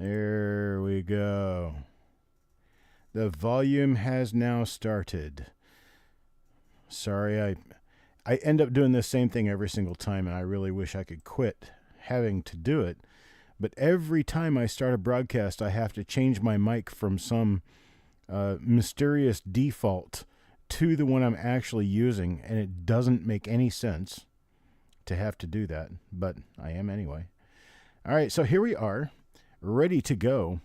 There we go. The volume has now started. Sorry, I end up doing the same thing every single time, and I really wish I could quit having to do it. But every time I start a broadcast, I have to change my mic from some mysterious default to the one I'm actually using, and it doesn't make any sense to have to do that, but I am anyway. All right, so here we are, ready to go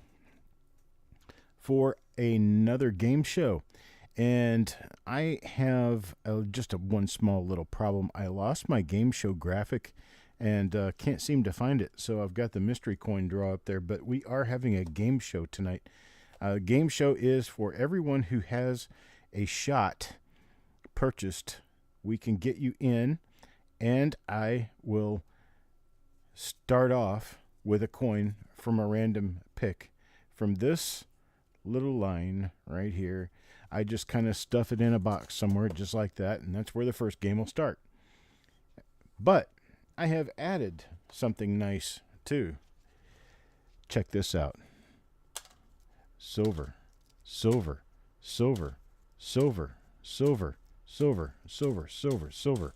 for another game show. And I have just one small little problem. I lost my game show graphic and can't seem to find it. So I've got the mystery coin draw up there, but we are having a game show tonight. Game show is for everyone who has a shot purchased. We can get you in, and I will start off with a coin from a random pick from this little line right here. I just kind of stuff it in a box somewhere just like that, and that's where the first game will start. But I have added something nice too. Check this out. Silver, silver, silver, silver, silver, silver, silver, silver, silver.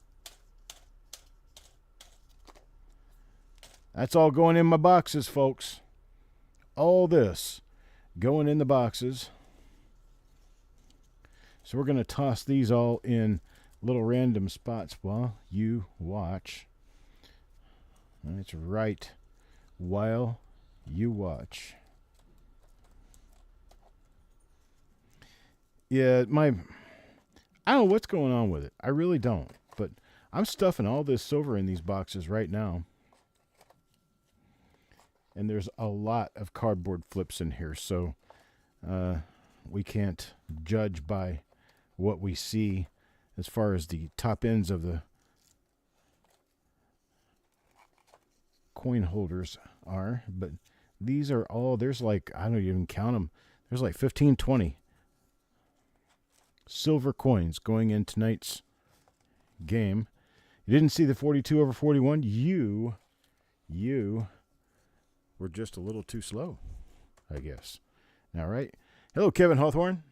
That's all going in my boxes, folks. All this going in the boxes. So we're going to toss these all in little random spots while you watch. That's right. While you watch. Yeah, I don't know what's going on with it. I really don't. But I'm stuffing all this silver in these boxes right now. And there's a lot of cardboard flips in here, so we can't judge by what we see as far as the top ends of the coin holders are. But these are all, there's like, I don't even count them. There's like 15, 20 silver coins going in tonight's game. You didn't see the 42 over 41? You were just a little too slow, I guess. All right. Hello, Kevin Hawthorne.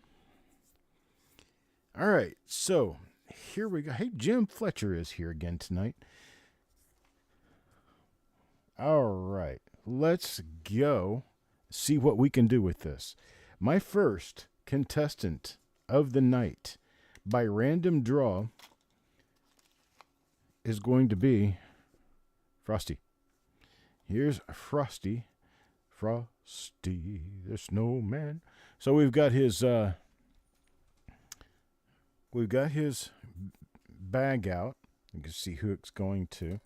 All right, so here we go. Hey, Jim Fletcher is here again tonight. All right, let's go see what we can do with this. My first contestant of the night by random draw is going to be Frosty. Here's Frosty the snowman. So we've got his bag out. You can see who it's going to.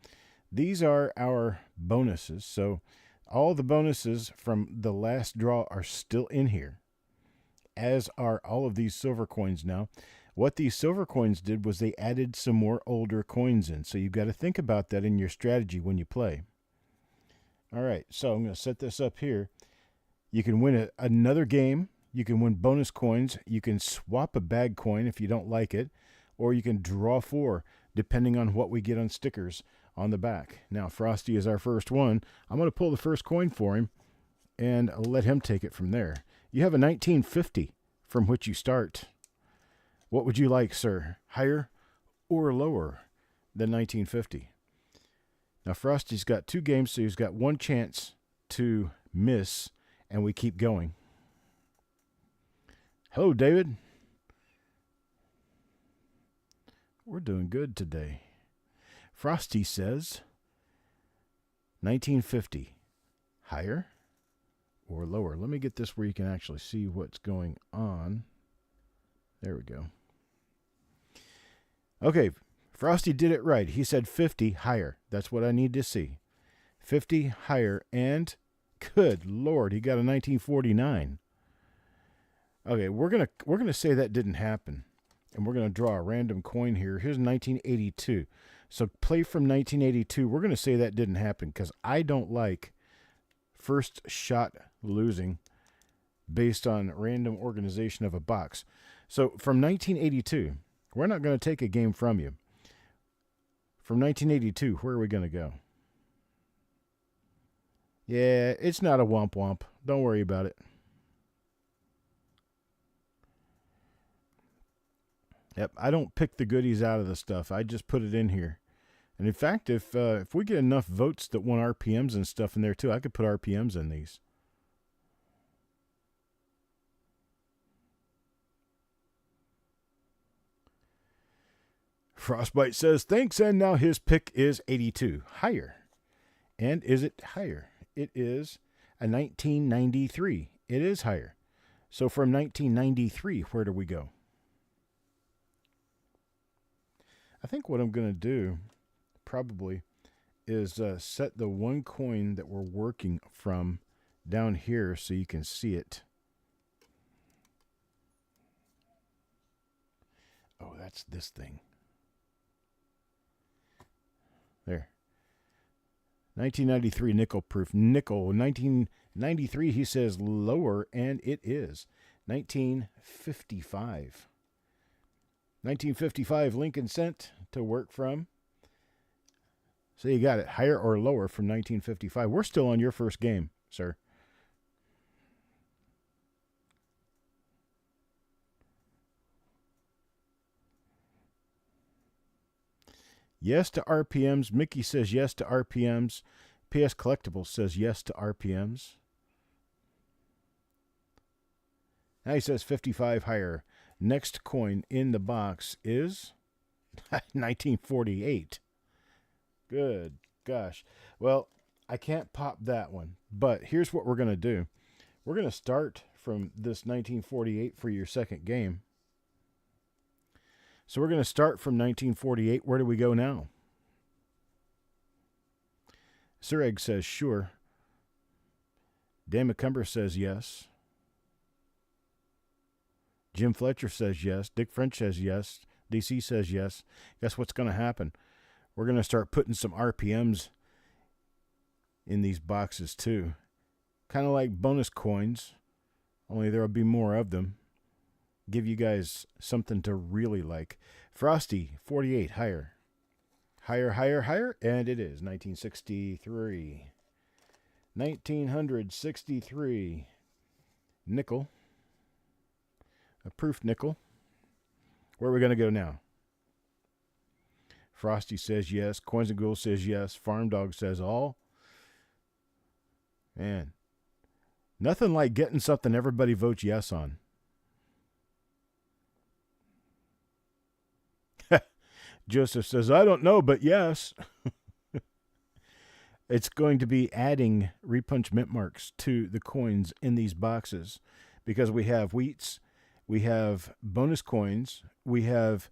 These are our bonuses. So all the bonuses from the last draw are still in here, as are all of these silver coins now. What these silver coins did was they added some more older coins in. So you've got to think about that in your strategy when you play. All right, so I'm going to set this up here. You can win another game. You can win bonus coins. You can swap a bag coin if you don't like it, or you can draw 4, depending on what we get on stickers on the back. Now, Frosty is our first one. I'm going to pull the first coin for him and let him take it from there. You have a 1950 from which you start. What would you like, sir? Higher or lower than 1950? Now, Frosty's got 2 games, so he's got 1 chance to miss, and we keep going. Hello, David. We're doing good today. Frosty says 1950. Higher or lower? Let me get this where you can actually see what's going on. There we go. Okay, Frosty did it right. He said 50 higher. That's what I need to see. 50 higher, and good Lord, he got a 1949. Okay, we're gonna say that didn't happen, and we're gonna draw a random coin here. Here's 1982. So play from 1982. We're gonna say that didn't happen because I don't like first shot losing based on random organization of a box. So from 1982, we're not going to take a game from you. From 1982, where are we going to go? Yeah, it's not a womp womp. Don't worry about it. Yep, I don't pick the goodies out of the stuff. I just put it in here. And in fact, if we get enough votes that want RPMs and stuff in there too, I could put RPMs in these. Frostbite says, thanks, and now his pick is 82. Higher. And is it higher? It is a 1993. It is higher. So from 1993, where do we go? I think what I'm going to do probably is set the one coin that we're working from down here so you can see it. Oh, that's this thing. There. 1993 nickel proof. Nickel. 1993, he says lower, and it is 1955. 1955 Lincoln cent to work from. So you got it, higher or lower from 1955. We're still on your first game, sir. Yes to RPMs. Mickey says yes to RPMs. PS Collectibles says yes to RPMs. Now he says 55 higher. Next coin in the box is 1948. Good gosh. Well, I can't pop that one, but here's what we're going to do. We're going to start from this 1948 for your second game. So we're going to start from 1948. Where do we go now? Sir Egg says sure. Dan McCumber says yes. Jim Fletcher says yes. Dick French says yes. DC says yes. Guess what's going to happen? We're going to start putting some RPMs in these boxes too. Kind of like bonus coins, only there will be more of them. Give you guys something to really like. Frosty, 48, higher. Higher, higher, higher, and it is 1963. 1963. Nickel. A proof nickel. Where are we going to go now? Frosty says yes. Coins and Ghouls says yes. Farm Dog says all. Man, nothing like getting something everybody votes yes on. Joseph says, I don't know, but yes. It's going to be adding Repunch mint marks to the coins in these boxes because we have wheats, we have bonus coins, we have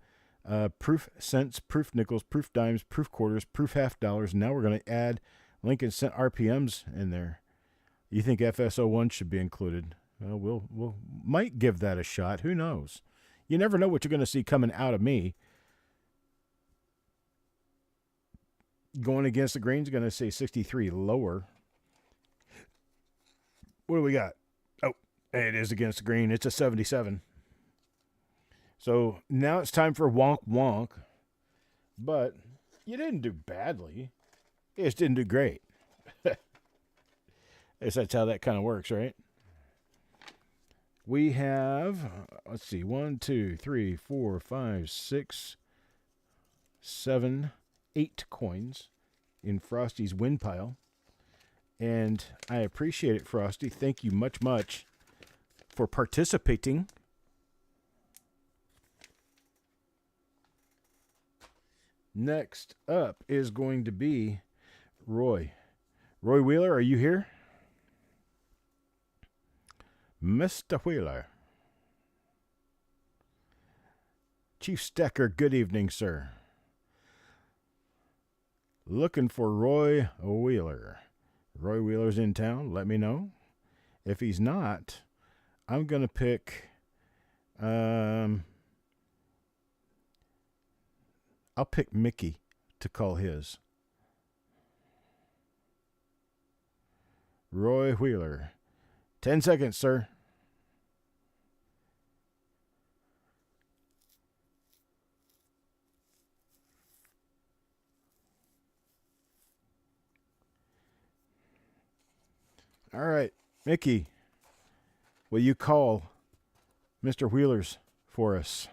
proof cents, proof nickels, proof dimes, proof quarters, proof half dollars. Now we're going to add Lincoln cent RPMs in there. You think FS01 should be included? Well, we'll might give that a shot. Who knows? You never know what you're going to see coming out of me. Going against the green's going to say 63 lower. What do we got? Oh, it is against the green. It's a 77. So now it's time for wonk wonk. But you didn't do badly. You just didn't do great. I guess that's how that kind of works, right? We have, let's see, 1, 2, 3, 4, 5, 6, 7, 8 coins in Frosty's win pile. And I appreciate it, Frosty. Thank you much, much for participating. Next up is going to be Roy. Roy Wheeler, are you here? Mr. Wheeler. Chief Stecker, good evening, sir. Looking for Roy Wheeler. Roy Wheeler's in town. Let me know. If he's not, I'm going to pick... I'll pick Mickey to call his. Roy Wheeler. 10 seconds, sir. All right, Mickey, will you call Mr. Wheelers for us?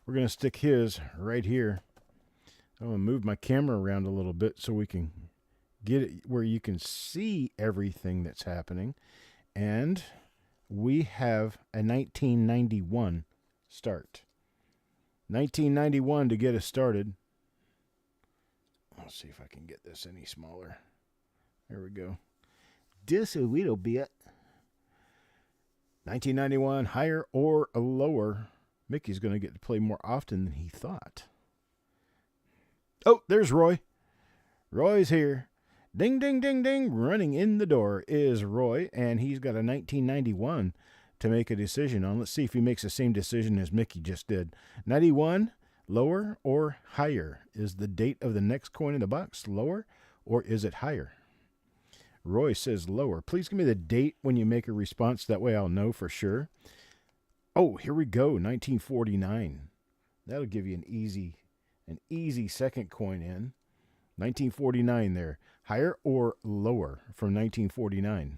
We're going to stick his right here. I'm going to move my camera around a little bit so we can get it where you can see everything that's happening. And we have a 1991 start. 1991 to get us started. Let's see if I can get this any smaller. There we go. Just a little bit. 1991, higher or lower. Mickey's going to get to play more often than he thought. Oh, there's Roy. Roy's here. Ding, ding, ding, ding. Running in the door is Roy, and he's got a 1991 to make a decision on. Let's see if he makes the same decision as Mickey just did. 91, lower or higher? Is the date of the next coin in the box lower, or is it higher? Roy says lower. Please give me the date when you make a response. That way I'll know for sure. Oh, here we go. 1949. That'll give you an easy second coin in. 1949 there. Higher or lower from 1949?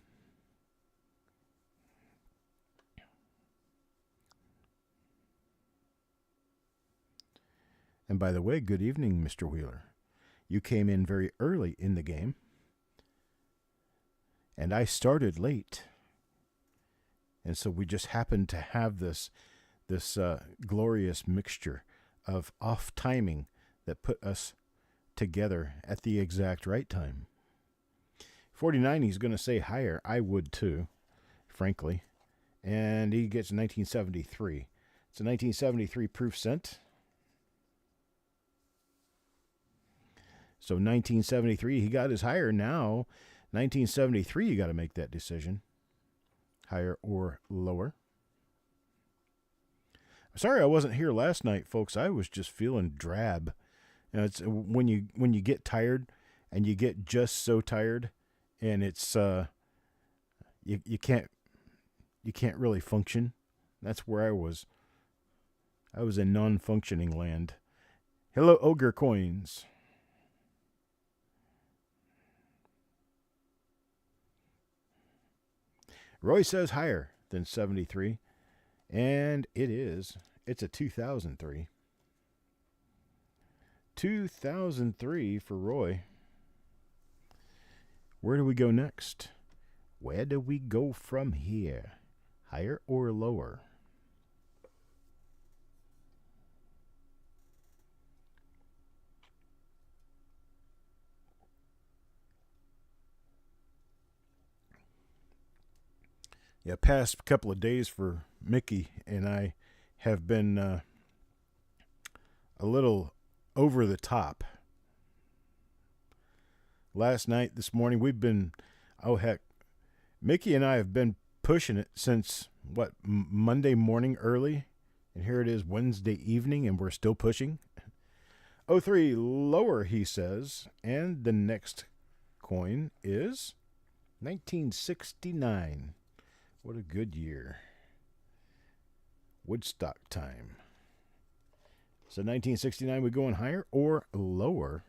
And by the way, good evening, Mr. Wheeler. You came in very early in the game. And I started late. And so we just happened to have this glorious mixture of off timing that put us together at the exact right time. 49, he's going to say higher. I would too, frankly. And he gets 1973. It's a 1973 proof cent. So 1973, he got his higher. Now 1973, you got to make that decision. Higher or lower. I'm sorry I wasn't here last night, folks. I was just feeling drab. You know, it's when you get tired and you get just so tired, and it's you can't really function. That's where I was. I was in non-functioning land. Hello, Ogre Coins. Roy says higher than 73, and it is. It's a 2003. 2003 for Roy. Where do we go next? Where do we go from here? Higher or lower? Yeah, past couple of days for Mickey and I have been a little over the top. Last night, this morning, we've been, oh heck, Mickey and I have been pushing it since, Monday morning early? And here it is Wednesday evening, and we're still pushing. 03 lower, he says, and the next coin is 1969. What a good year. Woodstock time. So 1969, we going higher or lower?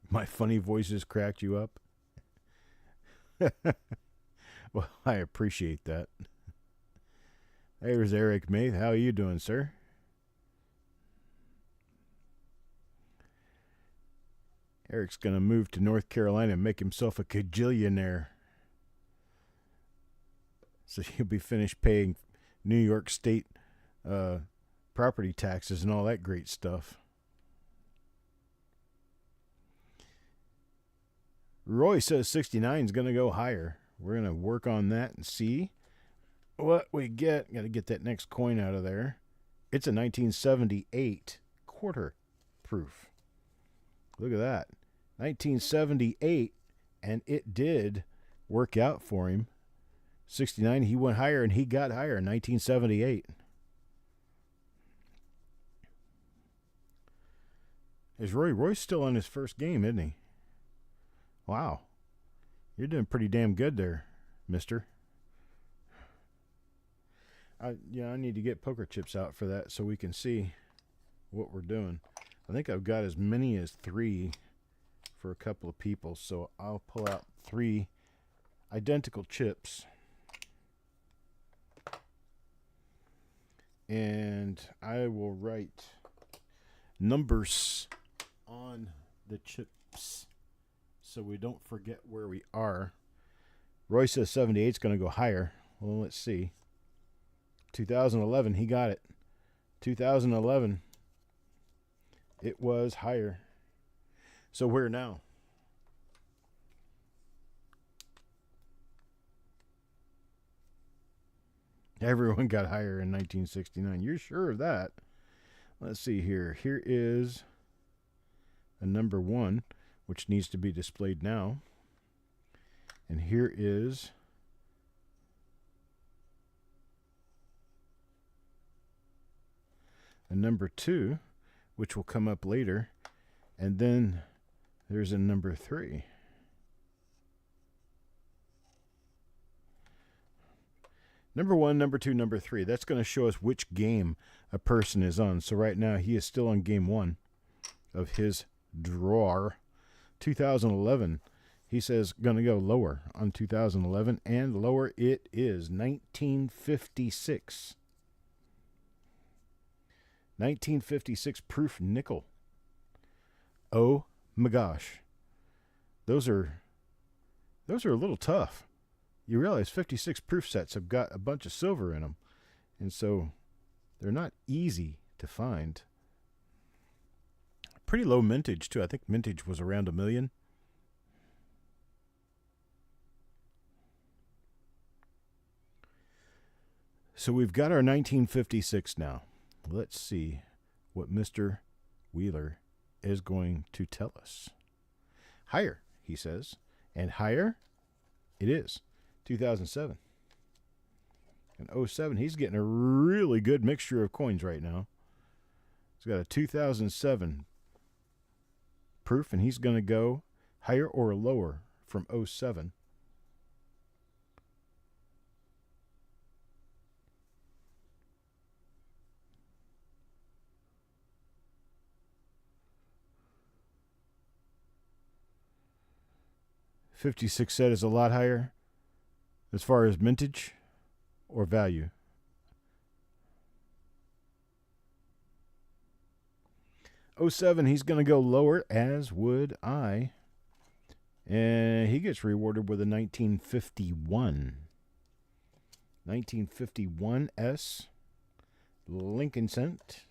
My funny voices cracked you up? Well, I appreciate that. There's Eric May. How are you doing, sir? Eric's going to move to North Carolina and make himself a cajillionaire. So he'll be finished paying New York State property taxes and all that great stuff. Roy says 69 is going to go higher. We're going to work on that and see what we get. Got to get that next coin out of there. It's a 1978 quarter proof. Look at that. 1978, and it did work out for him. 69, he went higher, and he got higher in 1978. Is Roy's still on his first game, isn't he? Wow. You're doing pretty damn good there, mister. I need to get poker chips out for that so we can see what we're doing. I think I've got as many as 3 for a couple of people, so I'll pull out 3 identical chips. And I will write numbers on the chips so we don't forget where we are. Roy says 78 is going to go higher. Well, let's see. 2011, he got it. 2011, it was higher. So where now? Everyone got higher in 1969. You're sure of that? Let's see here. Here is a number 1, which needs to be displayed now. And here is a number 2, which will come up later. And then there's a number 3. Number 1, number 2, number 3. That's going to show us which game a person is on. So right now he is still on game 1 of his drawer. 2011. He says going to go lower on 2011, and lower it is. 1956. 1956 proof nickel. Oh my gosh. Those are a little tough. You realize 56 proof sets have got a bunch of silver in them, and so they're not easy to find. Pretty low mintage, too. I think mintage was around $1 million. So we've got our 1956 now. Let's see what Mr. Wheeler is going to tell us. Higher, he says, and higher it is. 2007. And 07, he's getting a really good mixture of coins right now. He's got a 2007 proof, and he's going to go higher or lower from 07. $56 set is a lot higher as far as mintage or value. '07, he's going to go lower, as would I. And he gets rewarded with a 1951. 1951 S Lincoln cent.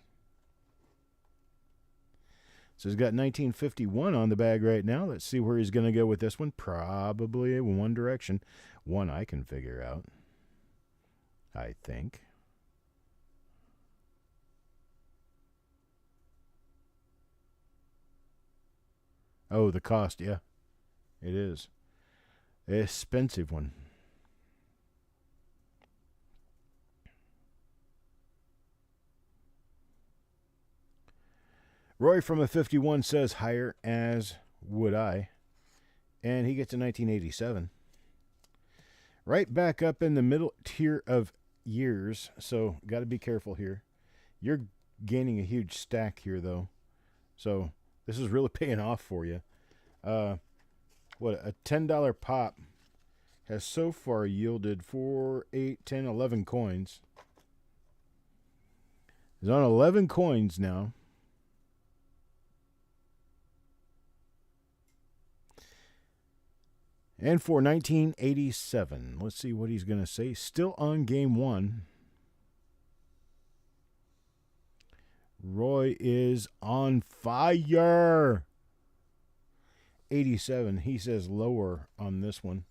So he's got 1951 on the bag right now. Let's see where he's going to go with this one. Probably in one direction. One I can figure out, I think. Oh, the cost, yeah. It is. Expensive one. Roy from a 51 says higher, as would I. And he gets a 1987. Right back up in the middle tier of years, so got to be careful here. You're gaining a huge stack here, though. So this is really paying off for you. What, a $10 pop has so far yielded 4, 8, 10, 11 coins. He's on 11 coins now. And for 1987, let's see what he's going to say. Still on game 1. Roy is on fire. 87, he says lower on this one.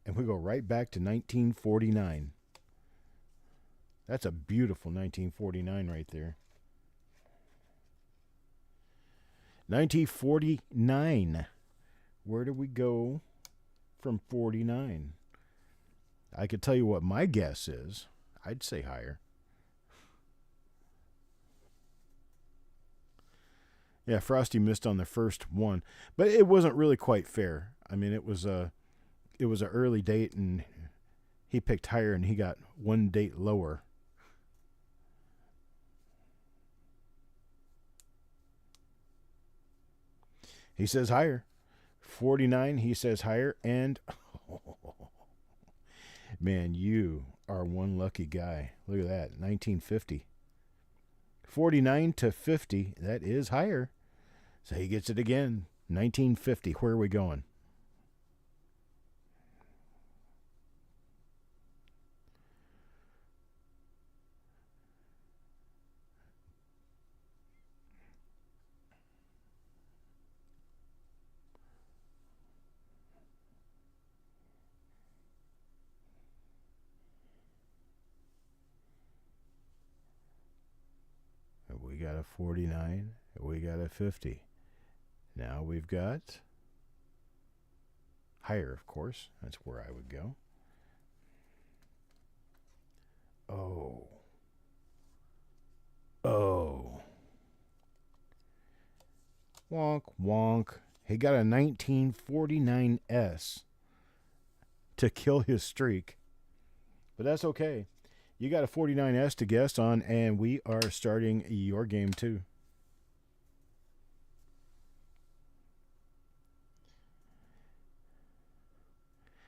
And we go right back to 1949. That's a beautiful 1949 right there. 1949. Where do we go from 49? I could tell you what my guess is. I'd say higher. Yeah, Frosty missed on the first one, but it wasn't really quite fair. I mean, it was a early date, and he picked higher, and he got one date lower. He says higher. 49, he says higher, and Man, you are one lucky guy. Look at that. 1950. 49 to 50. That is higher. So he gets it again. 1950. Where are we going? We got a 49. We got a 50. Now we've got higher, of course. That's where I would go. Oh. Oh. Wonk, wonk. He got a 1949S to kill his streak. But that's okay. You got a 49S to guess on, and we are starting your game too.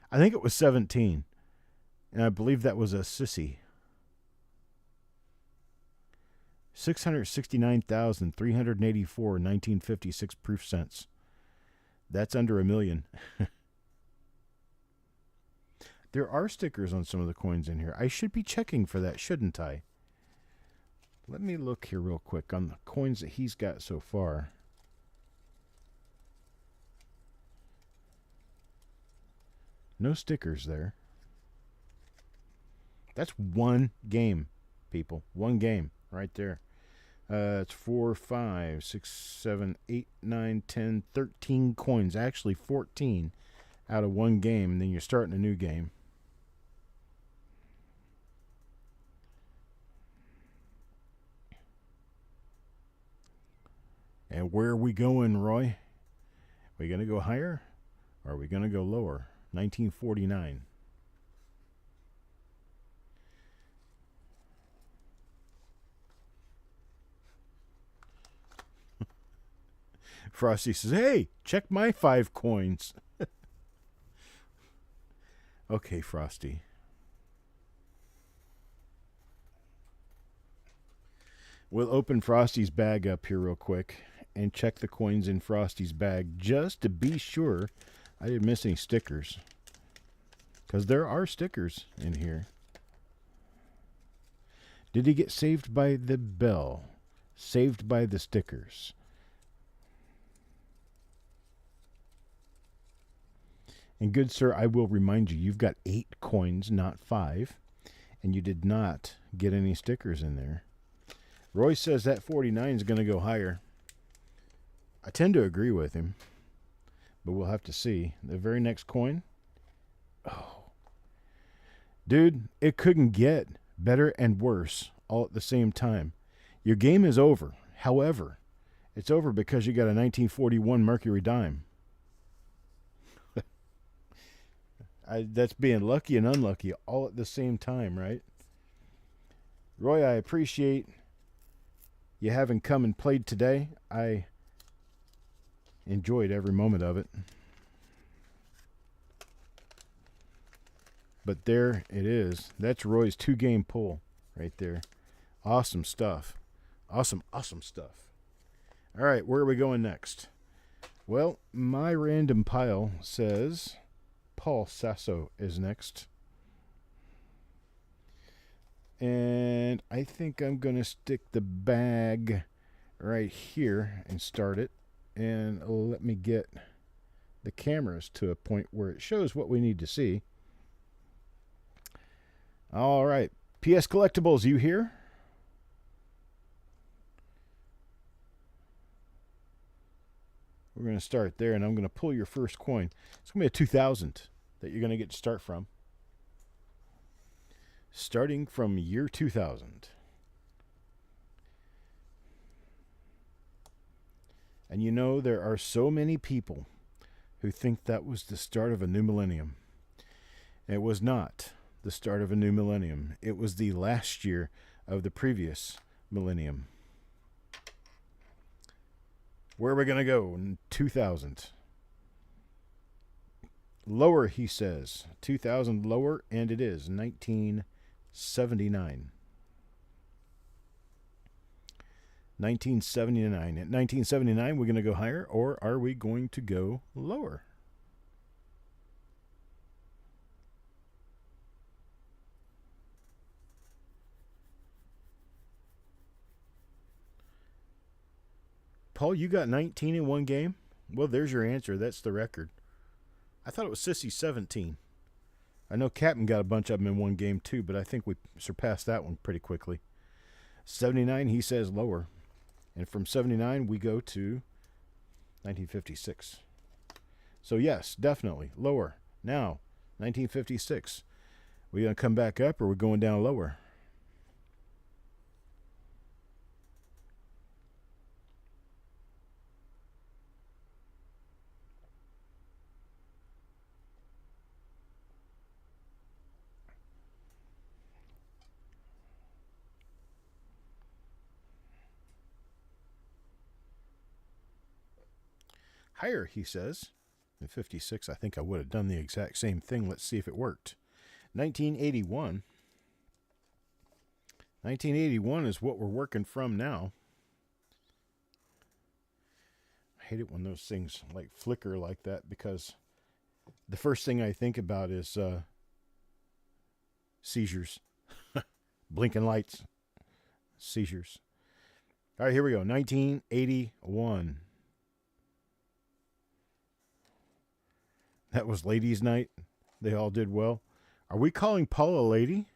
I think it was 17, and I believe that was a sissy. 669,384 1956 proof cents. That's under $1 million. There are stickers on some of the coins in here. I should be checking for that, shouldn't I? Let me look here real quick on the coins that he's got so far. No stickers there. That's one game, people. One game right there. It's 4, 5, 6, 7, 8, 9, 10, 13 coins. Actually, 14 out of one game. And then you're starting a new game. And where are we going, Roy? Are we going to go higher? Or are we going to go lower? 1949. Frosty says, hey, check my 5 coins. Okay, Frosty. We'll open Frosty's bag up here real quick and check the coins in Frosty's bag just to be sure I didn't miss any stickers. Because there are stickers in here. Did he get saved by the bell? Saved by the stickers? And good sir, I will remind you, you've got 8 coins, not 5. And you did not get any stickers in there. Roy says that 49 is going to go higher. I tend to agree with him. But we'll have to see. The very next coin. Oh. Dude, it couldn't get better and worse all at the same time. Your game is over. However, it's over because you got a 1941 Mercury dime. That's being lucky and unlucky all at the same time, right? Roy, I appreciate you having come and played today. I enjoyed every moment of it. But there it is. That's Roy's 2-game pull right there. Awesome stuff. Awesome, awesome stuff. All right, where are we going next? Well, my random pile says Paul Sasso is next. And I think I'm going to stick the bag right here and start it. And let me get the cameras to a point where it shows what we need to see. All right. PS Collectibles, you here? We're going to start there, and I'm going to pull your first coin. It's going to be a 2000 that you're going to get to start from. Starting from year 2000. And you know, there are so many people who think that was the start of a new millennium. It was not the start of a new millennium. It was the last year of the previous millennium. Where are we going to go in 2000? Lower, he says. 2,000 lower, and it is 1979. 1979. At 1979, we're going to go higher, or are we going to go lower? Paul, you got 19 in one game? Well, there's your answer. That's the record. I thought it was Sissy 17. I know Captain got a bunch of them in one game too, but I think we surpassed that one pretty quickly. 79, he says lower. And from 79, we go to 1956. So yes, definitely lower. Now, 1956. We going to come back up, or we're going down lower? Higher, he says. In 56, I think I would have done the exact same thing. Let's see if it worked. 1981. 1981 is what we're working from now. I hate it when those things like flicker like that, because the first thing I think about is seizures. Blinking lights. Seizures. All right, here we go. 1981. That was ladies' night. They all did well. Are we calling Paul a lady?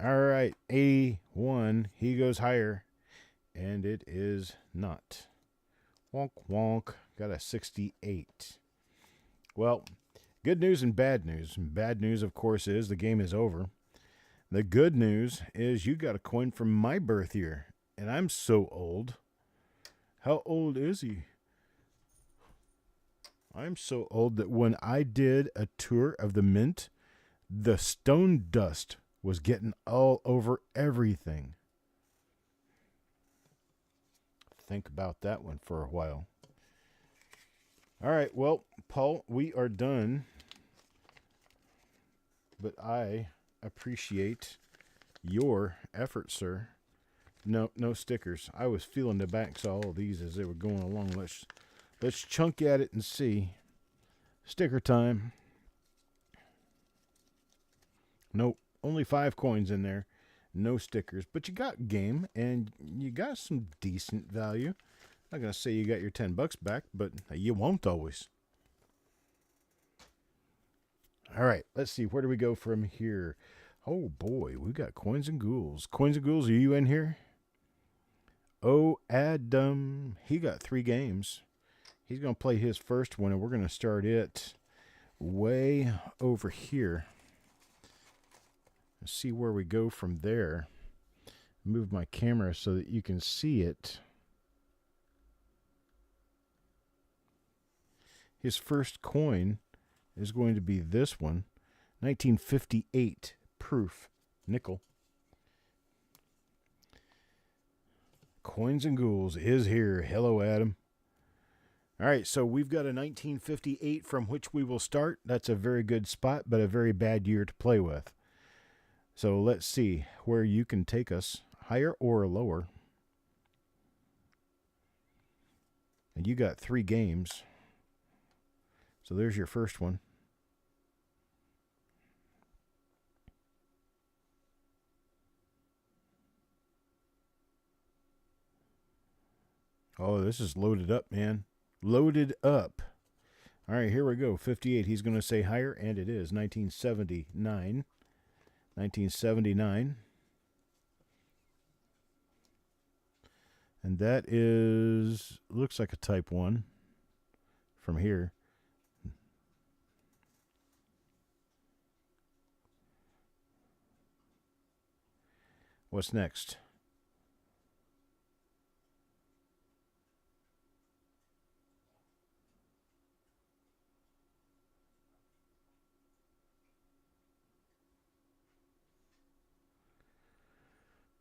All right, 81. He goes higher, and it is not. Wonk, wonk. Got a 68. Well, good news and bad news. Bad news, of course, is the game is over. The good news is you got a coin from my birth year, and I'm so old. How old is he? I'm so old that when I did a tour of the mint, the stone dust was getting all over everything. Think about that one for a while. All right, well, Paul, we are done. But I appreciate your effort, sir. No stickers. I was feeling the backs of all of these as they were going along. Let's chunk at it and see. Sticker time. Nope. Only 5 coins in there. No stickers. But you got game, and you got some decent value. I'm not going to say you got your $10 back, but you won't always. All right. Let's see. Where do we go from here? Oh, boy. We got Coins and Ghouls. Coins and Ghouls, are you in here? Oh, Adam. He got 3 games. He's going to play his first one, and we're going to start it way over here. Let's see where we go from there. Move my camera so that you can see it. His first coin is going to be this one. 1958 proof nickel. Coins and Ghouls is here. Hello, Adam. All right, so we've got a 1958 from which we will start. That's a very good spot, but a very bad year to play with. So let's see where you can take us, higher or lower. And you got 3 games. So there's your first one. Oh, this is loaded up, man. Loaded up. All right, here we go. 58. He's going to say higher, and it is 1979. 1979. And that is, looks like a type 1 from here. What's next?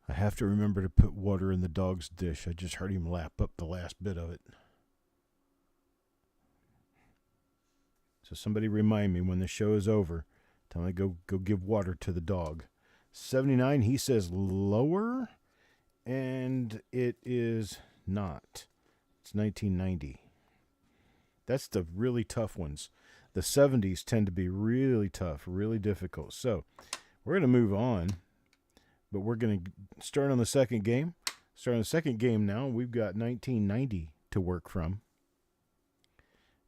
A have to remember to put water in the dog's dish. I just heard him lap up the last bit of it. So somebody remind me when the show is over. Tell me to go give water to the dog. 79, he says lower, and it is not. It's 1990. That's the really tough ones. The 70s tend to be really tough, really difficult. So we're going to move on, but we're going to start on the second game. Start on the second game now. We've got 1990 to work from.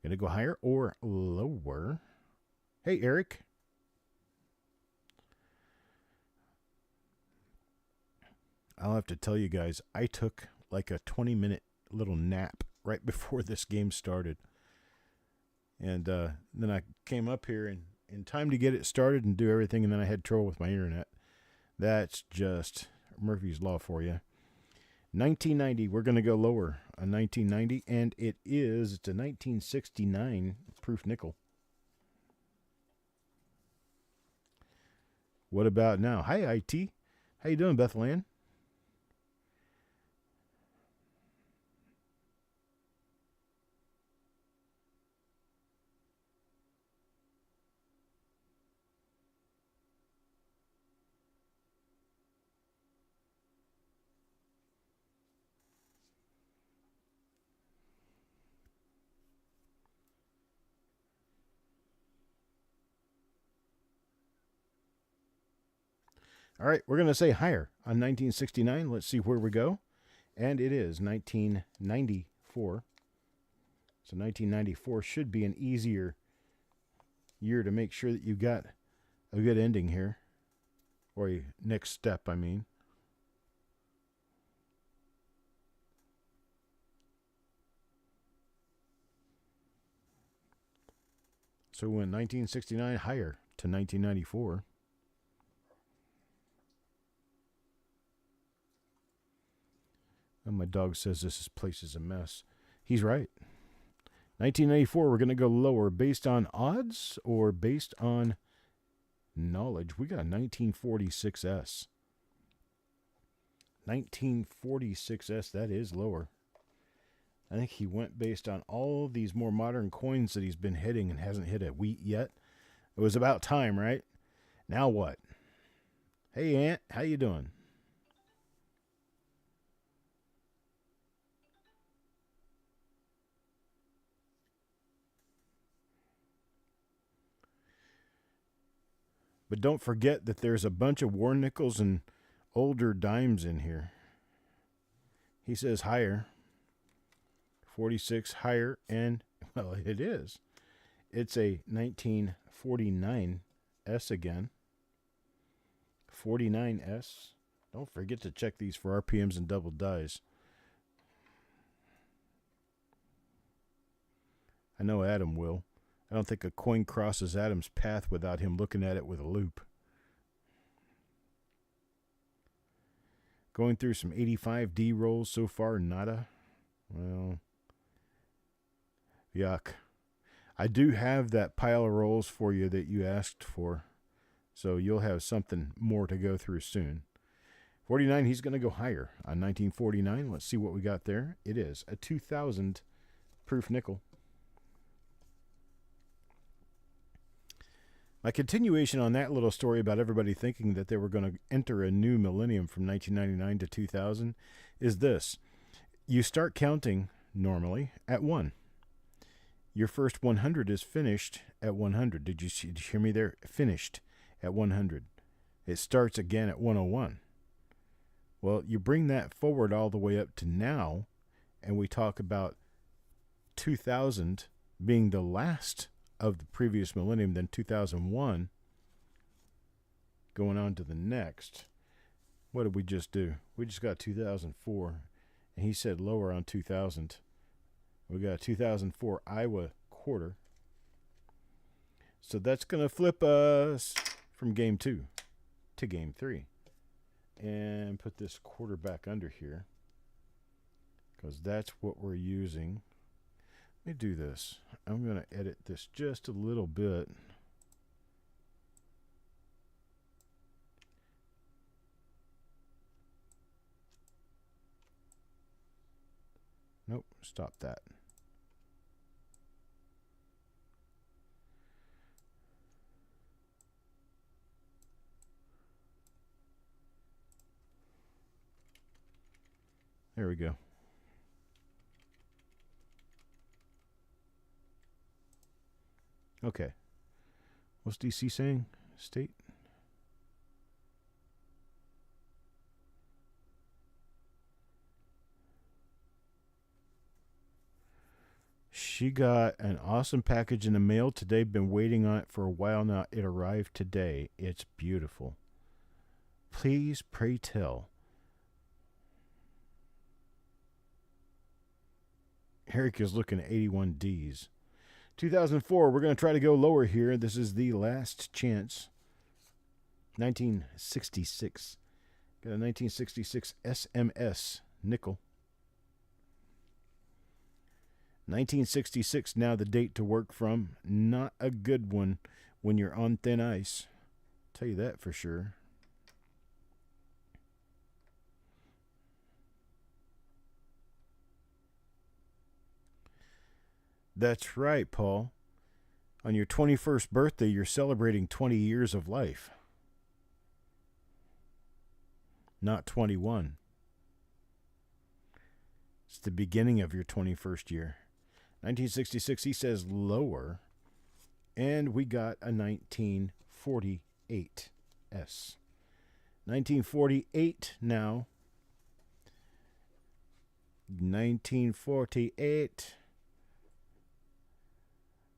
Going to go higher or lower. Hey, Eric. I'll have to tell you guys, I took like a 20-minute little nap right before this game started. And then I came up here in time to get it started and do everything, and then I had trouble with my internet. That's just Murphy's Law for you. 1990, we're going to go lower on 1990, and it's a 1969 proof nickel. What about now? Hi, IT. How you doing, Bethlehem? All right, we're going to say higher on 1969. Let's see where we go. And it is 1994. So 1994 should be an easier year to make sure that you got a good ending here. Or a next step, I mean. So we went 1969 higher to 1994. And my dog says this place is a mess. He's right. 1994, we're going to go lower based on odds or based on knowledge. We got 1946S. 1946S, that is lower. I think he went based on all these more modern coins that he's been hitting and hasn't hit a wheat yet. It was about time, right? Now what? Hey, Aunt, how you doing? But don't forget that there's a bunch of war nickels and older dimes in here. He says higher. 46 higher, and, well, it is. It's a 1949 S again. 49S. Don't forget to check these for RPMs and double dies. I know Adam will. I don't think a coin crosses Adam's path without him looking at it with a loop. Going through some 85D rolls so far, nada. Well, yuck. I do have that pile of rolls for you that you asked for, so you'll have something more to go through soon. 49, he's going to go higher on 1949. Let's see what we got there. It is a 2000 proof nickel. My continuation on that little story about everybody thinking that they were going to enter a new millennium from 1999 to 2000 is this. You start counting normally at 1. Your first 100 is finished at 100. Did you hear me there? Finished at 100. It starts again at 101. Well, you bring that forward all the way up to now, and we talk about 2000 being the last of the previous millennium, then 2001, going on to the next. What did we just do? We just got 2004, and he said lower on 2000. We got a 2004 Iowa quarter. So that's going to flip us from game 2 to game 3. And put this quarter back under here, because that's what we're using. Let me do this. I'm going to edit this just a little bit. Nope, stop that. There we go. Okay. What's DC saying? State? She got an awesome package in the mail today. Been waiting on it for a while now. It arrived today. It's beautiful. Please, pray tell. Eric is looking at 81 Ds. 2004, we're going to try to go lower here. This is the last chance. 1966. Got a 1966 SMS nickel. 1966, now the date to work from. Not a good one when you're on thin ice. Tell you that for sure. That's right, Paul. On your 21st birthday, you're celebrating 20 years of life. Not 21. It's the beginning of your 21st year. 1966, he says lower. And we got a 1948 S. 1948 now. 1948.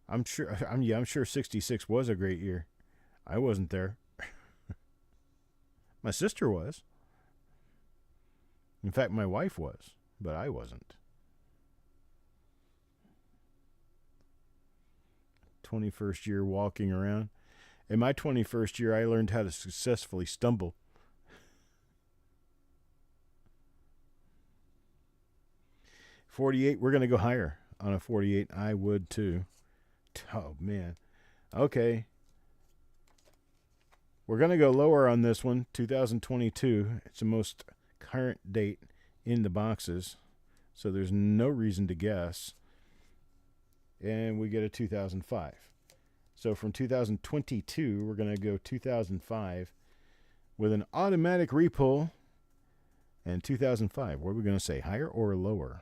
I'm sure 66 was a great year. I wasn't there. My sister was. In fact, my wife was, but I wasn't. 21st year walking around. In my 21st year, I learned how to successfully stumble. .48, we're going to go higher on a 48. I would too. Oh, man. Okay. We're going to go lower on this one, 2022. It's the most current date in the boxes, so there's no reason to guess. And we get a 2005. So from 2022, we're going to go 2005 with an automatic repull. And 2005, what are we going to say, higher or lower?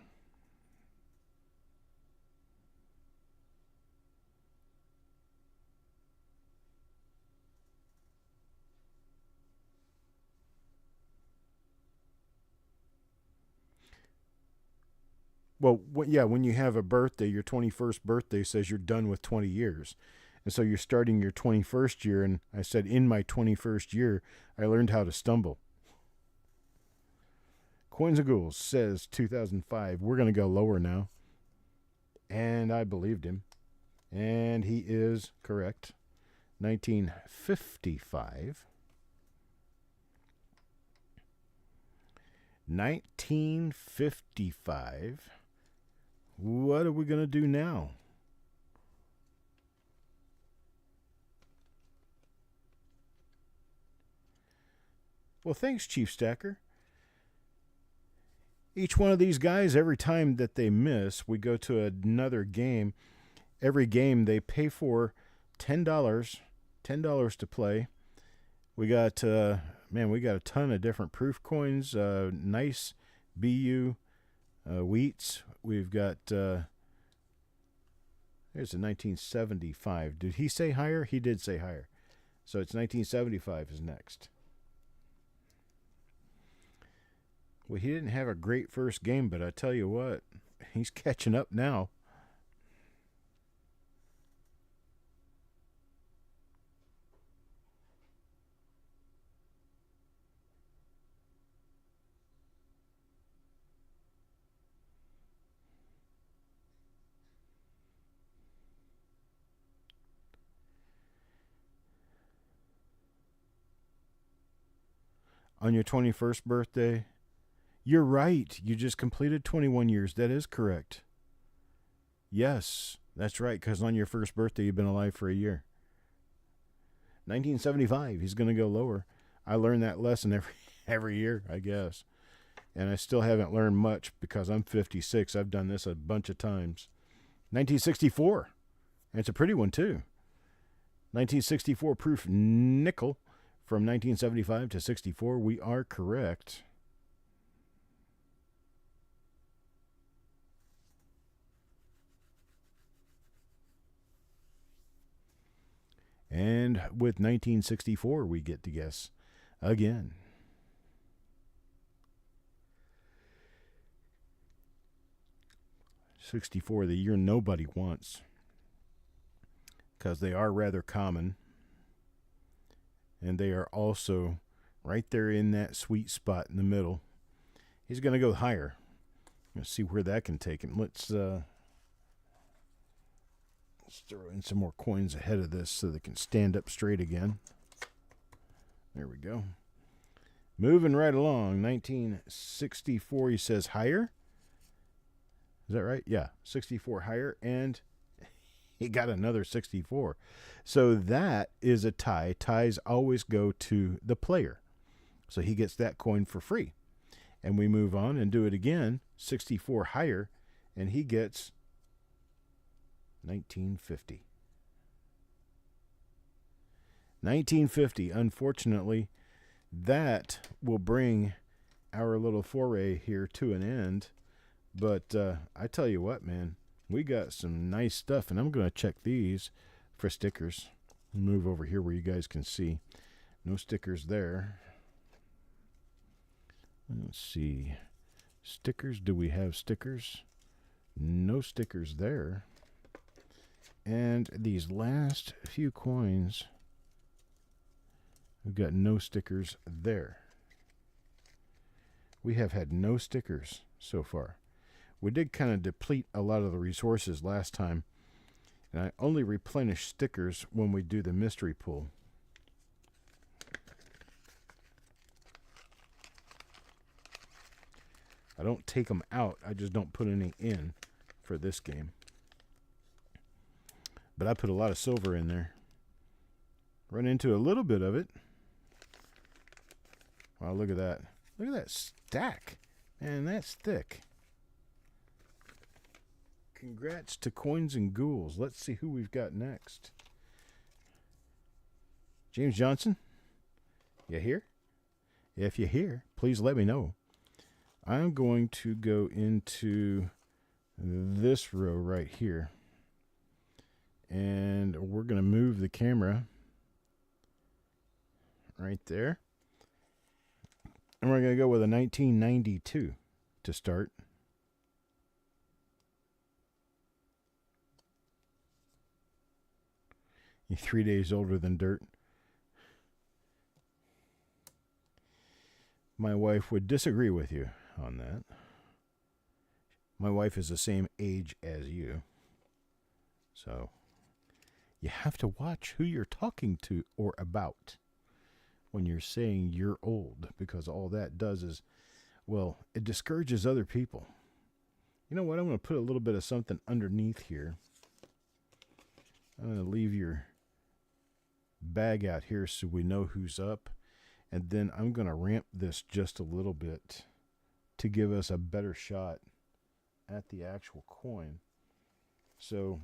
Well, yeah, when you have a birthday, your 21st birthday says you're done with 20 years. And so you're starting your 21st year, and I said, in my 21st year, I learned how to stumble. Coins and Ghouls says 2005. We're going to go lower now. And I believed him. And he is correct. 1955. 1955. What are we going to do now? Well, thanks, Chief Stacker. Each one of these guys, every time that they miss, we go to another game. Every game they pay for $10 to play. We got, we got a ton of different proof coins, nice BU wheats. We've got, there's a 1975. Did he say higher? He did say higher. So it's 1975 is next. Well, he didn't have a great first game, but I tell you what, he's catching up now. On your 21st birthday, you're right. You just completed 21 years. That is correct. Yes, that's right, because on your first birthday, you've been alive for a year. 1975, he's going to go lower. I learn that lesson every year, I guess. And I still haven't learned much because I'm 56. I've done this a bunch of times. 1964. And it's a pretty one, too. 1964 proof nickel from 1975 to 64. We are correct. And with 1964, we get to guess again. '64, the year nobody wants, because they are rather common, and they are also right there in that sweet spot in the middle. He's going to go higher. Let's see where that can take him. Let's throw in some more coins ahead of this so they can stand up straight again. There we go. Moving right along. 1964, he says higher. Is that right? Yeah, 64 higher, and he got another 64. So that is a tie. Ties always go to the player. So he gets that coin for free. And we move on and do it again, 64 higher, and he gets 1950. 1950. Unfortunately, that will bring our little foray here to an end. But I tell you what, man, we got some nice stuff, and I'm going to check these for stickers. Move over here where you guys can see. No stickers there. Let's see. Stickers, do we have stickers? No stickers there. And these last few coins, we've got no stickers there. We have had no stickers so far. We did kind of deplete a lot of the resources last time, and I only replenish stickers when we do the mystery pull. I don't take them out, I just don't put any in for this game. But I put a lot of silver in there. Run into a little bit of it. Wow, look at that. Look at that stack. Man, that's thick. Congrats to Coins and Ghouls. Let's see who we've got next. James Johnson, you here? If you're here, please let me know. I'm going to go into this row right here. And we're going to move the camera right there. And we're going to go with a 1992 to start. You're 3 days older than dirt. My wife would disagree with you on that. My wife is the same age as you. So you have to watch who you're talking to or about when you're saying you're old, because all that does is, well, it discourages other people. You know what? I'm going to put a little bit of something underneath here. I'm going to leave your bag out here so we know who's up. And then I'm going to ramp this just a little bit to give us a better shot at the actual coin. So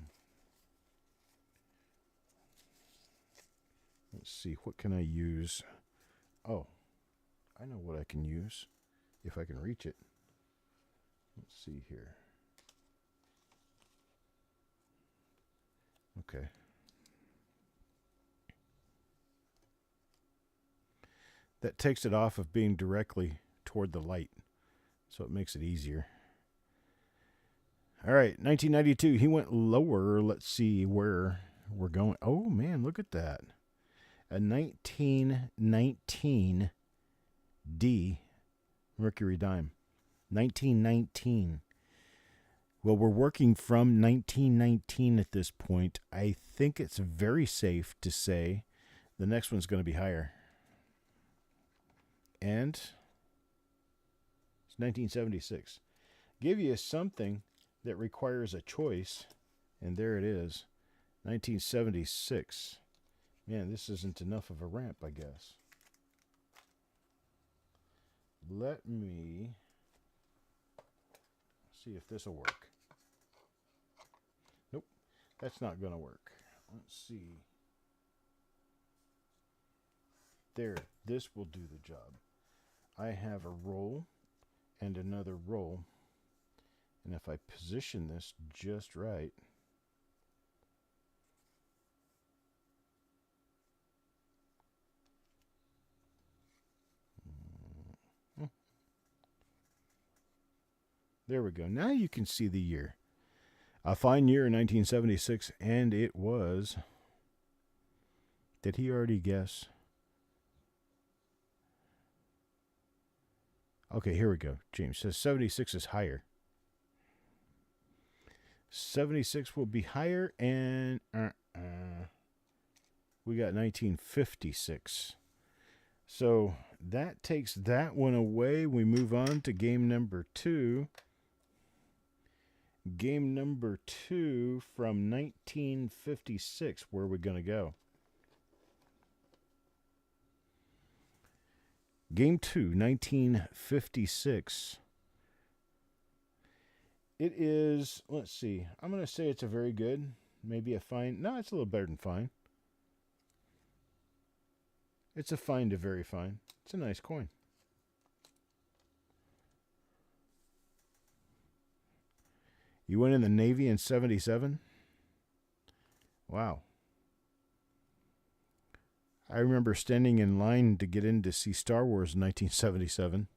let's see, what can I use? Oh, I know what I can use if I can reach it. Let's see here. Okay. That takes it off of being directly toward the light, so it makes it easier. All right, 1992, he went lower. Let's see where we're going. Oh, man, look at that. A 1919 D Mercury dime. 1919. Well, we're working from 1919 at this point. I think it's very safe to say the next one's going to be higher. And it's 1976. Give you something that requires a choice, and there it is. 1976. Man, this isn't enough of a ramp, I guess. Let me see if this will work. Nope, that's not going to work. Let's see. There, this will do the job. I have a roll and another roll. And if I position this just right, there we go. Now you can see the year. A fine year in 1976, and it was. Did he already guess? Okay, here we go. James says 76 is higher. 76 will be higher, and we got 1956. So that takes that one away. We move on to game number 2. Game number 2 from 1956. Where are we going to go? Game 2, 1956. It is, let's see, I'm going to say it's a very good, maybe a fine. No, it's a little better than fine. It's a fine to very fine. It's a nice coin. You went in the Navy in 77? Wow. I remember standing in line to get in to see Star Wars in 1977.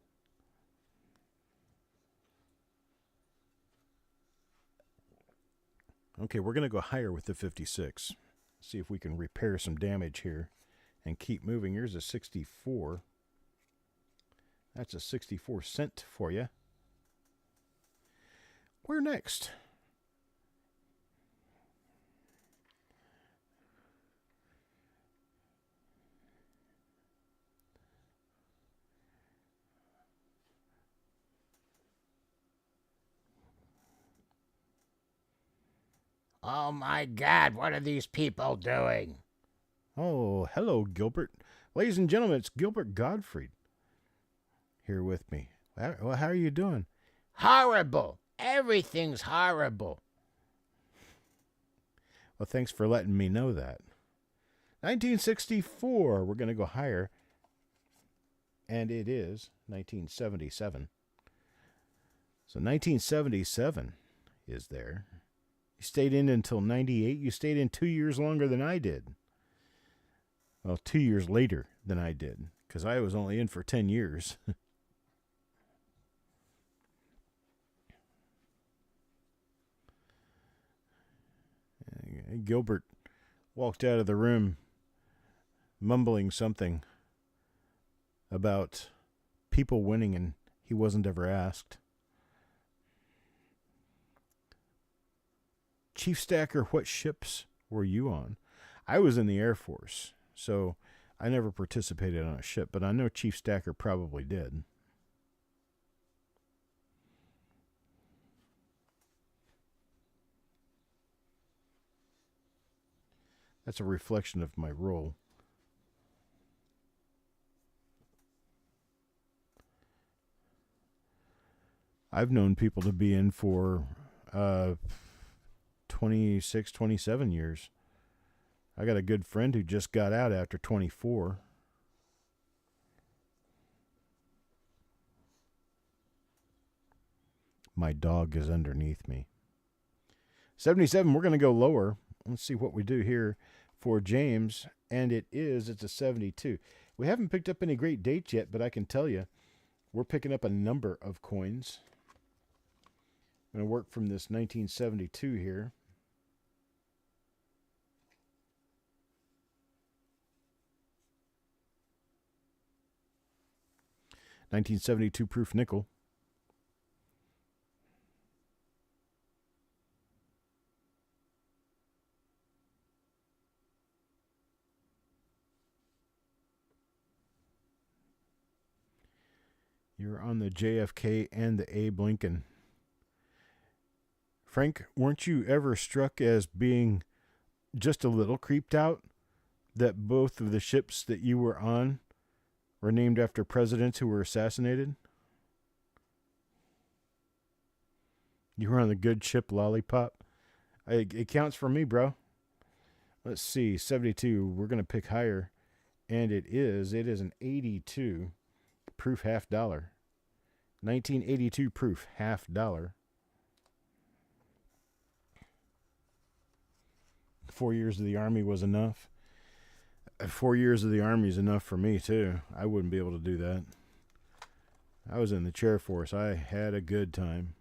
Okay, we're going to go higher with the 56. See if we can repair some damage here and keep moving. Here's a 64. That's a 64 cent for you. Where next? Oh my God, what are these people doing? Oh, hello, Gilbert. Ladies and gentlemen, it's Gilbert Gottfried here with me. Well, how are you doing? Horrible. Everything's horrible. Well, thanks for letting me know that. 1964, we're going to go higher. And it is 1977. So 1977 is there. You stayed in until 98. You stayed in 2 years longer than I did. Well, 2 years later than I did, because I was only in for 10 years. Gilbert walked out of the room mumbling something about people winning, and he wasn't ever asked. Chief Stacker, what ships were you on? I was in the Air Force, so I never participated on a ship, but I know Chief Stacker probably did. That's a reflection of my role. I've known people to be in for 26, 27 years. I got a good friend who just got out after 24. My dog is underneath me. 77, we're going to go lower. Let's see what we do here for James. And it's a 72. We haven't picked up any great dates yet, but I can tell you, we're picking up a number of coins. I'm going to work from this 1972 here. $1972 proof nickel. You're on the JFK and the Abe Lincoln. Frank, weren't you ever struck as being just a little creeped out that both of the ships that you were on were named after presidents who were assassinated? You were on the good ship Lollipop. It counts for me, bro. Let's see, 72. We're going to pick higher. And it is an 82 proof $half. 1982 proof $half. 4 years of the Army was enough. 4 years of the Army is enough for me, too. I wouldn't be able to do that. I was in the chair force. I had a good time.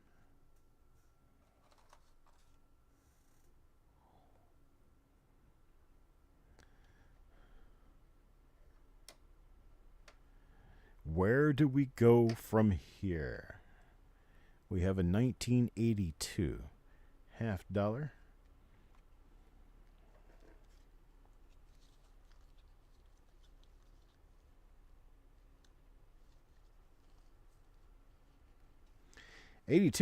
Where do we go from here? We have a 1982 $half. $82,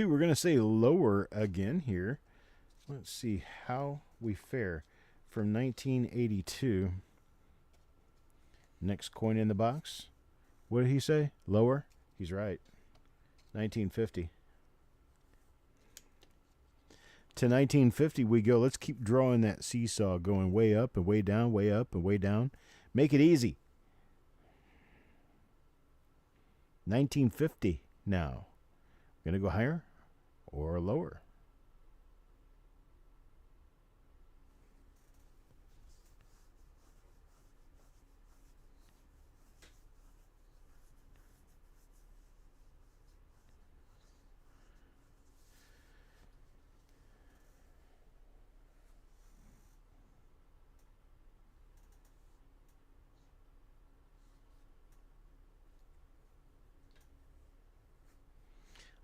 we're going to say lower again here. Let's see how we fare from 1982. Next coin in the box. What did he say? Lower? He's right. 1950. To 1950 we go. Let's keep drawing that seesaw, going way up and way down, way up and way down. Make it easy. 1950 now. Going to go higher or lower?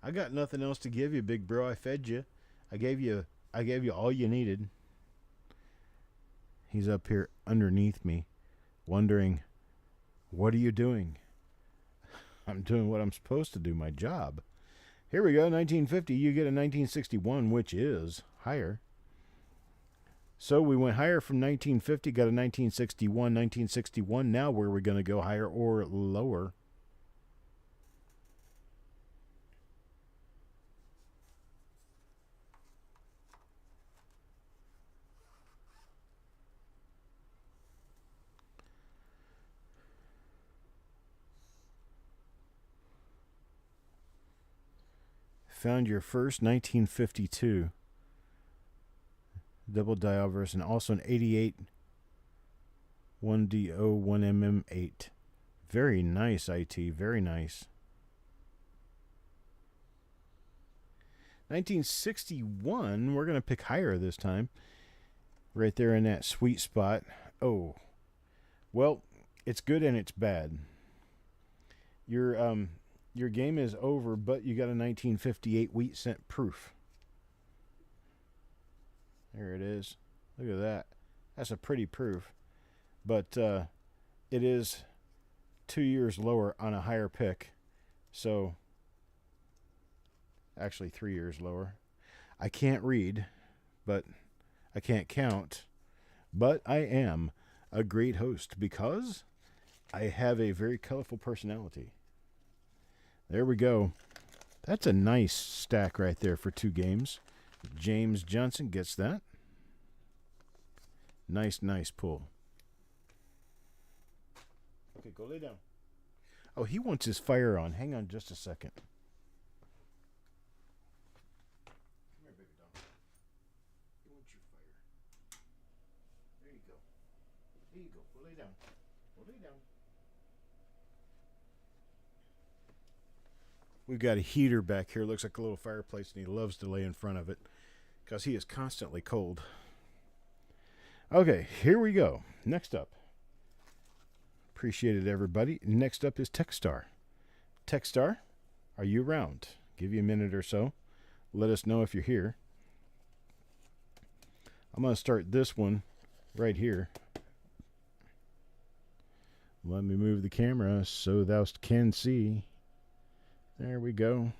I got nothing else to give you, big bro. I fed you. I gave you all you needed. He's up here underneath me, wondering, what are you doing? I'm doing what I'm supposed to do, my job. Here we go, 1950. You get a 1961, which is higher. So we went higher from 1950, got a 1961, 1961. Now where are we going to go, higher or lower? Found your first 1952 double dial verse, and also an 88 1DO 1MM8. Very nice, IT. Very nice. 1961. We're going to pick higher this time. Right there in that sweet spot. Oh. Well, it's good and it's bad. Your game is over, but you got a 1958 wheat cent proof. There it is. Look at that. That's a pretty proof. But it is 2 years lower on a higher pick. So, actually 3 years lower. I can't read, but I can't count. But I am a great host because I have a very colorful personality. There we go. That's a nice stack right there for 2 games. James Johnson gets that. Nice pull. Okay, go lay down. Oh, he wants his fire on. Hang on just a second. Come here, baby doll. He wants your fire. There you go. There you go. Go lay down. Go lay down. We've got a heater back here. Looks like a little fireplace, and he loves to lay in front of it because he is constantly cold. Okay, here we go. Next up. Appreciate it, everybody. Next up is Techstar. Techstar, are you around? Give you a minute or so. Let us know if you're here. I'm going to start this one right here. Let me move the camera so thou can see. There we go.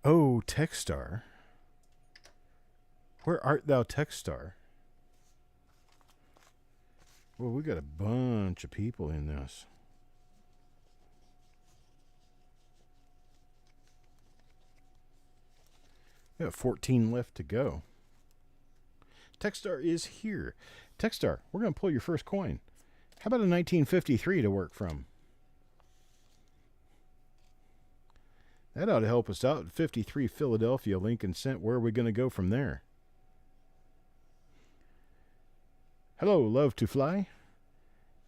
Oh, Techstar. Where art thou, Techstar? Well, we got a bunch of people in this. We have 14 left to go. Techstar is here. Techstar, we're going to pull your first coin. How about a 1953 to work from? That ought to help us out. 53 Philadelphia Lincoln Cent. Where are we going to go from there? Hello, Love to Fly.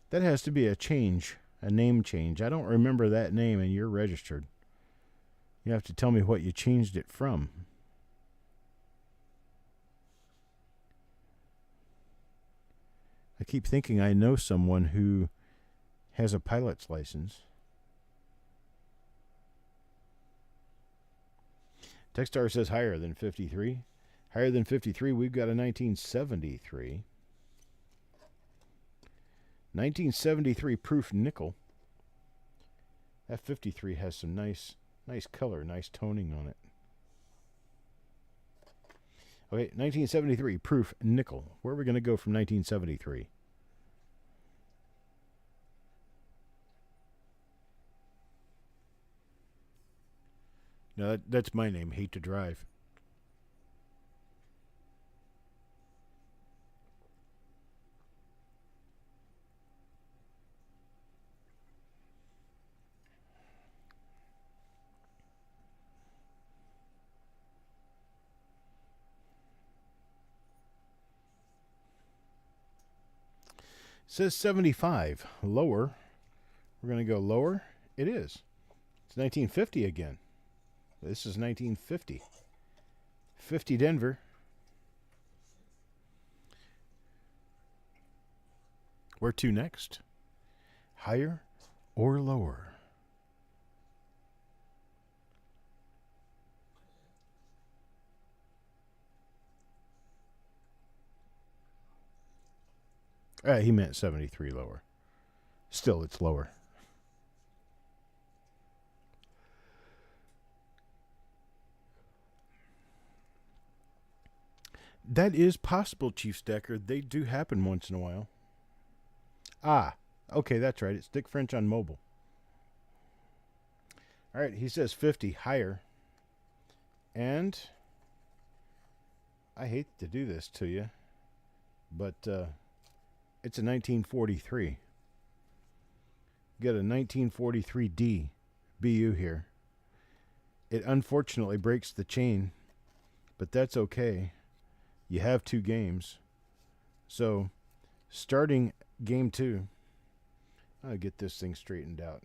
That has to be a change, a name change. I don't remember that name, and you're registered. You have to tell me what you changed it from. I keep thinking I know someone who has a pilot's license. Techstar says higher than 53. Higher than 53, we've got a 1973. 1973 proof nickel. That 53 has some nice color, nice toning on it. Okay, 1973 proof nickel. Where are we going to go from 1973? No, that's my name, Hate to Drive. It says 75. Lower. We're going to go lower. It is. It's 1950 again. This is 1950. 50 Denver. Where to next? Higher or lower? He meant 73 lower. Still, it's lower. That is possible, Chief Stacker. They do happen once in a while. Ah, okay, that's right. It's Dick French on mobile. All right, he says 50 higher. And I hate to do this to you, but it's a 1943. You got a 1943D BU here. It unfortunately breaks the chain, but that's okay. You have 2 games. So, starting game 2, I'll get this thing straightened out.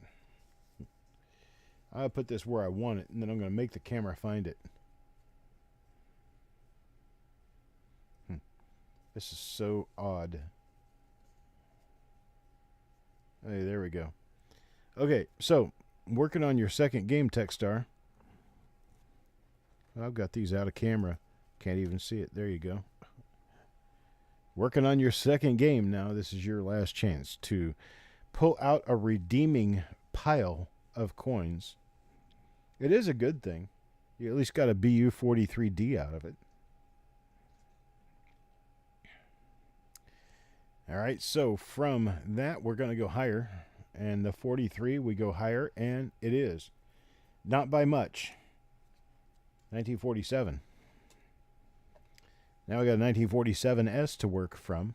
I'll put this where I want it, and then I'm going to make the camera find it. This is so odd. Hey, there we go. Okay, so, working on your second game, Techstar. I've got these out of camera. Can't even see it. There you go. Working on your second game now. This is your last chance to pull out a redeeming pile of coins. It is a good thing. You at least got a BU43D out of it. All right, so from that, we're going to go higher. And the 43, we go higher, and it is. Not by much. 1947. Now we got a 1947S to work from.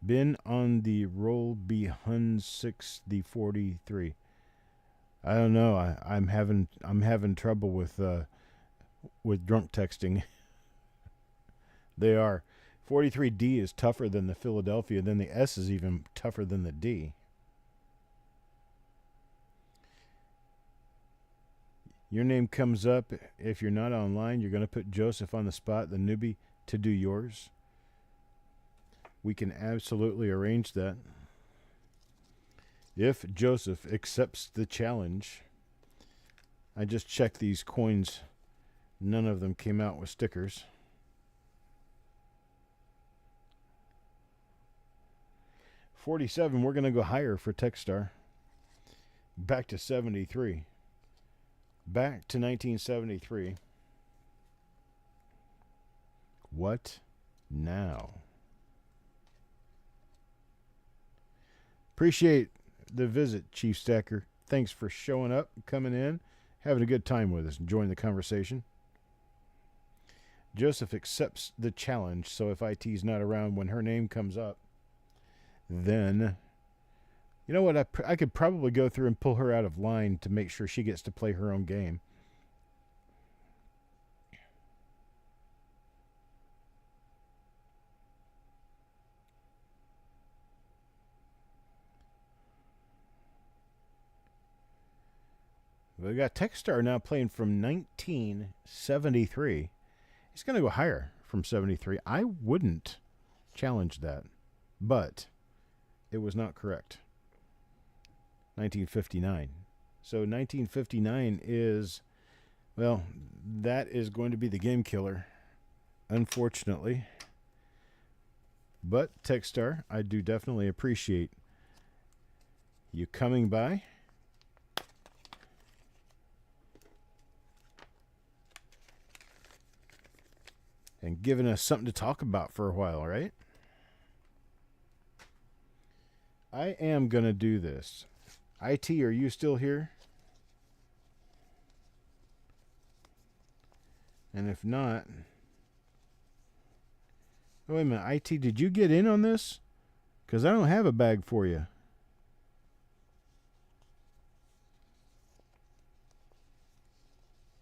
Been on the roll behind 6 the 43. I don't know. I'm having trouble with drunk texting. They are. 43D is tougher than the Philadelphia. Then the S is even tougher than the D. Your name comes up. If you're not online, you're going to put Joseph on the spot, the newbie, to do yours. We can absolutely arrange that. If Joseph accepts the challenge. I just checked these coins. None of them came out with stickers. $47, we're going to go higher for Techstar. Back to 73. Back to 1973. What now? Appreciate the visit, Chief Stacker. Thanks for showing up, coming in, having a good time with us, enjoying the conversation. Joseph accepts the challenge, so if IT's not around when her name comes up, then, you know what, I could probably go through and pull her out of line to make sure she gets to play her own game. We got Techstar now playing from 1973. He's going to go higher from 73. I wouldn't challenge that, but it was not correct. 1959. So 1959 is, well, that is going to be the game killer, unfortunately. But Techstar, I do definitely appreciate you coming by. And giving us something to talk about for a while, right? I am going to do this. IT, are you still here? And if not... Oh, wait a minute. IT, did you get in on this? Because I don't have a bag for you.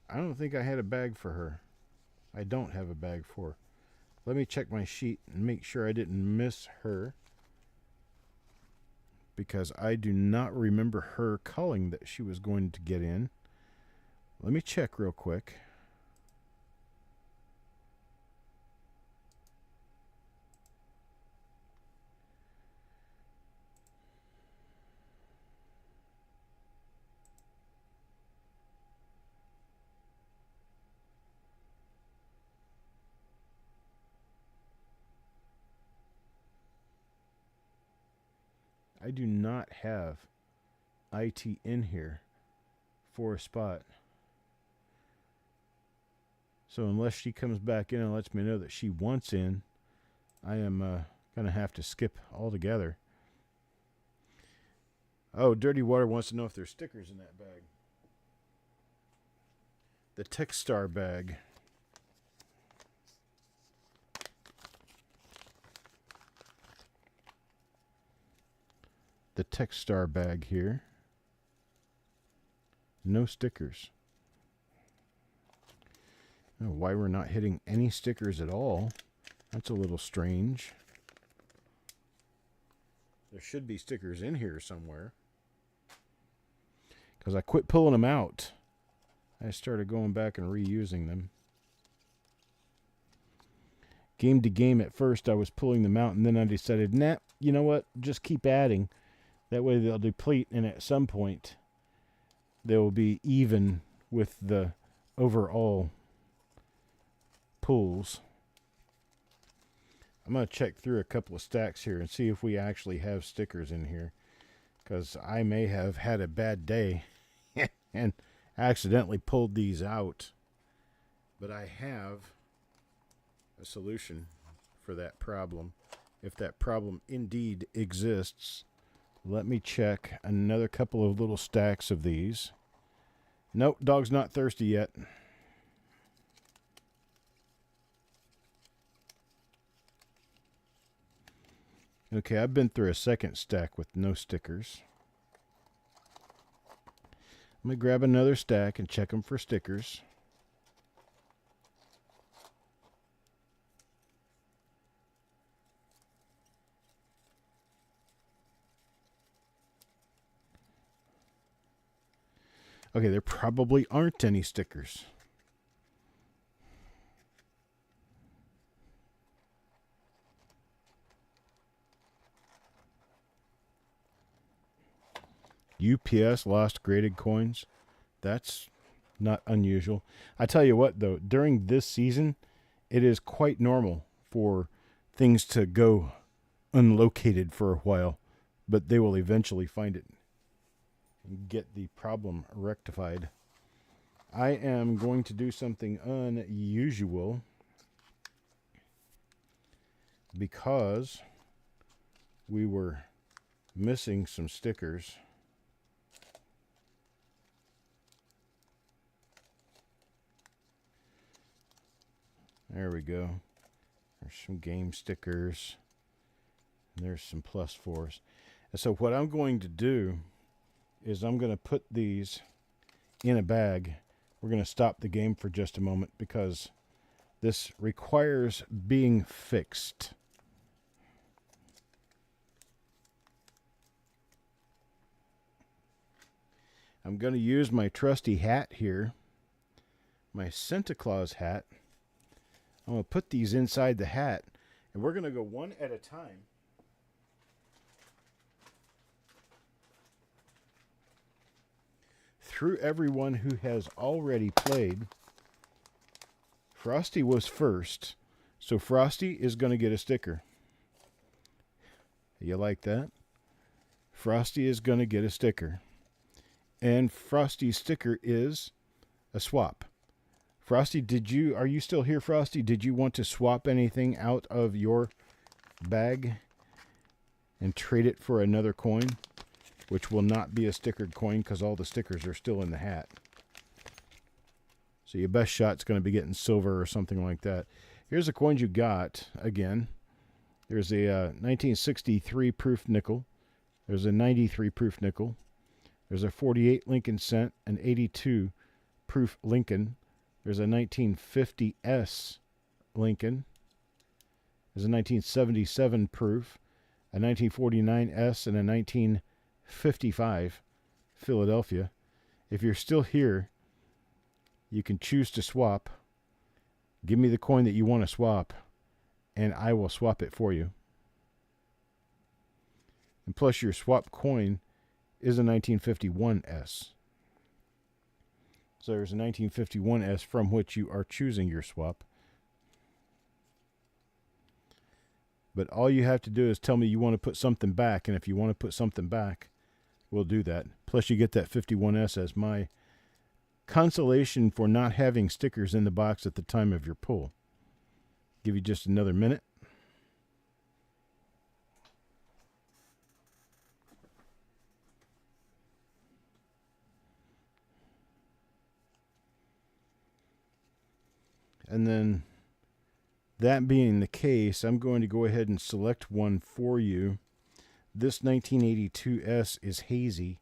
I don't think I had a bag for her. I don't have a bag for her. Let me check my sheet and make sure I didn't miss her, because I do not remember her calling that she was going to get in. Let me check real quick. I do not have IT in here for a spot. So unless she comes back in and lets me know that she wants in, I am going to have to skip altogether. Oh, Dirty Water wants to know if there's stickers in that bag. The Techstar bag. The Techstar bag here. No stickers. I don't know why we're not hitting any stickers at all. That's a little strange. There should be stickers in here somewhere, because I quit pulling them out. I started going back and reusing them. Game to game at first I was pulling them out, and then I decided, nah, you know what, just keep adding. That way they'll deplete, and at some point they will be even with the overall pulls. I'm going to check through a couple of stacks here and see if we actually have stickers in here, because I may have had a bad day and accidentally pulled these out. But I have a solution for that problem, if that problem indeed exists. Let me check another couple of little stacks of these. Nope, dog's not thirsty yet. Okay, I've been through a second stack with no stickers. Let me grab another stack and check them for stickers. Okay, there probably aren't any stickers. UPS lost graded coins. That's not unusual. I tell you what, though, during this season, it is quite normal for things to go unlocated for a while, but they will eventually find it and get the problem rectified. I am going to do something unusual. because we were missing some stickers. There we go. There's some game stickers. And there's some +4s. And so what I'm going to do is I'm going to put these in a bag. We're going to stop the game for just a moment because this requires being fixed. I'm going to use my trusty hat here, my Santa Claus hat. I'm going to put these inside the hat, and we're going to go one at a time. Through everyone who has already played. Frosty was first, so Frosty is going to get a sticker. You like that? Frosty is going to get a sticker. And Frosty's sticker is a swap. Frosty, are you still here, Frosty? Did you want to swap anything out of your bag and trade it for another coin, which will not be a stickered coin because all the stickers are still in the hat? So your best shot's going to be getting silver or something like that. Here's the coins you got. Again, there's a 1963 proof nickel. There's a 93 proof nickel. There's a 48 Lincoln cent, an 82 proof Lincoln. There's a 1950S Lincoln. There's a 1977 proof, a 1949S, and a 1955 Philadelphia. If you're still here, you can choose to swap. Give me the coin that you want to swap, and I will swap it for you. And plus, your swap coin is a 1951S. So there's a 1951S from which you are choosing your swap. But all you have to do is tell me you want to put something back, and if you want to put something back, we'll do that. Plus, you get that 51S as my consolation for not having stickers in the box at the time of your pull. Give you just another minute. And then, that being the case, I'm going to go ahead and select one for you. This 1982S is hazy.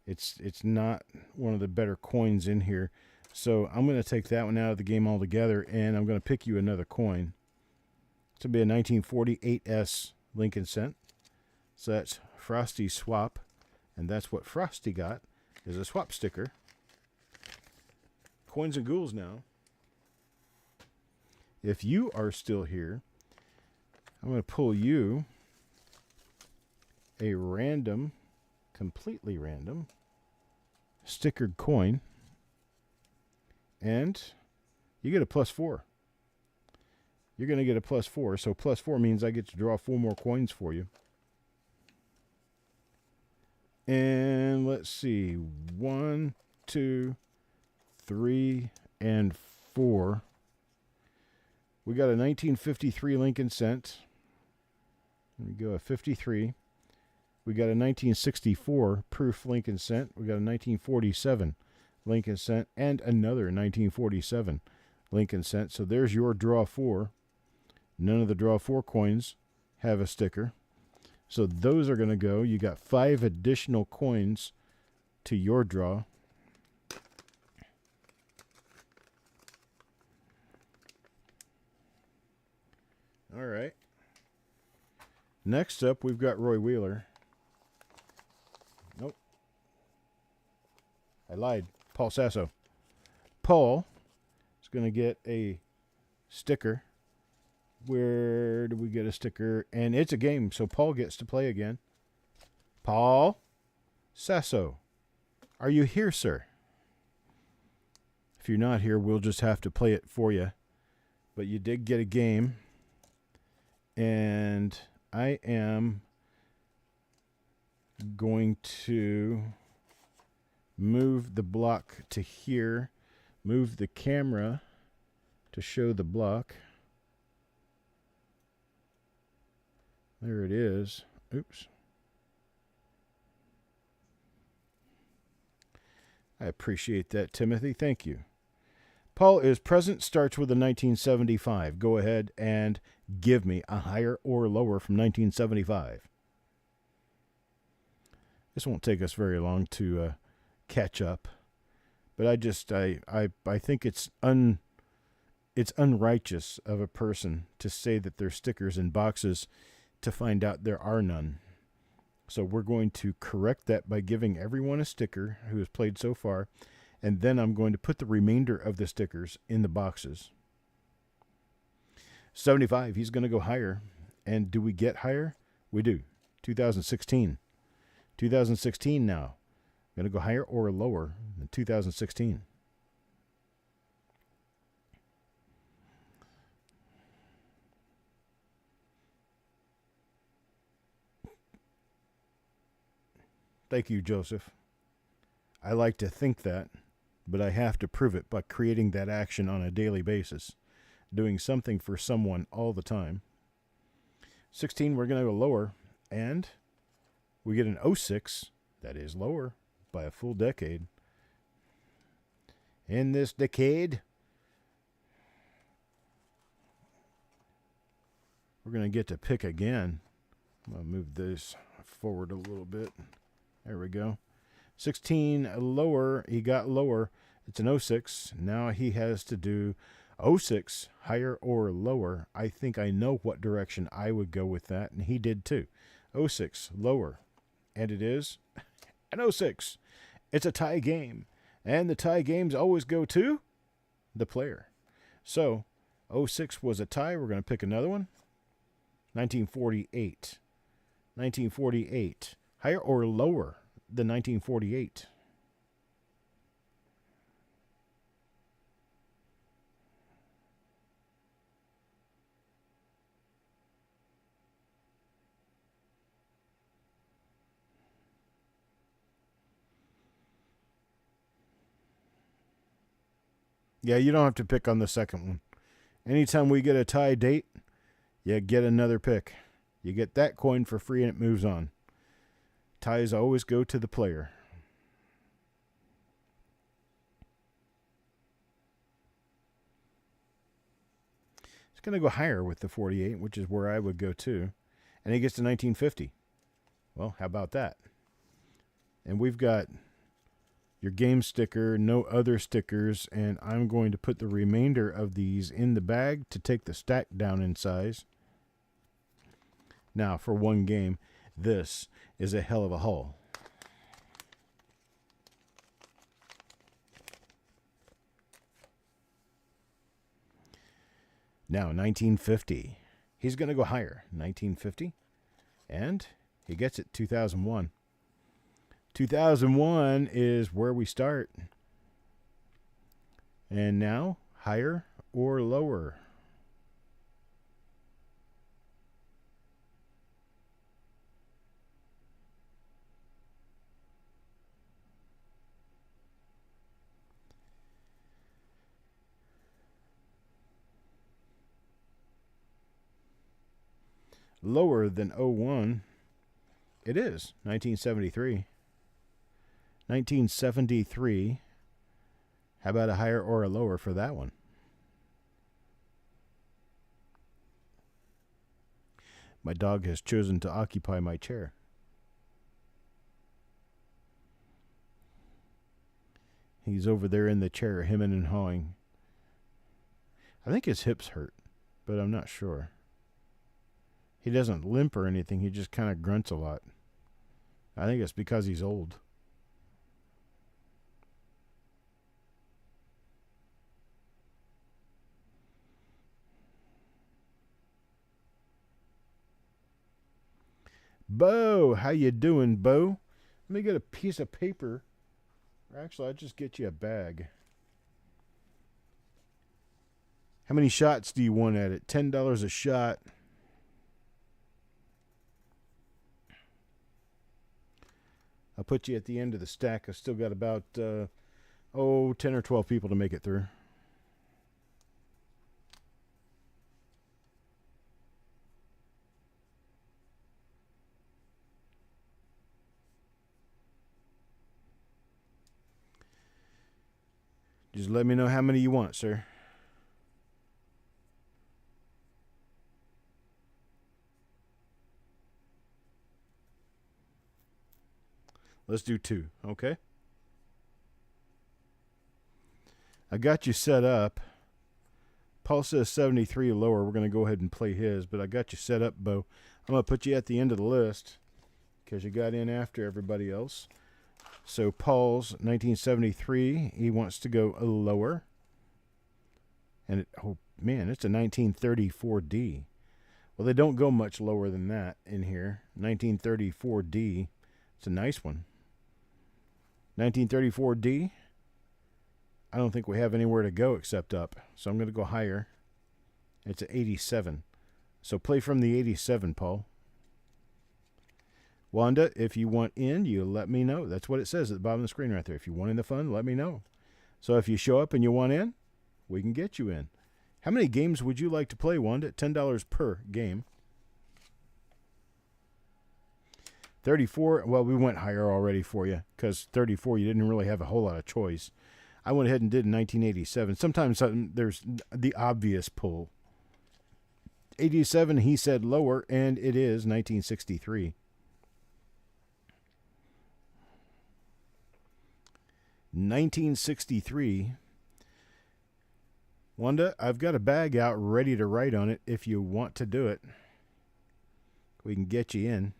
It's not one of the better coins in here. So I'm going to take that one out of the game altogether, and I'm going to pick you another coin. It's going to be a 1948S Lincoln cent. So that's Frosty's swap, and that's what Frosty got, is a swap sticker. Coins and ghouls now. If you are still here, I'm going to pull you a random, completely random, stickered coin, and you get a +4. You're going to get a +4, so +4 means I get to draw 4 more coins for you. And let's see, 1, 2, 3, and 4. We got a 1953 Lincoln cent. There we go, a 53. We got a 1964 proof Lincoln cent. We got a 1947 Lincoln cent and another 1947 Lincoln cent. So there's your draw 4. None of the draw 4 coins have a sticker. So those are going to go. You got 5 additional coins to your draw. All right. Next up, we've got Roy Wheeler. Nope. I lied. Paul Sasso. Paul is going to get a sticker. Where do we get a sticker? And it's a game, so Paul gets to play again. Paul Sasso. Are you here, sir? If you're not here, we'll just have to play it for you. But you did get a game. And I am going to move the block to here, move the camera to show the block. There it is. Oops. I appreciate that, Timothy. Thank you. Paul is present, starts with a 1975. Go ahead and give me a higher or lower from 1975. This won't take us very long to catch up, but I think it's unrighteous of a person to say that there's stickers in boxes to find out there are none. So we're going to correct that by giving everyone a sticker who has played so far, and then I'm going to put the remainder of the stickers in the boxes. 75, he's going to go higher. And do we get higher? We do. 2016. 2016 now. Going to go higher or lower than 2016. Thank you, Joseph. I like to think that, but I have to prove it by creating that action on a daily basis, doing something for someone all the time. 16, we're going to go lower, and we get an 06, that is lower by a full decade. In this decade, we're going to get to pick again. I'm going to move this forward a little bit. There we go. 16 lower. He got lower. It's an 06. Now he has to do 06, higher or lower. I think I know what direction I would go with that, and he did too. 06, lower. And it is an 06. It's a tie game. And the tie games always go to the player. So 06 was a tie. We're going to pick another one. 1948. 1948. Higher or lower than 1948? Yeah, you don't have to pick on the second one. Anytime we get a tie date, you get another pick. You get that coin for free and it moves on. Ties always go to the player. It's going to go higher with the 48, which is where I would go to. And he gets to 1950. Well, how about that? And we've got your game sticker, no other stickers, and I'm going to put the remainder of these in the bag to take the stack down in size. Now, for one game, this is a hell of a haul. Now, 1950. He's going to go higher. 1950. And he gets it, 2001. 2001 is where we start. And now, higher or lower? Lower than 01. It is 1973. 1973. How about a higher or a lower for that one? My dog has chosen to occupy my chair. He's over there in the chair, hemming and hawing. I think his hips hurt, but I'm not sure. He doesn't limp or anything. He just kind of grunts a lot. I think it's because he's old. Bo, how you doing, Bo? Let me get a piece of paper. Actually, I'll just get you a bag. How many shots do you want at it? $10 a shot. I'll put you at the end of the stack. I've still got about, 10 or 12 people to make it through. Just let me know how many you want, sir. Let's do 2, okay? I got you set up. Paul says 73 lower. We're going to go ahead and play his, but I got you set up, Bo. I'm going to put you at the end of the list because you got in after everybody else. So Paul's 1973, he wants to go lower. And, oh, man, it's a 1934D. Well, they don't go much lower than that in here. 1934D. It's a nice one. 1934D. I don't think we have anywhere to go except up. So I'm going to go higher. It's an 87. So play from the 87, Paul. Wanda, if you want in, you let me know. That's what it says at the bottom of the screen right there. If you want in the fun, let me know. So if you show up and you want in, we can get you in. How many games would you like to play, Wanda? $10 per game. 34, well, we went higher already for you because 34, you didn't really have a whole lot of choice. I went ahead and did 1987. Sometimes there's the obvious pull. 87, he said lower, and it is 1963. 1963. Wanda, I've got a bag out ready to write on it if you want to do it. We can get you in.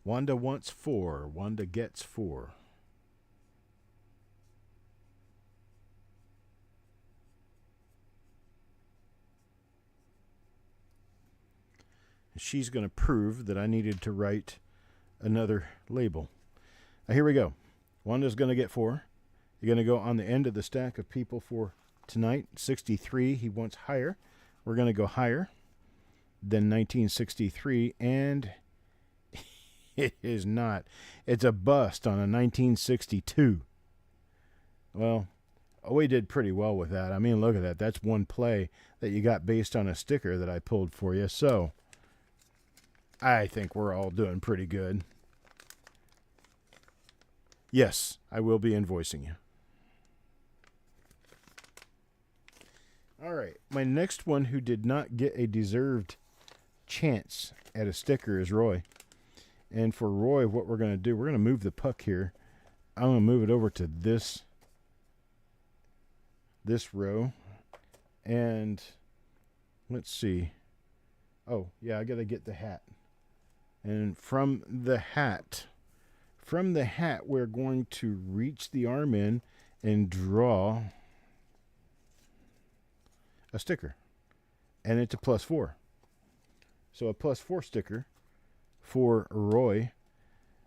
Wanda wants 4. Wanda gets 4. She's going to prove that I needed to write another label. Now, here we go. Wanda's going to get 4. You're going to go on the end of the stack of people for tonight. 63, he wants higher. We're going to go higher than 1963, and it is not. It's a bust on a 1962. Well, we did pretty well with that. I mean, look at that. That's one play that you got based on a sticker that I pulled for you. So I think we're all doing pretty good. Yes, I will be invoicing you. All right. My next one who did not get a deserved chance at a sticker is Roy. And for Roy, what we're going to do, we're going to move the puck here. I'm going to move it over to this row. And let's see. Oh, yeah, I got to get the hat. And from the hat, we're going to reach the arm in and draw a sticker. And it's a +4. So a +4 sticker for Roy.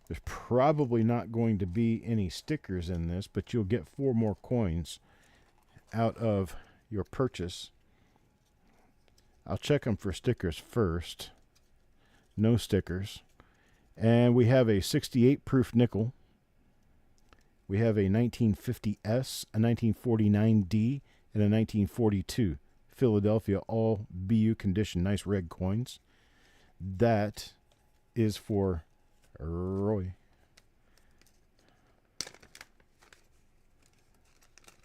There's probably not going to be any stickers in this, but you'll get 4 more coins out of your purchase. I'll check them for stickers first. No stickers. And we have a 68 proof nickel. We have a 1950S, a 1949D, and a 1942 Philadelphia, all BU condition. Nice red coins. That is for Roy.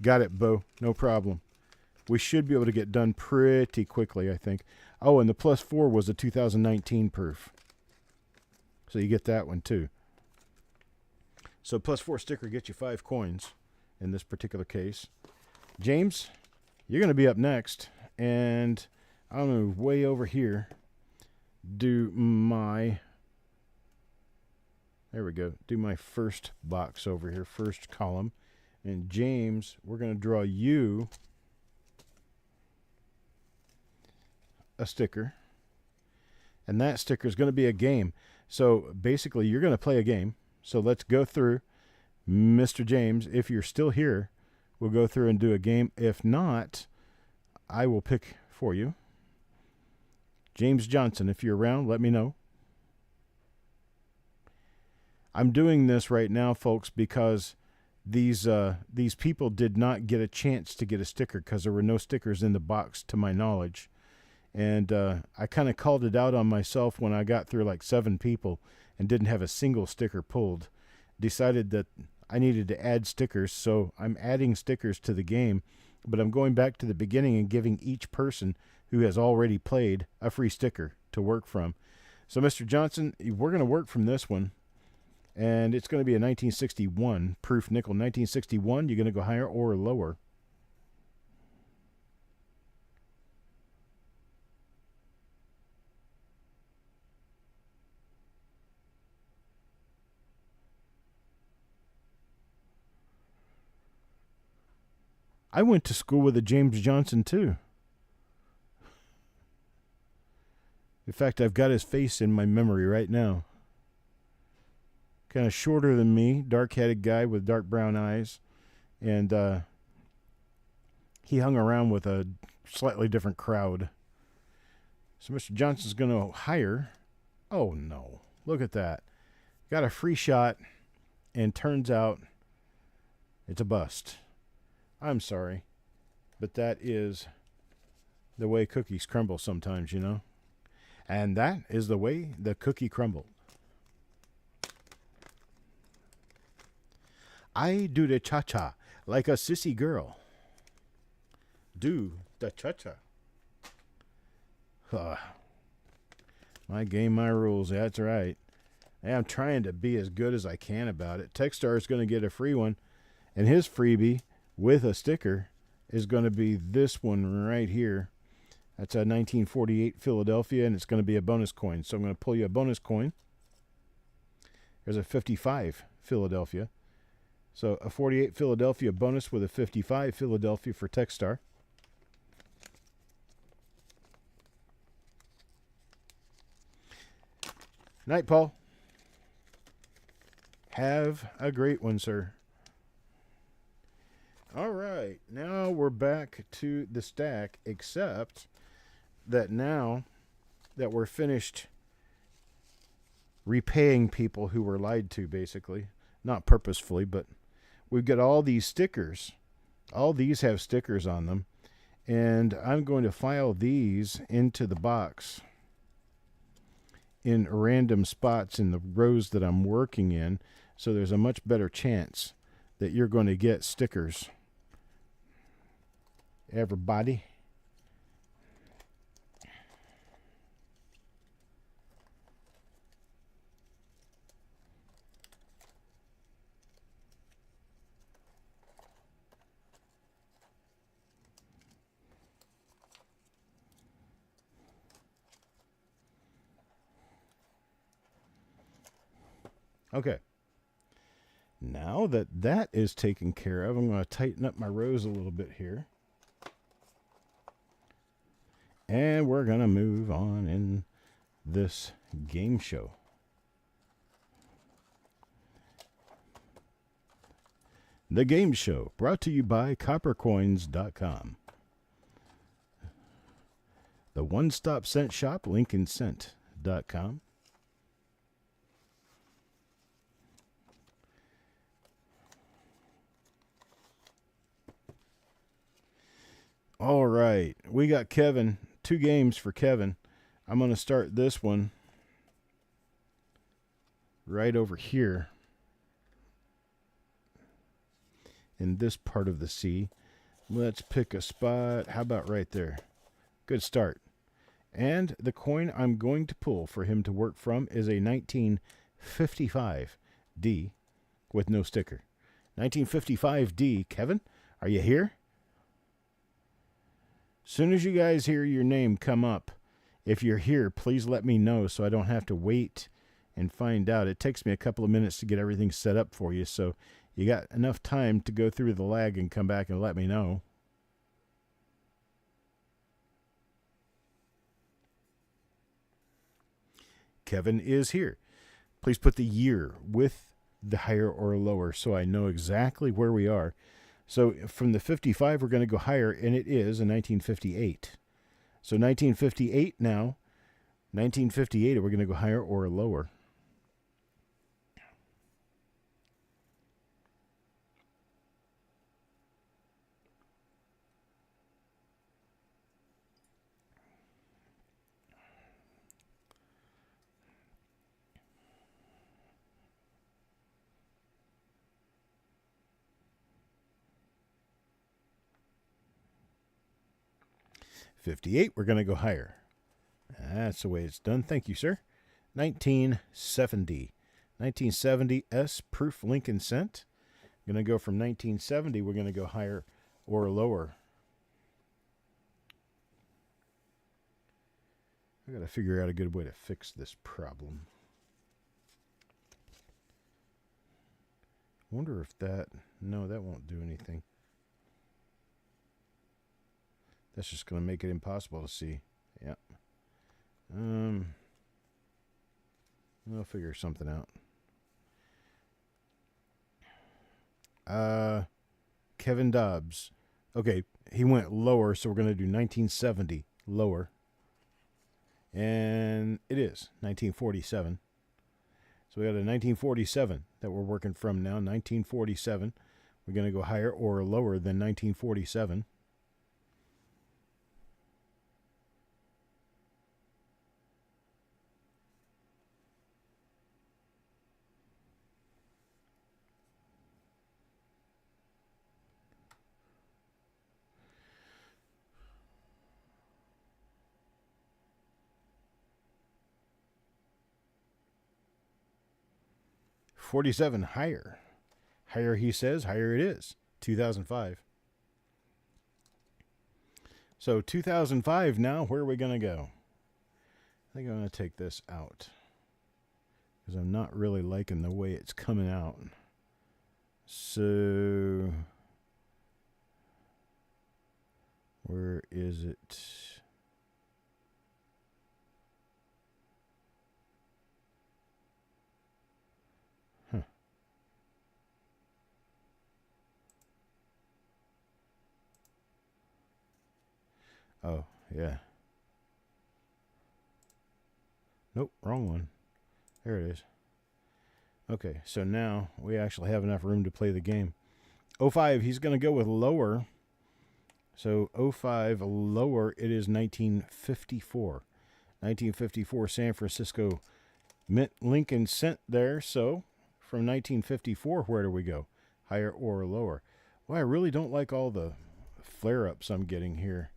Got it, Bo. No problem. We should be able to get done pretty quickly, I think. Oh, and the +4 was a 2019 proof. So you get that one, too. So +4 sticker gets you 5 coins in this particular case. James, you're going to be up next. And I'm going to move way over here. Do my... There we go. Do my first box over here, first column. And James, we're going to draw you a sticker. And that sticker is going to be a game. So basically, you're going to play a game. So let's go through. Mr. James, if you're still here, we'll go through and do a game. If not, I will pick for you. James Johnson, if you're around, let me know. I'm doing this right now, folks, because these people did not get a chance to get a sticker because there were no stickers in the box to my knowledge. And I kind of called it out on myself when I got through like 7 people and didn't have a single sticker pulled. decided that I needed to add stickers, so I'm adding stickers to the game, but I'm going back to the beginning and giving each person who has already played a free sticker to work from. So, Mr. Johnson, we're going to work from this one, and it's going to be a 1961 proof nickel. 1961, you're going to go higher or lower? I went to school with a James Johnson, too. In fact, I've got his face in my memory right now. Kind of shorter than me, dark-headed guy with dark brown eyes. And he hung around with a slightly different crowd. So Mr. Johnson's going to hire. Oh, no. Look at that. Got a free shot, and turns out it's a bust. I'm sorry, but that is the way cookies crumble sometimes, you know. And that is the way the cookie crumbled. I do the cha-cha like a sissy girl. Do the cha-cha. My game, my rules. That's right. Hey, I'm trying to be as good as I can about it. Techstar is going to get a free one, and his freebie with a sticker is going to be this one right here. That's a 1948 Philadelphia, and it's going to be a bonus coin. So I'm going to pull you a bonus coin. There's a 55 Philadelphia. So a 48 Philadelphia bonus with a 55 Philadelphia for Techstar. Night, Paul. Have a great one, sir. All right, now we're back to the stack, except that now that we're finished repaying people who were lied to, basically, not purposefully, but we've got all these stickers. All these have stickers on them, and I'm going to file these into the box in random spots in the rows that I'm working in, so there's a much better chance that you're going to get stickers. Everybody. Okay. Now that that is taken care of, I'm going to tighten up my rows a little bit here. And we're going to move on in this game show. The Game Show, brought to you by CopperCoins.com. The one-stop cent shop, LincolnCent.com. All right, we got Kevin. 2 games for Kevin. I'm going to start this one right over here in this part of the sea. Let's pick a spot. How about right there? Good start. And the coin I'm going to pull for him to work from is a 1955 D with no sticker. 1955 D. Kevin, are you here? Soon as you guys hear your name come up, if you're here, please let me know so I don't have to wait and find out. It takes me a couple of minutes to get everything set up for you, so you got enough time to go through the lag and come back and let me know. Kevin is here. Please put the year with the higher or lower so I know exactly where we are. So from the 55, we're going to go higher, and it is a 1958. So 1958 now. 1958, we're going to go higher or lower. 58, we're going to go higher. That's the way it's done. Thank you, sir. 1970. 1970 S proof Lincoln cent. Going to go from 1970, we're going to go higher or lower. I got to figure out a good way to fix this problem. Wonder if that... No, that won't do anything. That's just going to make it impossible to see. Yeah. I'll figure something out. Kevin Dobbs. Okay, he went lower, so we're going to do 1970 lower. And it is 1947. So we got a 1947 that we're working from now. 1947. We're going to go higher or lower than 1947. $47 higher. Higher, he says, higher it is. 2005. So 2005 now, where are we going to go? I think I'm going to take this out because I'm not really liking the way it's coming out. So where is it? Oh, yeah. Nope, wrong one. There it is. Okay, so now we actually have enough room to play the game. 05, he's going to go with lower. So 05 lower, it is 1954. 1954 San Francisco Mint Lincoln cent there. So from 1954, where do we go? Higher or lower? Well, I really don't like all the flare-ups I'm getting here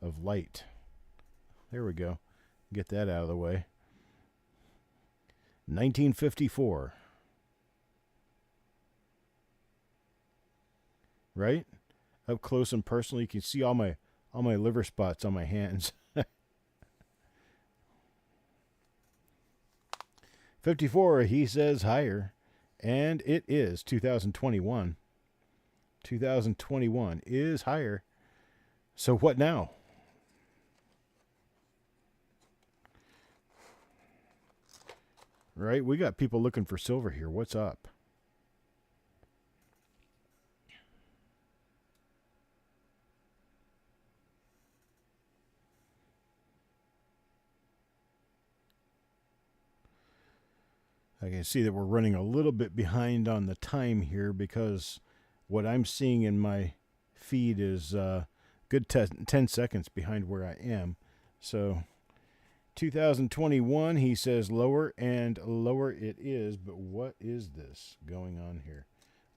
of light. There we go. Get that out of the way. 1954. Right? Up close and personal, you can see all my liver spots on my hands. 54, he says higher, and it is 2021. 2021 is higher. So what now? Right? We got people looking for silver here. What's up? I can see that we're running a little bit behind on the time here because what I'm seeing in my feed is good 10 seconds behind where I am. So 2021, he says lower, and lower it is. But what is this going on here?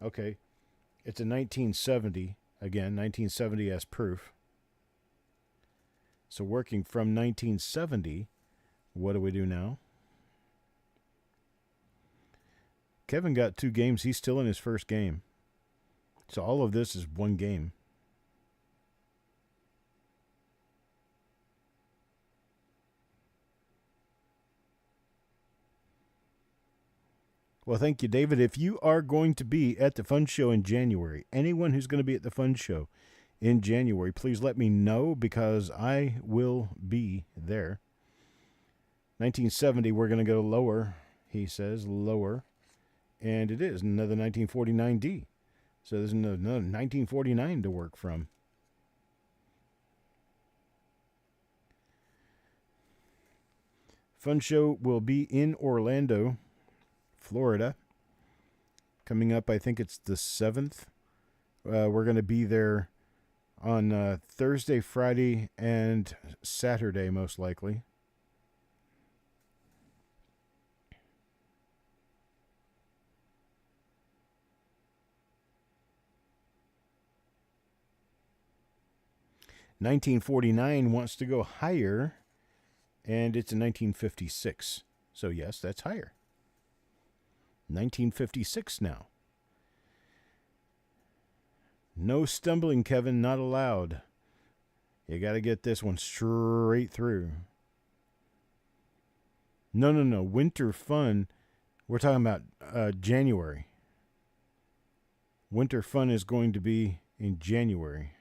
Okay, it's a 1970. Again, 1970 as proof. So working from 1970, what do we do now? Kevin got 2 games. He's still in his first game. So all of this is one game. Well, thank you, David. If you are going to be at the Fun Show in January, anyone who's going to be at the Fun Show in January, please let me know because I will be there. 1970, we're going to go lower, he says, lower. And it is another 1949D. So there's another 1949 to work from. Fun Show will be in Orlando, Florida. Coming up, I think it's the 7th. We're going to be there on Thursday, Friday, and Saturday, most likely. 1949 wants to go higher, and it's in 1956. So, yes, that's higher. 1956 now. No stumbling, Kevin, not allowed. You got to get this one straight through. No. Winter Fun, we're talking about January. Winter Fun is going to be in January.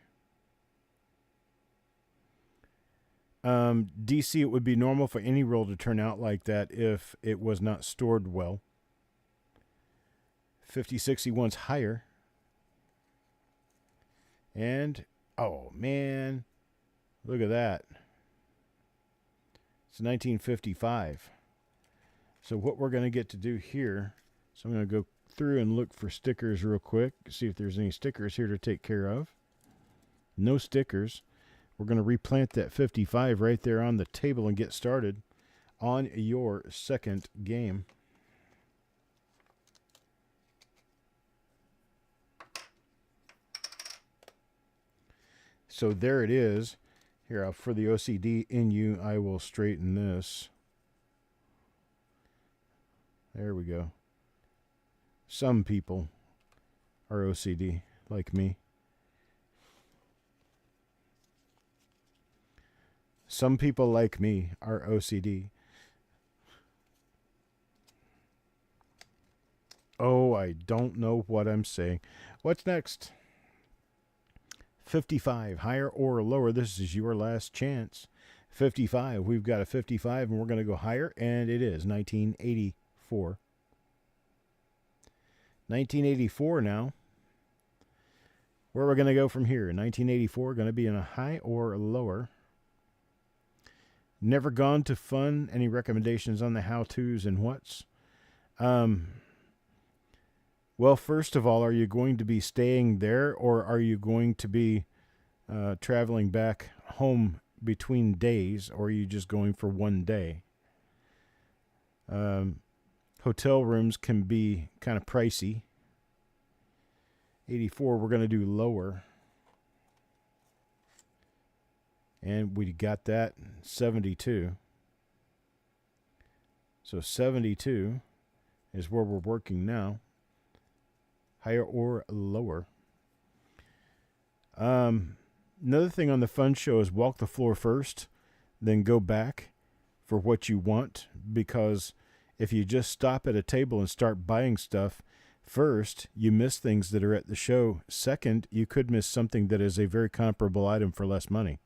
DC, it would be normal for any roll to turn out like that if it was not stored well. 50-60 wants higher. And, oh, man, look at that. It's 1955. So what we're going to get to do here, so I'm going to go through and look for stickers real quick, see if there's any stickers here to take care of. No stickers. We're going to replant that 55 right there on the table and get started on your second game. So there it is. Here, for the OCD in you, I will straighten this. There we go. Some people are OCD, like me. Some people like me are OCD. Oh, I don't know what I'm saying. What's next? 55, higher or lower. This is your last chance. 55. We've got a 55, and we're going to go higher, and it is 1984. 1984 now. Where are we going to go from here? 1984, going to be in a high or lower. Never gone to fun. Any recommendations on the how-tos and whats? Well, first of all, are you going to be staying there, or are you going to be traveling back home between days, or are you just going for one day? Hotel rooms can be kind of pricey. 84, we're going to do lower. And we got that 72. So 72 is where we're working now. Higher or lower. Another thing on the fun show is walk the floor first, then go back for what you want, because if you just stop at a table and start buying stuff, first, you miss things that are at the show. Second, you could miss something that is a very comparable item for less money.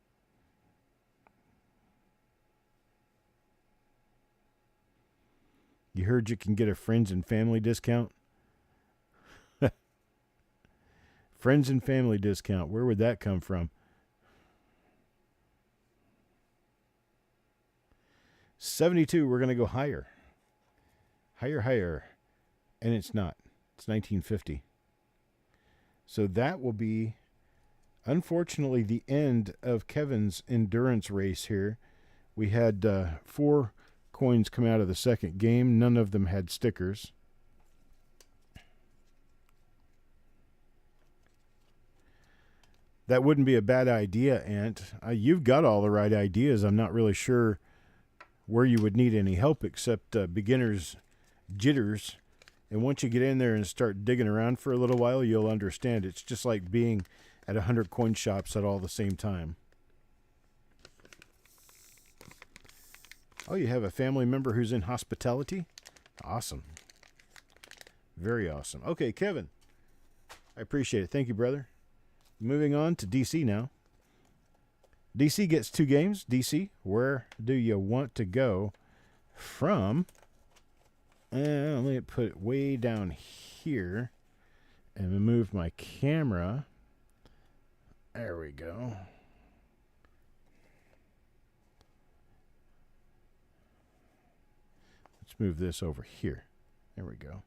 You heard you can get a friends and family discount? Friends and family discount. Where would that come from? 72, we're going to go higher. Higher. And it's not. It's 1950. So that will be, unfortunately, the end of Kevin's endurance race here. We had 4 coins come out of the second game. None of them had stickers. That wouldn't be a bad idea, Ant. You've got all the right ideas. I'm not really sure where you would need any help except beginner's jitters. And once you get in there and start digging around for a little while, you'll understand. It's just like being at 100 coin shops at all the same time. Oh, you have a family member who's in hospitality? Awesome. Very awesome. Okay, Kevin. I appreciate it. Thank you, brother. Moving on to DC now. DC gets 2 games. DC, where do you want to go from? Let me put it way down here and move my camera. There we go. Let's move this over here. There we go.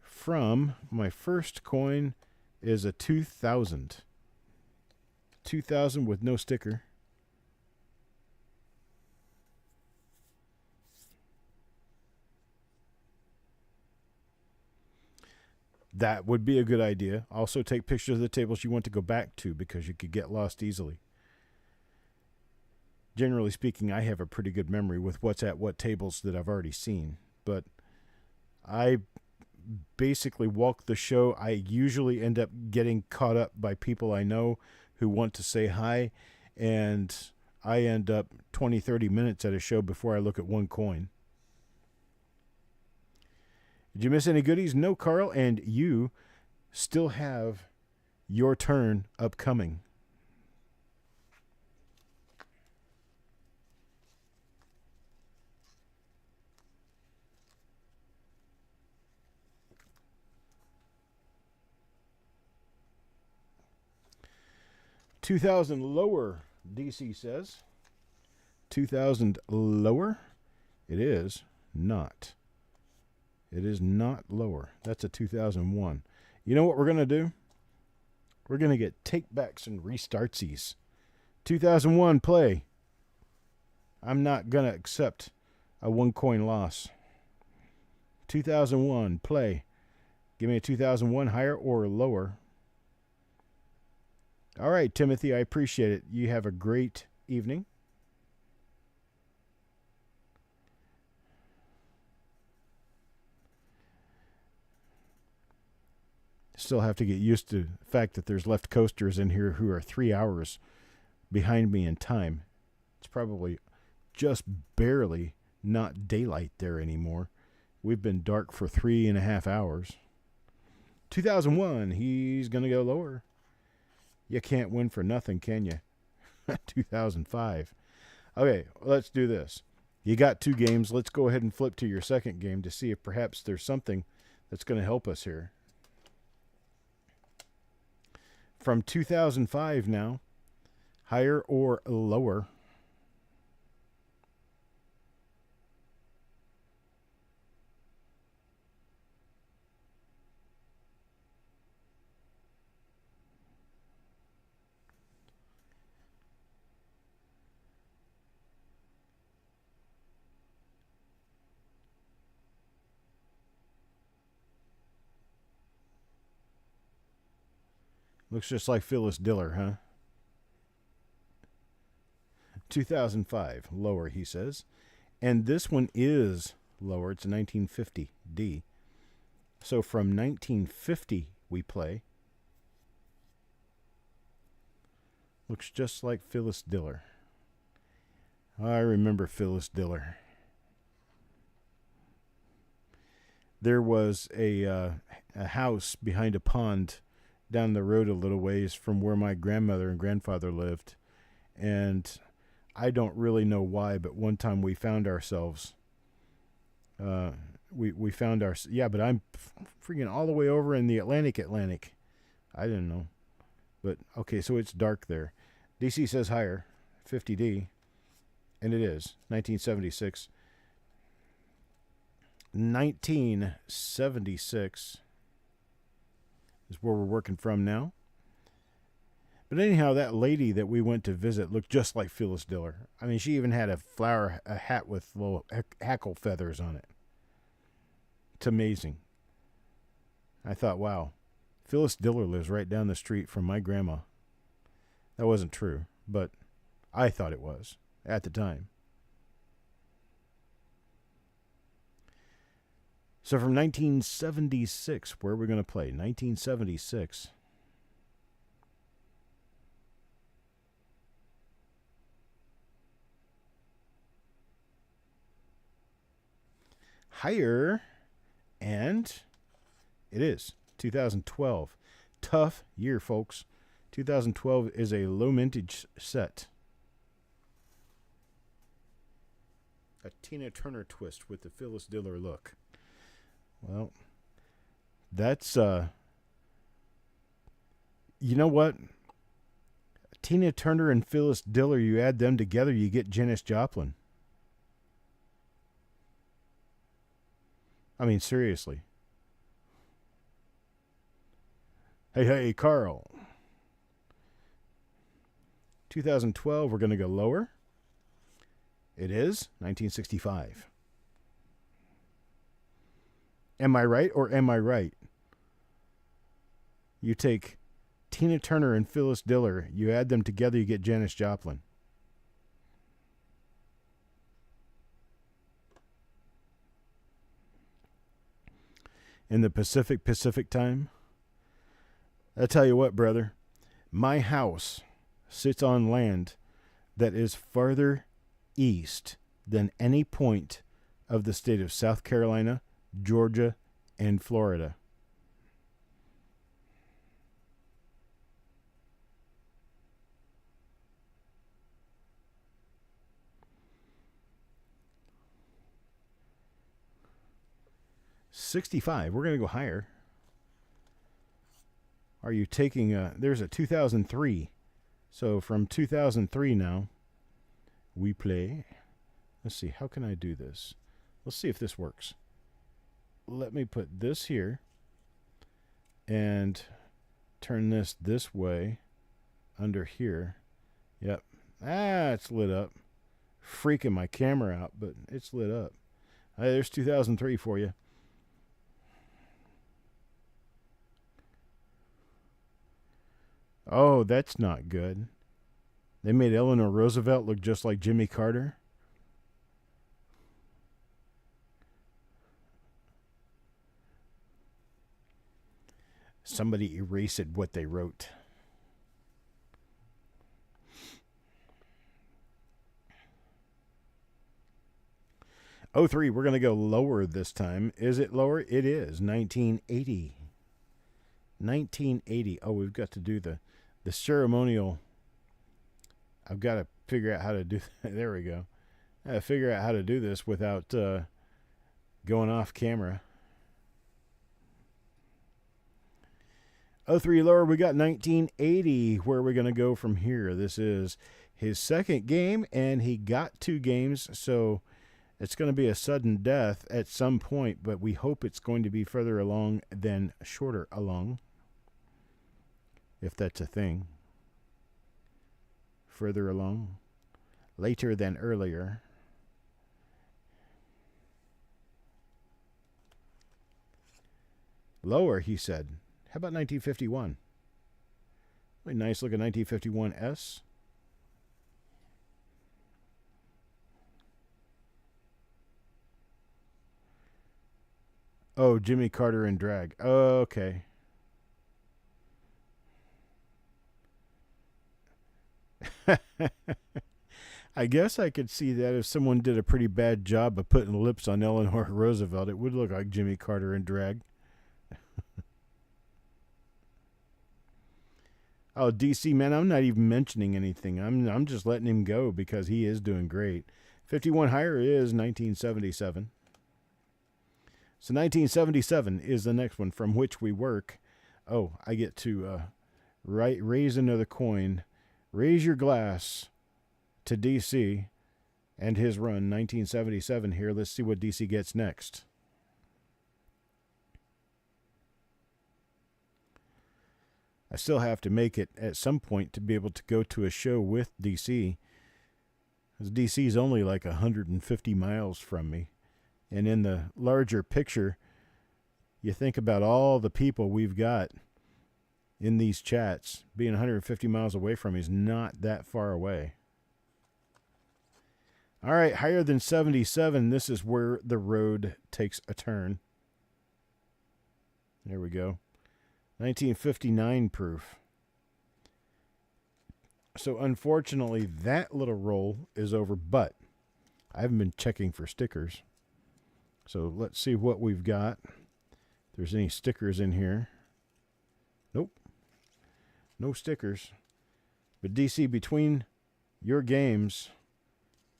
From my first coin is a 2,000. 2,000 with no sticker. That would be a good idea. Also take pictures of the tables you want to go back to, because you could get lost easily. generally speaking, I have a pretty good memory with what's at what tables that I've already seen. But I basically walk the show. I usually end up getting caught up by people I know who want to say hi, and I end up 20, 30 minutes at a show before I look at one coin. Did you miss any goodies? No, Carl, and you still have your turn upcoming. $2,000 lower, DC says. 2,000 lower? It is not. It is not lower. That's a 2001. You know what we're going to do? We're going to get takebacks and restartsies. 2001 play. I'm not going to accept a one coin loss. 2001 play. Give me a 2001 higher or lower. All right, Timothy, I appreciate it. You have a great evening. Still have to get used to the fact that there's left coasters in here who are 3 hours behind me in time. It's probably just barely not daylight there anymore. We've been dark for 3.5 hours. 2001, he's going to go lower. You can't win for nothing, can you? 2005. Okay, let's do this. You got 2 games. Let's go ahead and flip to your second game to see if perhaps there's something that's going to help us here. From 2005 now, higher or lower? Looks just like Phyllis Diller, huh? 2005, lower, he says. And this one is lower. It's a 1950 D. So from 1950 we play. Looks just like Phyllis Diller. I remember Phyllis Diller. There was a house behind a pond down the road a little ways from where my grandmother and grandfather lived. And I don't really know why, but one time we found ourselves, we found our, yeah, but I'm freaking all the way over in the Atlantic. I didn't know. But, okay, so it's dark there. DC says higher, 50D, and it is, 1976. 1976 is where we're working from now. But anyhow, that lady that we went to visit looked just like Phyllis Diller. I mean, she even had a hat with little hackle feathers on it. It's amazing. I thought, wow, Phyllis Diller lives right down the street from my grandma. That wasn't true, but I thought it was at the time. So from 1976, where are we going to play? 1976. Higher, and it is 2012. Tough year, folks. 2012 is a low mintage set. A Tina Turner twist with the Phyllis Diller look. Well, that's, you know what? Tina Turner and Phyllis Diller, you add them together, you get Janis Joplin. I mean, seriously. Hey, Carl. 2012, we're going to go lower. It is 1965. Am I right or am I right? You take Tina Turner and Phyllis Diller, you add them together, you get Janis Joplin. in the Pacific time. I tell you what, brother, my house sits on land that is farther east than any point of the state of South Carolina, Georgia, and Florida. $65. We're going to go higher. Are you taking there's a 2003. So from 2003 now, we play. Let's see, how can I do this? Let's see if this works. Let me put this here and turn this way under here. Yep. It's lit up. Freaking my camera out, but it's lit up. Hey, there's 2003 for you. Oh, that's not good. They made Eleanor Roosevelt look just like Jimmy Carter. Somebody erased what they wrote. Oh, 03, we're going to go lower this time. Is it lower? It is. 1980. 1980. Oh, we've got to do the ceremonial. I've got to figure out how to do that. There we go. I gotta figure out how to do this without going off camera. 03 lower, we got 1980. Where are we going to go from here? This is his second game, and he got 2 games, so it's going to be a sudden death at some point, but we hope it's going to be further along than shorter along, if that's a thing. Further along, later than earlier. Lower, he said. How about 1951? Really nice looking 1951 S. Oh, Jimmy Carter and drag. Oh, okay. I guess I could see that if someone did a pretty bad job of putting lips on Eleanor Roosevelt, it would look like Jimmy Carter in drag. Oh, DC, man, I'm not even mentioning anything. I'm just letting him go because he is doing great. 51 higher is 1977. So 1977 is the next one from which we work. Oh, I get to raise another coin. Raise your glass to DC and his run, 1977 here. Let's see what DC gets next. I still have to make it at some point to be able to go to a show with DC. Because DC is only like 150 miles from me. And in the larger picture, you think about all the people we've got in these chats. Being 150 miles away from me is not that far away. All right, higher than 77. This is where the road takes a turn. There we go. 1959 proof. So unfortunately, that little roll is over, but I haven't been checking for stickers. So let's see what we've got. If there's any stickers in here. Nope. No stickers. But DC, between your games,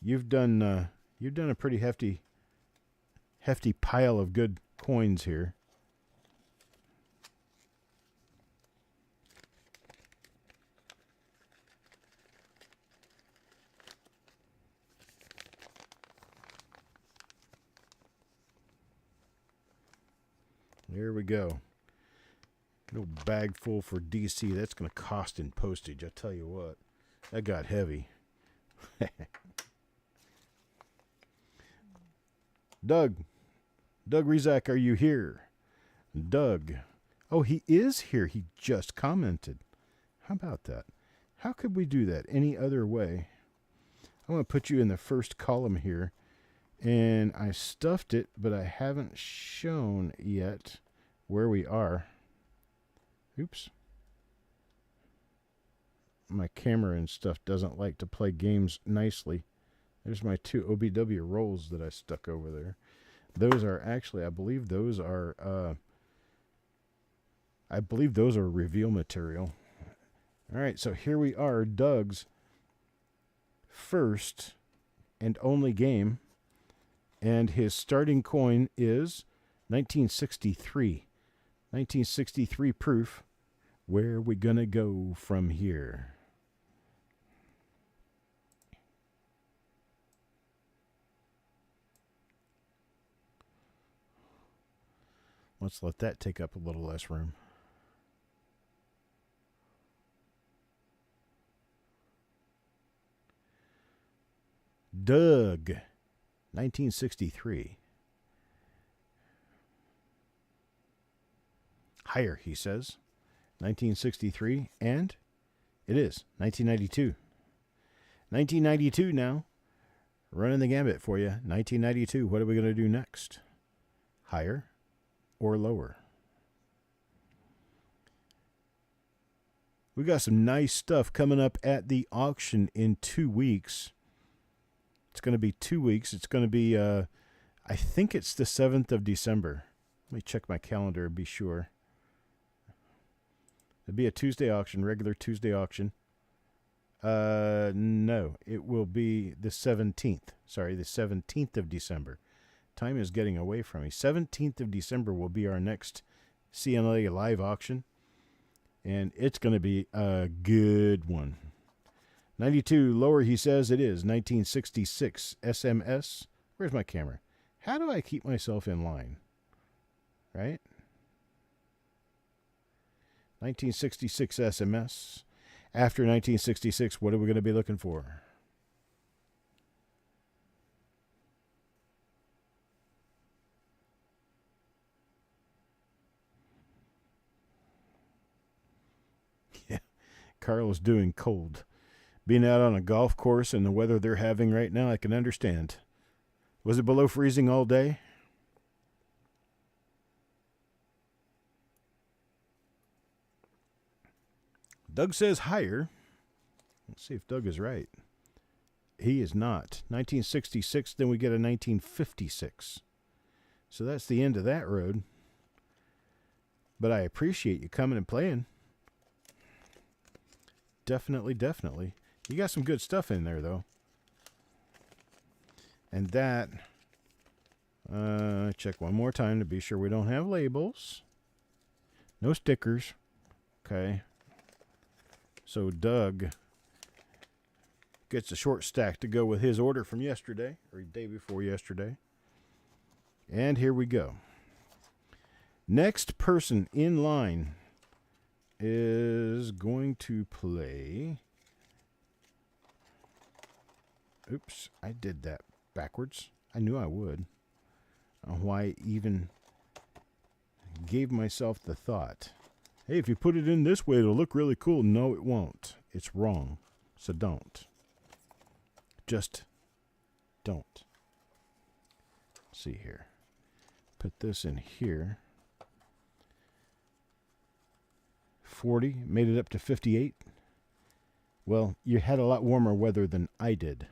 you've done a pretty hefty pile of good coins here. There we go. Little bag full for DC. That's going to cost in postage. I tell you what, that got heavy. Doug Rizak, are you here? Doug. Oh, he is here. He just commented. How about that? How could we do that any other way? I'm going to put you in the first column here. And I stuffed it, but I haven't shown yet where we are. Oops. My camera and stuff doesn't like to play games nicely. There's my 2 OBW rolls that I stuck over there. Those are actually, I believe those are reveal material. All right, so here we are, Doug's first and only game, and his starting coin is 1963. 1963 proof. Where are we gonna go from here? Let's let that take up a little less room. Doug, 1963. Higher, he says. 1963, and it is 1992. 1992 now. Running the gambit for you. 1992, what are we going to do next? Higher or lower? We got some nice stuff coming up at the auction in 2 weeks. It's going to be 2 weeks. It's going to be, I think it's the 7th of December. Let me check my calendar and be sure. It'll be a Tuesday auction, regular Tuesday auction. No, it will be the 17th. Sorry, the 17th of December. Time is getting away from me. 17th of December will be our next CNLA live auction. And it's going to be a good one. 92 lower, he says it is. 1966 SMS. Where's my camera? How do I keep myself in line? Right? 1966 SMS. After 1966, what are we going to be looking for? Yeah, Carl's doing cold. Being out on a golf course and the weather they're having right now, I can understand. Was it below freezing all day? Doug says higher. Let's see if Doug is right. He is not. 1966, then we get a 1956. So that's the end of that road. But I appreciate you coming and playing. Definitely, definitely. You got some good stuff in there, though. And that, check one more time to be sure we don't have labels. No stickers. Okay. So Doug gets a short stack to go with his order from yesterday, or day before yesterday. And here we go. Next person in line is going to play. Oops, I did that backwards. I knew I would. Why I even gave myself the thought. Hey, if you put it in this way, it'll look really cool. No, it won't. It's wrong. So don't. Just don't. Let's see here. Put this in here. 40. Made it up to 58. Well, you had a lot warmer weather than I did.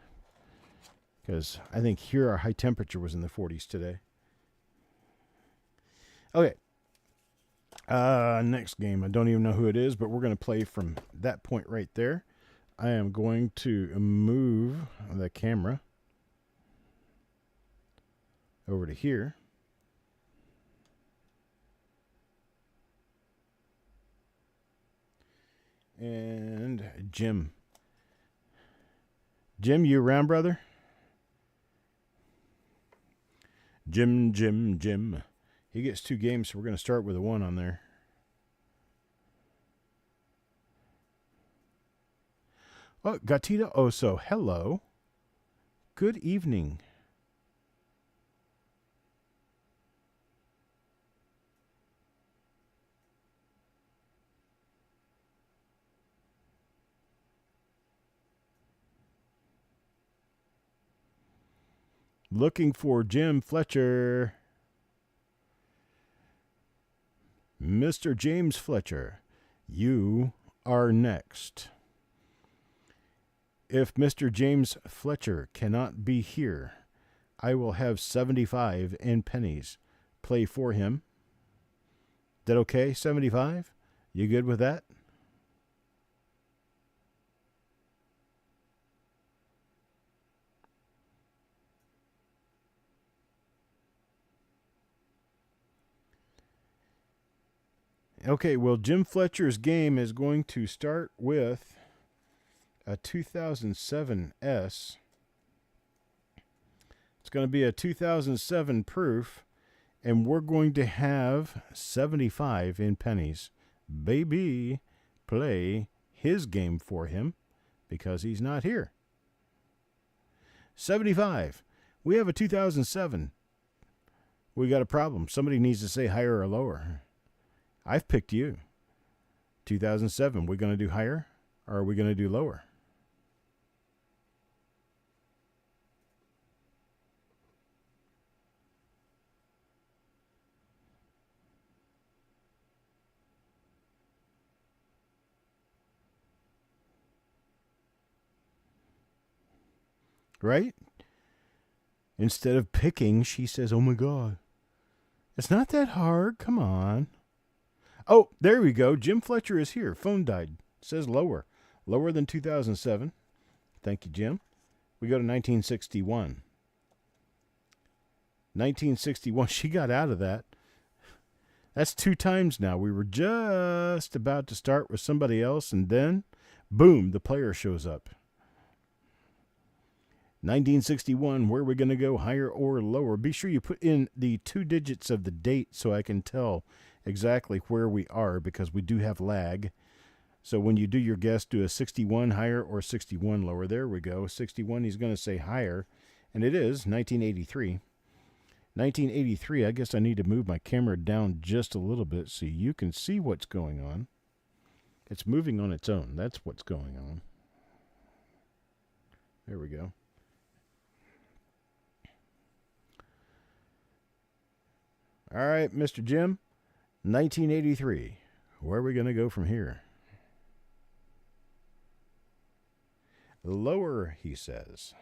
Because I think here our high temperature was in the 40s today. Okay. Next game. I don't even know who it is, but we're going to play from that point right there. I am going to move the camera over to here. And Jim. Jim, you around, brother? Jim. He gets 2 games, so we're going to start with a 1 on there. Oh, Gatita Oso, hello. Good evening. Looking for Jim Fletcher. Mr. James Fletcher, you are next. If Mr. James Fletcher cannot be here, I will have 75 in pennies play for him. That okay? 75? You good with that? Okay, well, Jim Fletcher's game is going to start with a 2007 S. It's going to be a 2007 proof, and we're going to have 75 in pennies. Baby, play his game for him because he's not here. 75. We have a 2007. We got a problem. Somebody needs to say higher or lower. I've picked you. 2007. We're going to do higher or are we going to do lower? Right? Instead of picking, she says, oh my God. It's not that hard. Come on. Oh, there we go. Jim Fletcher is here. Phone died. It says lower. Lower than 2007. Thank you, Jim. We go to 1961. 1961. She got out of that. That's 2 times now. We were just about to start with somebody else, and then, boom, the player shows up. 1961, where are we going to go, higher or lower? Be sure you put in the 2 digits of the date so I can tell exactly where we are because we do have lag. So when you do your guess, do a 61 higher or 61 lower. There we go. 61, he's going to say higher, and it is 1983. 1983, I guess I need to move my camera down just a little bit so you can see what's going on. It's moving on its own. That's what's going on. There we go. All right, Mr. Jim, 1983. Where are we going to go from here? Lower, he says.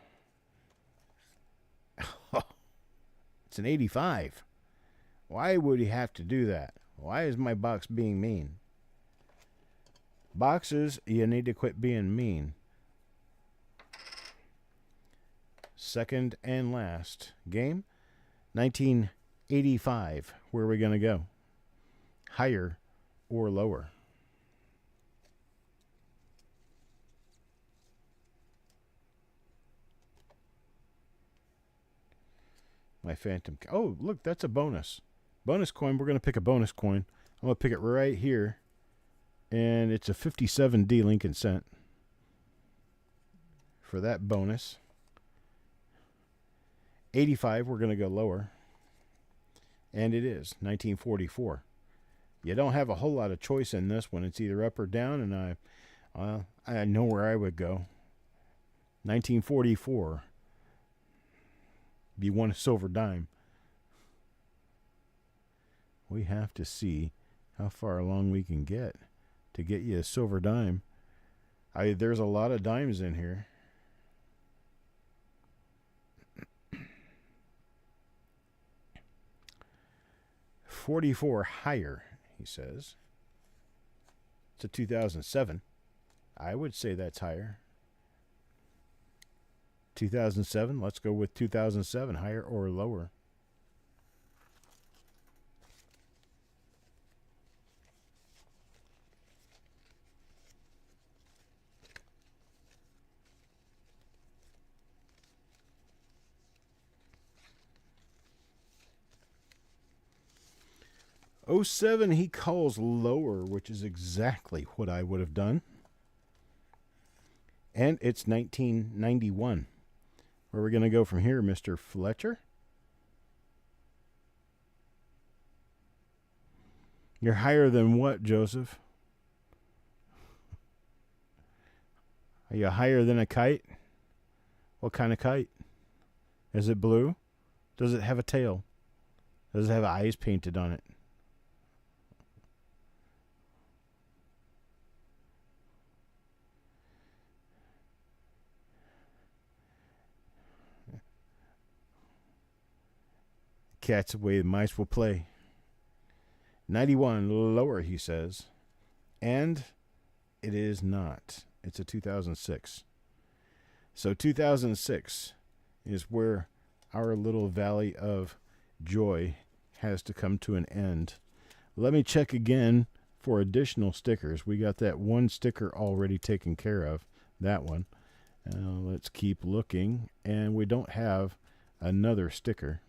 It's an 85. Why would he have to do that? Why is my box being mean? Boxes, you need to quit being mean. Second and last game, 1985. Where are we going to go? Higher or lower? My phantom. Oh, look, that's a bonus. Bonus coin. We're going to pick a bonus coin. I'm going to pick it right here. And it's a 57D Lincoln cent for that bonus. 85, we're going to go lower. And it is 1944. You don't have a whole lot of choice in this one. It's either up or down, and I know where I would go. 1944. You want a silver dime. We have to see how far along we can get to get you a silver dime. There's a lot of dimes in here. $44 higher, he says. It's a 2007. I would say that's higher. 2007, let's go with 2007, higher or lower. '07, he calls lower, which is exactly what I would have done. And it's 1991. Where are we going to go from here, Mr. Fletcher? You're higher than what, Joseph? Are you higher than a kite? What kind of kite? Is it blue? Does it have a tail? Does it have eyes painted on it? Cat's away, the mice will play. 91 lower, he says. And it is not. It's a 2006. So 2006 is where our little valley of joy has to come to an end. Let me check again for additional stickers. We got that one sticker already taken care of. That one. Let's keep looking. And we don't have another sticker.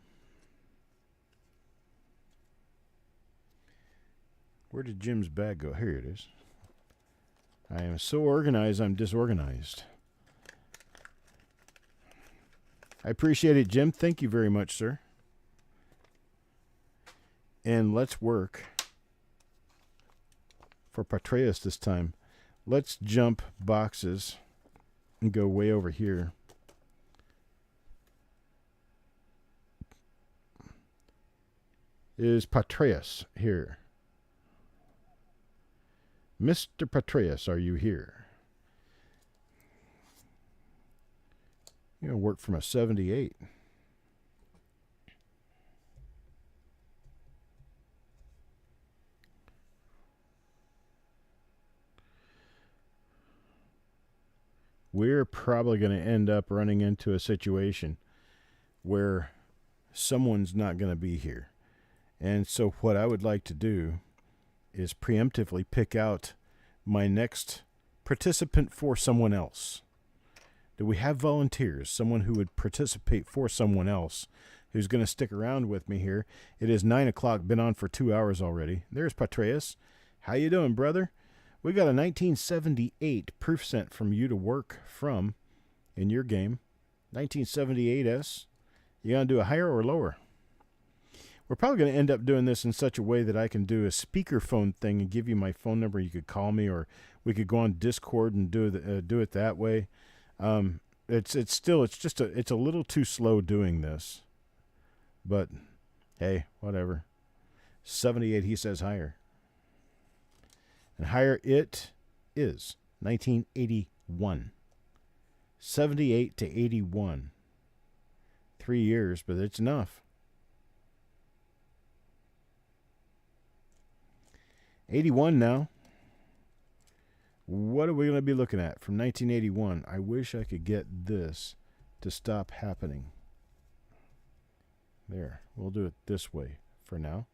Where did Jim's bag go? Here it is. I am so organized, I'm disorganized. I appreciate it, Jim. Thank you very much, sir. And let's work for Patreus this time. Let's jump boxes and go way over here. Is Patreus here? Mr. Patreus, are you here? You're going to work from a 78. We're probably going to end up running into a situation where someone's not going to be here. And so what I would like to do is preemptively pick out my next participant for someone else. Do we have volunteers? Someone who would participate for someone else who's going to stick around with me here. It is 9 o'clock, been on for 2 hours already. There's Patreus. How you doing, brother? We got a 1978 proof set from you to work from in your game. 1978S. You going to do a higher or lower? We're probably going to end up doing this in such a way that I can do a speakerphone thing and give you my phone number. You could call me, or we could go on Discord and do it that way. It's a little too slow doing this, but hey, whatever. 78, he says higher, and higher it is 1981. 78 to 81. 3 years, but it's enough. 81 now. What are we going to be looking at from 1981? I wish I could get this to stop happening. There. We'll do it this way for now.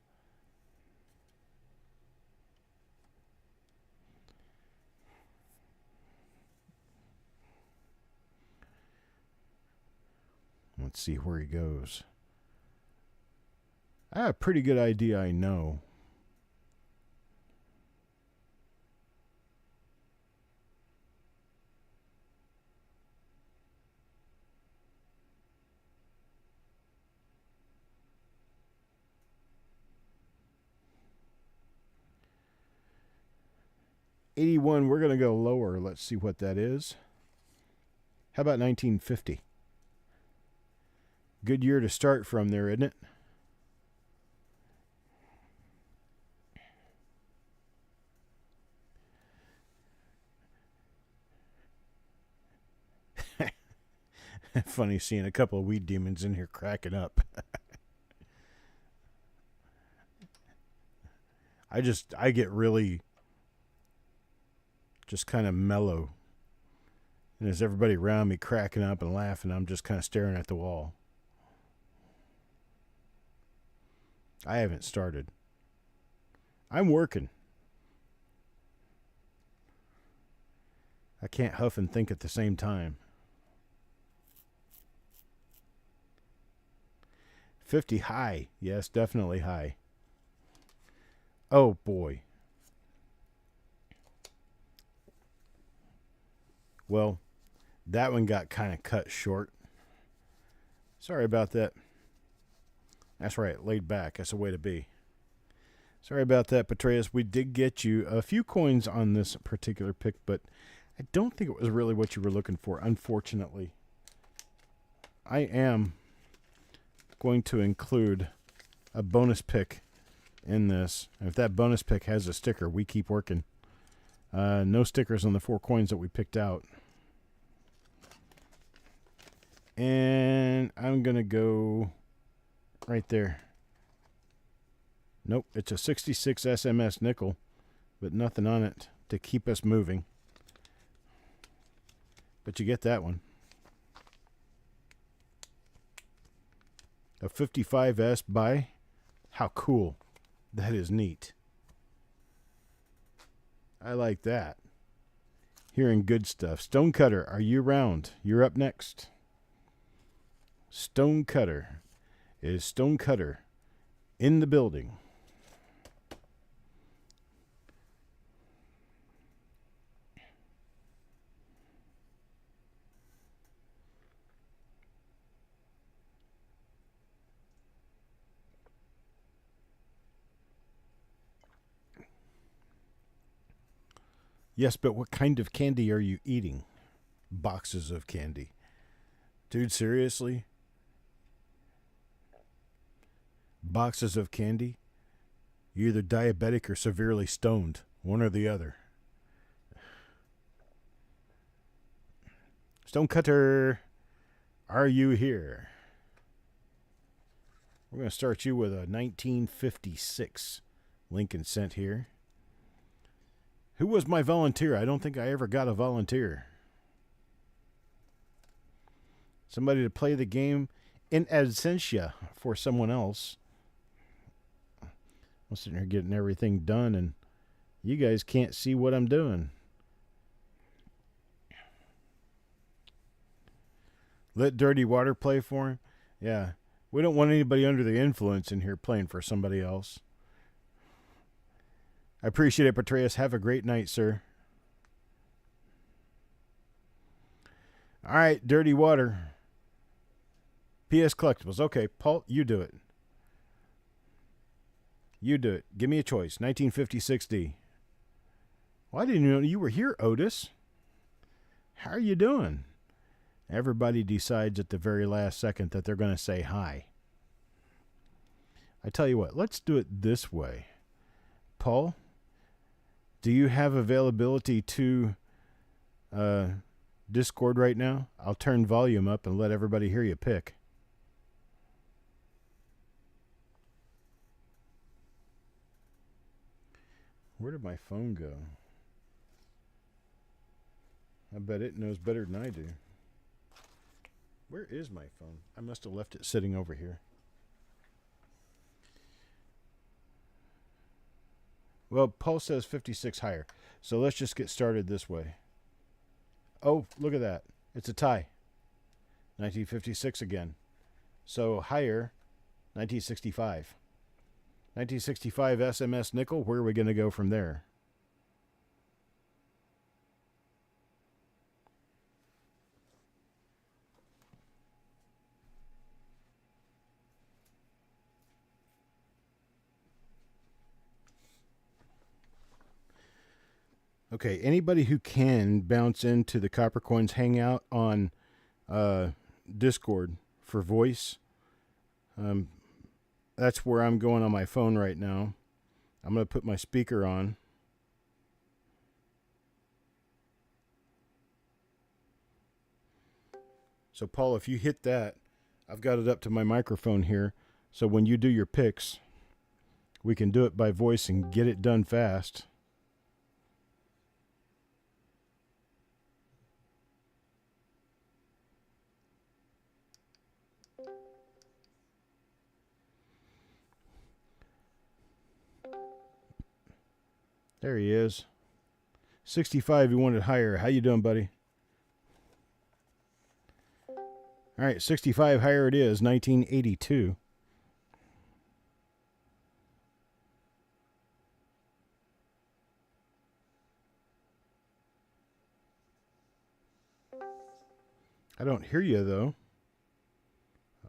Let's see where he goes. I have a pretty good idea, I know. '81, we're going to go lower. Let's see what that is. How about 1950? Good year to start from there, isn't it? Funny seeing a couple of weed demons in here cracking up. I get really just kind of mellow. And as everybody around me cracking up and laughing, I'm just kind of staring at the wall. I haven't started. I'm working. I can't huff and think at the same time. 50 high. Yes, definitely high. Oh, boy. Well, that one got kind of cut short. Sorry about that. That's right, laid back. That's the way to be. Sorry about that, Patreus. We did get you a few coins on this particular pick, but I don't think it was really what you were looking for, unfortunately. I am going to include a bonus pick in this. And if that bonus pick has a sticker, we keep working. No stickers on the 4 coins that we picked out. And I'm going to go right there. Nope, it's a 66 SMS nickel, but nothing on it to keep us moving. But you get that one. A 55S buy? How cool. That is neat. I like that. Hearing good stuff. Stonecutter, are you around? You're up next. Stonecutter. Is Stonecutter in the building? Yes, but what kind of candy are you eating? Boxes of candy. Dude, seriously? Boxes of candy? You're either diabetic or severely stoned. One or the other. Stonecutter, are you here? We're going to start you with a 1956 Lincoln Cent here. Who was my volunteer? I don't think I ever got a volunteer. Somebody to play the game in absentia for someone else. I'm sitting here getting everything done, and you guys can't see what I'm doing. Let Dirty Water play for him? Yeah. We don't want anybody under the influence in here playing for somebody else. I appreciate it, Petraeus. Have a great night, sir. All right, Dirty Water. PS Collectibles. Okay, Paul, you do it. You do it. Give me a choice. 1956D. Well, I didn't know you were here, Otis. How are you doing? Everybody decides at the very last second that they're going to say hi. I tell you what, let's do it this way. Paul, do you have availability to Discord right now? I'll turn volume up and let everybody hear you pick. Where did my phone go? I bet it knows better than I do. Where is my phone? I must have left it sitting over here. Well, Paul says 56 higher. So let's just get started this way. Oh, look at that. It's a tie. 1956 again. So higher, 1965. 1965 SMS nickel. Where are we going to go from there? Okay, anybody who can bounce into the Copper Coins Hangout on Discord for voice. That's where I'm going on my phone right now. I'm going to put my speaker on. So, Paul, if you hit that, I've got it up to my microphone here. So when you do your picks, we can do it by voice and get it done fast. There he is. 65, you wanted higher. How you doing, buddy? All right, 65 higher it is, 1982. I don't hear you, though.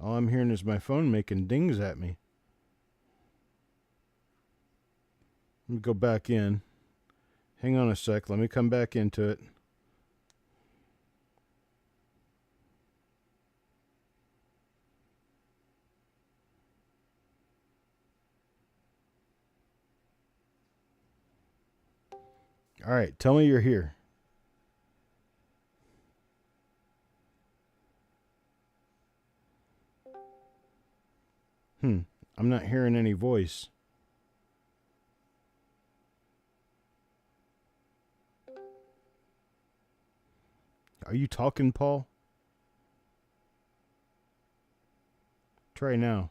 All I'm hearing is my phone making dings at me. Let me go back in. Hang on a sec. Let me come back into it. All right, tell me you're here. I'm not hearing any voice. Are you talking, Paul? Try now.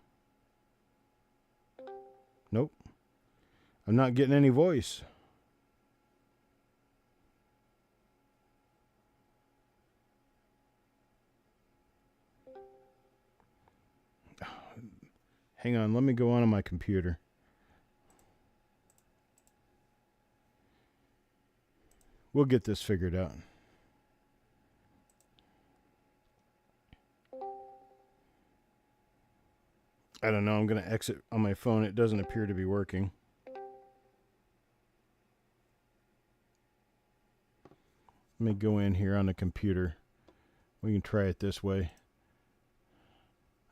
Nope. I'm not getting any voice. Hang on, let me go on my computer. We'll get this figured out. I don't know, I'm going to exit on my phone. It doesn't appear to be working. Let me go in here on the computer. We can try it this way.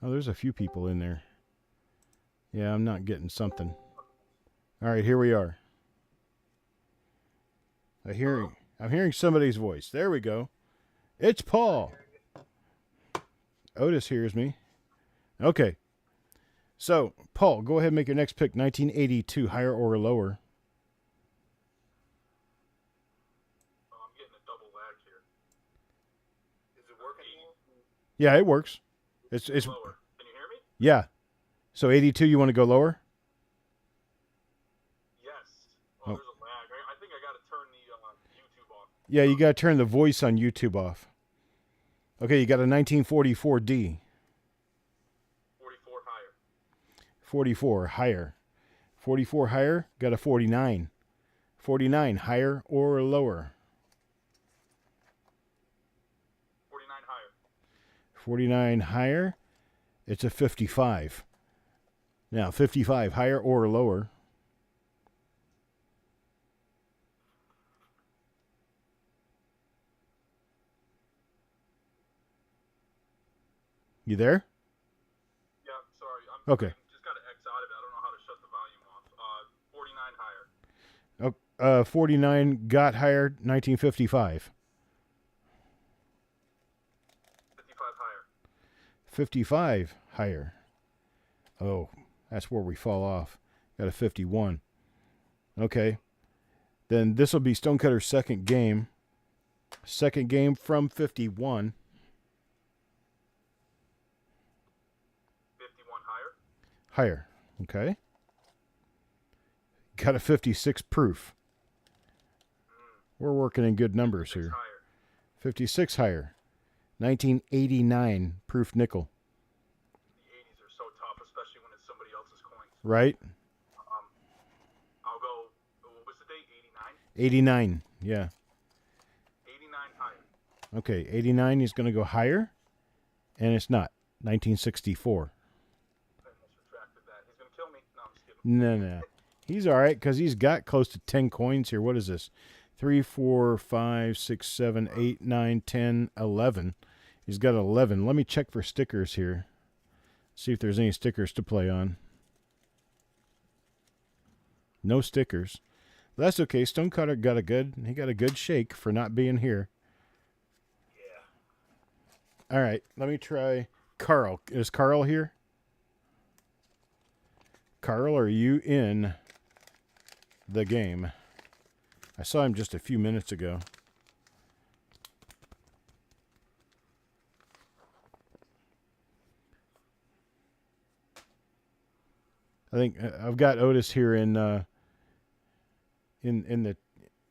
Oh, there's a few people in there. Yeah, I'm not getting something. All right, here we are. I'm hearing somebody's voice. There we go. It's Paul. Otis hears me. Okay. So, Paul, go ahead and make your next pick. 1982, higher or lower? I'm getting a double lag here. Is it working? Yeah, it works. It's lower. Can you hear me? Yeah. So 82, you want to go lower? Yes. Oh, there's a lag. I think I got to turn the YouTube off. Yeah, you got to turn the voice on YouTube off. Okay, you got a 1944D. 44 higher. 44 higher. 44 higher, got a 49. 49 higher or lower? 49 higher. 49 higher, it's a 55. Now, 55 higher or lower? You there? Yeah, sorry. Okay. I just got to X out of it. I don't know how to shut the volume off. 49 higher. 49 got higher, 1955. 55 higher. 55 higher. Oh, that's where we fall off. Got a 51. Okay. Then this will be Stonecutter's second game. Second game from 51. 51 higher. Higher. Okay. Got a 56 proof. We're working in good numbers here. Higher. 56 higher. 1989 proof nickel. The 80s are so tough, especially when it's somebody else's coins. Right? I'll go, what was the date? 89. 89? Yeah. 89 higher. Okay. 89 is going to go higher. And it's not. 1964. I almost retracted that. He's going to kill me. No, I'm just kidding. No. He's all right because he's got close to 10 coins here. What is this? 3, 4, 5, 6, 7, 8, 9, 10, 11. He's got 11. Let me check for stickers here. See if there's any stickers to play on. No stickers. That's okay. Stonecutter got a good shake for not being here. Yeah. All right. Let me try Carl. Is Carl here? Carl, are you in the game? I saw him just a few minutes ago. I think I've got Otis here in the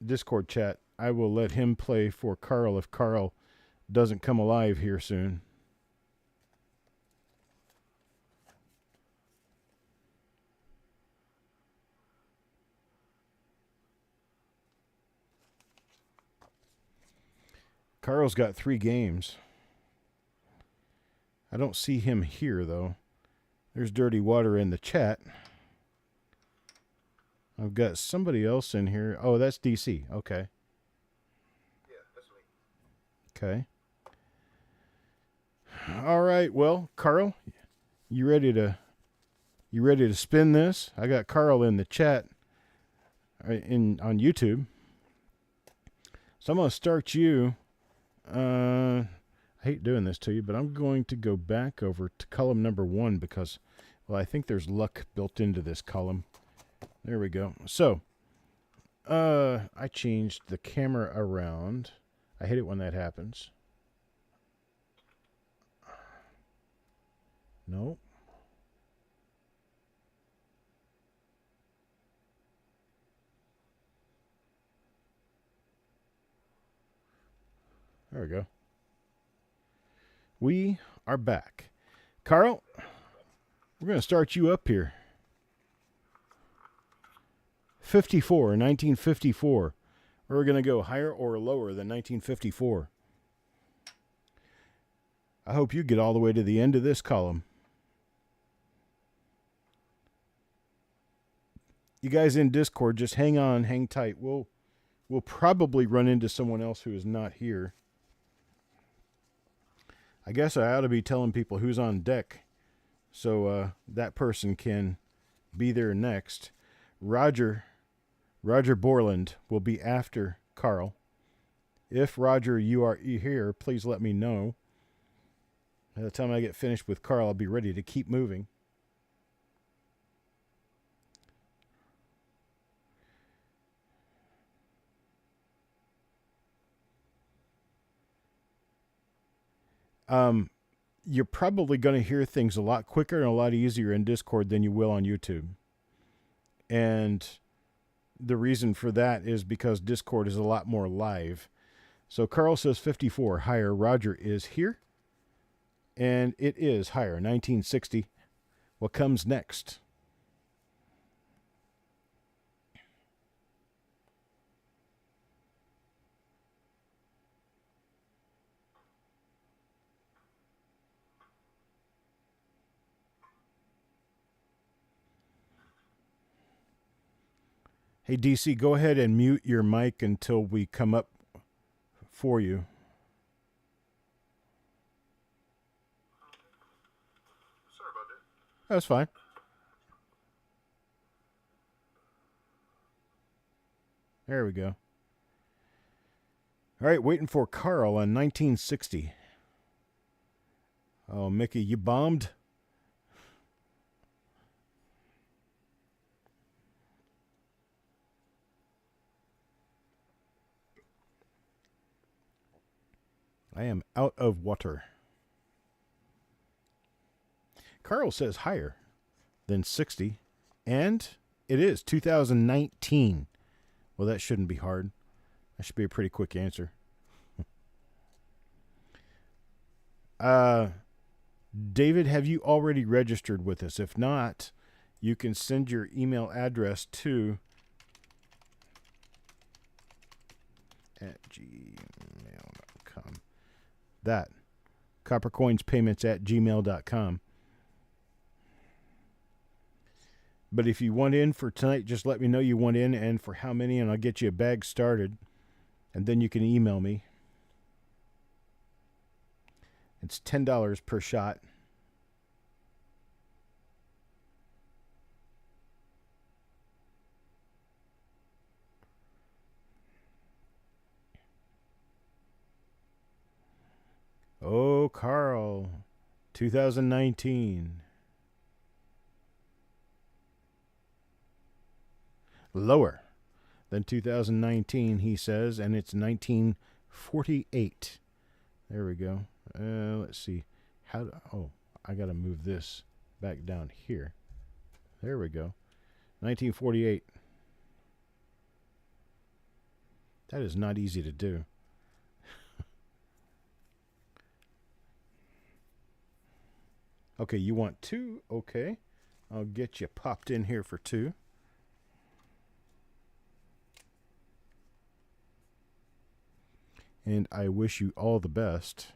Discord chat. I will let him play for Carl if Carl doesn't come alive here soon. Carl's got 3 games. I don't see him here, though. There's Dirty Water in the chat. I've got somebody else in here. Oh, that's DC. Okay. Yeah, that's me. Okay. All right. Well, Carl, you ready to spin this? I got Carl in the chat on YouTube. So I'm going to start you. I hate doing this to you, but I'm going to go back over to column number 1 because, well, I think there's luck built into this column. There we go. So, I changed the camera around. I hate it when that happens. No. There we go. We are back. Carl, we're going to start you up here. 1954. We're going to go higher or lower than 1954. I hope you get all the way to the end of this column. You guys in Discord, just hang on, hang tight. We'll probably run into someone else who is not here. I guess I ought to be telling people who's on deck so that person can be there next. Roger Borland will be after Carl. If, Roger, you are here, please let me know. By the time I get finished with Carl, I'll be ready to keep moving. You're probably going to hear things a lot quicker and a lot easier in Discord than you will on YouTube. And the reason for that is because Discord is a lot more live. So Carl says 54 higher. Roger is here. And it is higher, 1960. What comes next? Hey, DC, go ahead and mute your mic until we come up for you. Sorry about that. That's fine. There we go. All right, waiting for Carl on 1960. Oh, Mickey, you bombed? I am out of water. Carl says higher than 60, and it is 2019. Well, that shouldn't be hard. That should be a pretty quick answer. David, have you already registered with us? If not, you can send your email address to @gmail.com. That coppercoinspayments@gmail.com. But if you want in for tonight, just let me know you want in and for how many, and I'll get you a bag started. And then you can email me. It's $10 per shot. Oh, Carl, 2019. Lower than 2019, he says, and it's 1948. There we go. Let's see. I got to move this back down here. There we go. 1948. That is not easy to do. Okay, you want 2? Okay. I'll get you popped in here for 2. And I wish you all the best.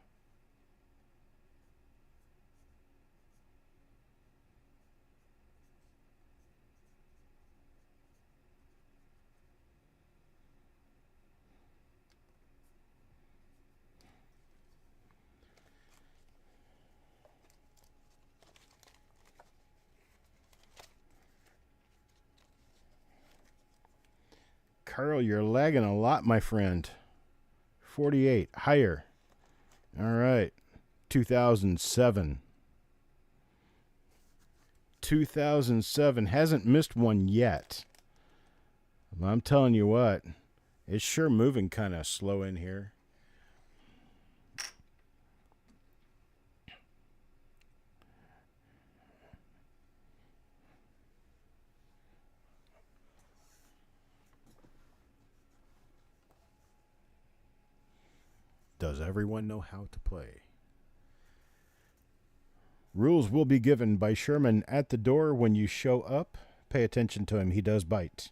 Carl, you're lagging a lot, my friend. 48, higher. All right. 2007. 2007 hasn't missed one yet. I'm telling you what, it's sure moving kind of slow in here. Does everyone know how to play? Rules will be given by Sherman at the door when you show up. Pay attention to him. He does bite.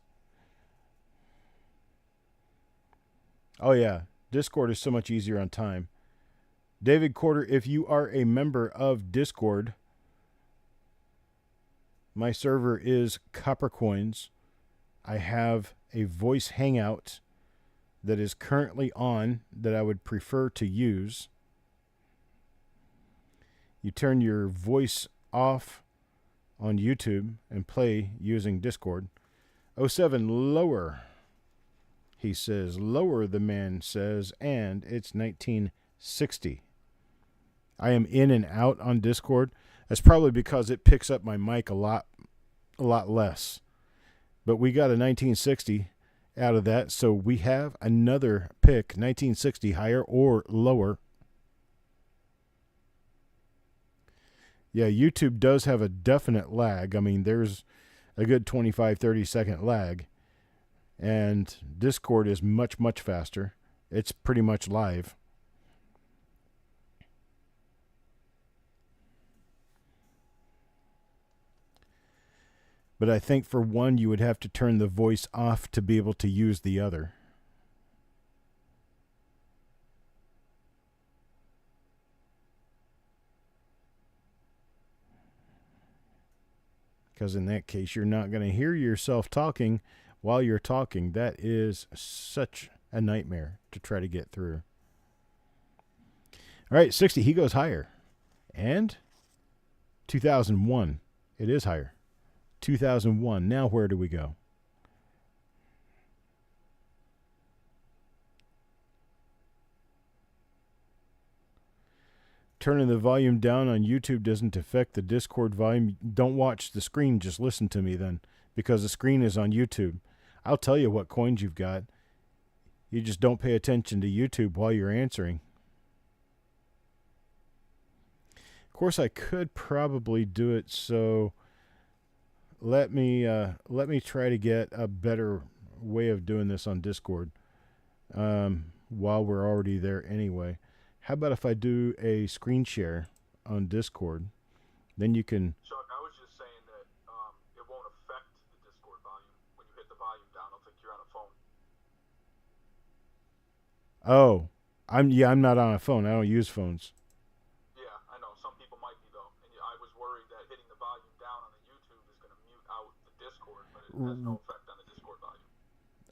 Oh, yeah. Discord is so much easier on time. David Quarter, if you are a member of Discord, my server is Copper Coins. I have a voice hangout that is currently on that I would prefer to use. You turn your voice off on YouTube and play using Discord. 07 lower, he says. Lower, the man says, and it's 1960. I am in and out on Discord. That's probably because it picks up my mic a lot less. But we got a 1960 out of that, so we have another pick, 1960, higher or lower. Yeah, YouTube does have a definite lag. I mean, there's a good 25, 30-second lag. And Discord is much, much faster. It's pretty much live. But I think for one, you would have to turn the voice off to be able to use the other. Because in that case, you're not going to hear yourself talking while you're talking. That is such a nightmare to try to get through. All right, 60, he goes higher. And 2001, it is higher. 2001, now where do we go? Turning the volume down on YouTube doesn't affect the Discord volume. Don't watch the screen, just listen to me then, because the screen is on YouTube. I'll tell you what coins you've got. You just don't pay attention to YouTube while you're answering. Of course, I could probably do it, so let me try to get a better way of doing this on Discord while we're already there anyway. How about if I do a screen share on Discord? Then you can... Chuck, I was just saying that it won't affect the Discord volume. When you hit the volume down, it'll think you're on a phone. Oh, I'm not on a phone. I don't use phones. Yeah, I know. Some people might be, though. And I was worried that hitting the volume down on the YouTube is going to mute out the Discord, but it has no effect on the Discord volume.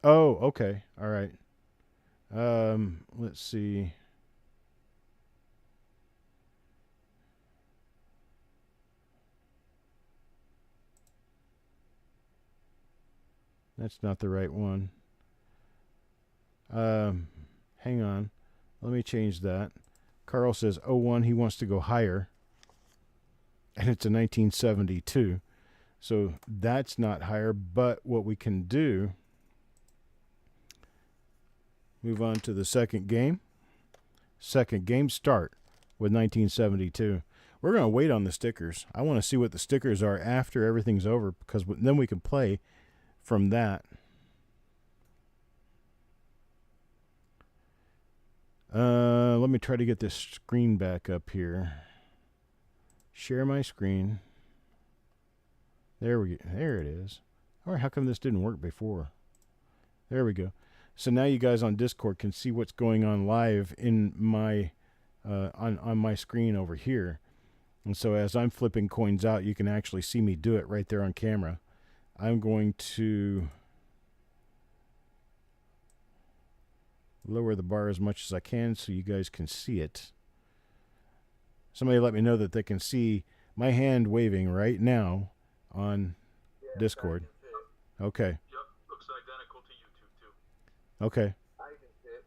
Oh, okay. All right. Let's see. That's not the right one. Hang on. Let me change that. Carl says 01, he wants to go higher. And it's a 1972. So that's not higher, but what we can do, move on to the second game. Second game start with 1972. We're going to wait on the stickers. I want to see what the stickers are after everything's over, because then we can play from that. Let me try to get this screen back up here. Share my screen. There it is. All right, how come this didn't work before? There we go. So now you guys on Discord can see what's going on live in my on my screen over here. And so as I'm flipping coins out, you can actually see me do it right there on camera. I'm going to lower the bar as much as I can so you guys can see it. Somebody let me know that they can see my hand waving right now on Discord. Okay. Yep, looks identical to YouTube, too. Okay. I can see it.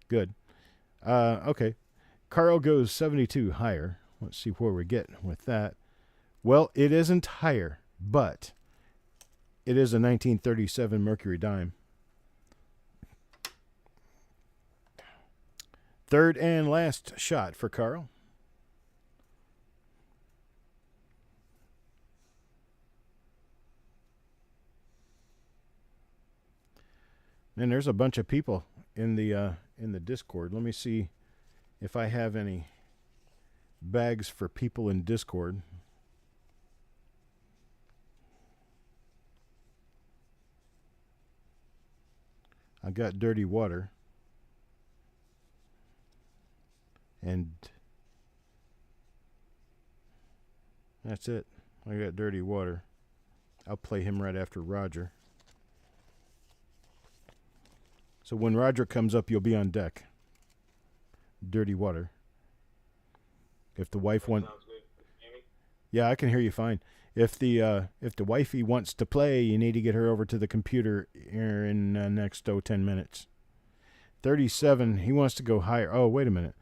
Good. Okay. Carl goes 72 higher. Let's see where we get with that. Well, it isn't higher, but it is a 1937 Mercury dime. Third and last shot for Carl. And there's a bunch of people in the Discord. Let me see if I have any bags for people in Discord. I got dirty water. And that's it. I got dirty water. I'll play him right after Roger. So when Roger comes up, you'll be on deck. Dirty water. If the wife wants, yeah, I can hear you fine. If the wifey wants to play, you need to get her over to the computer here in next 10 minutes. 37. He wants to go higher. Oh, wait a minute.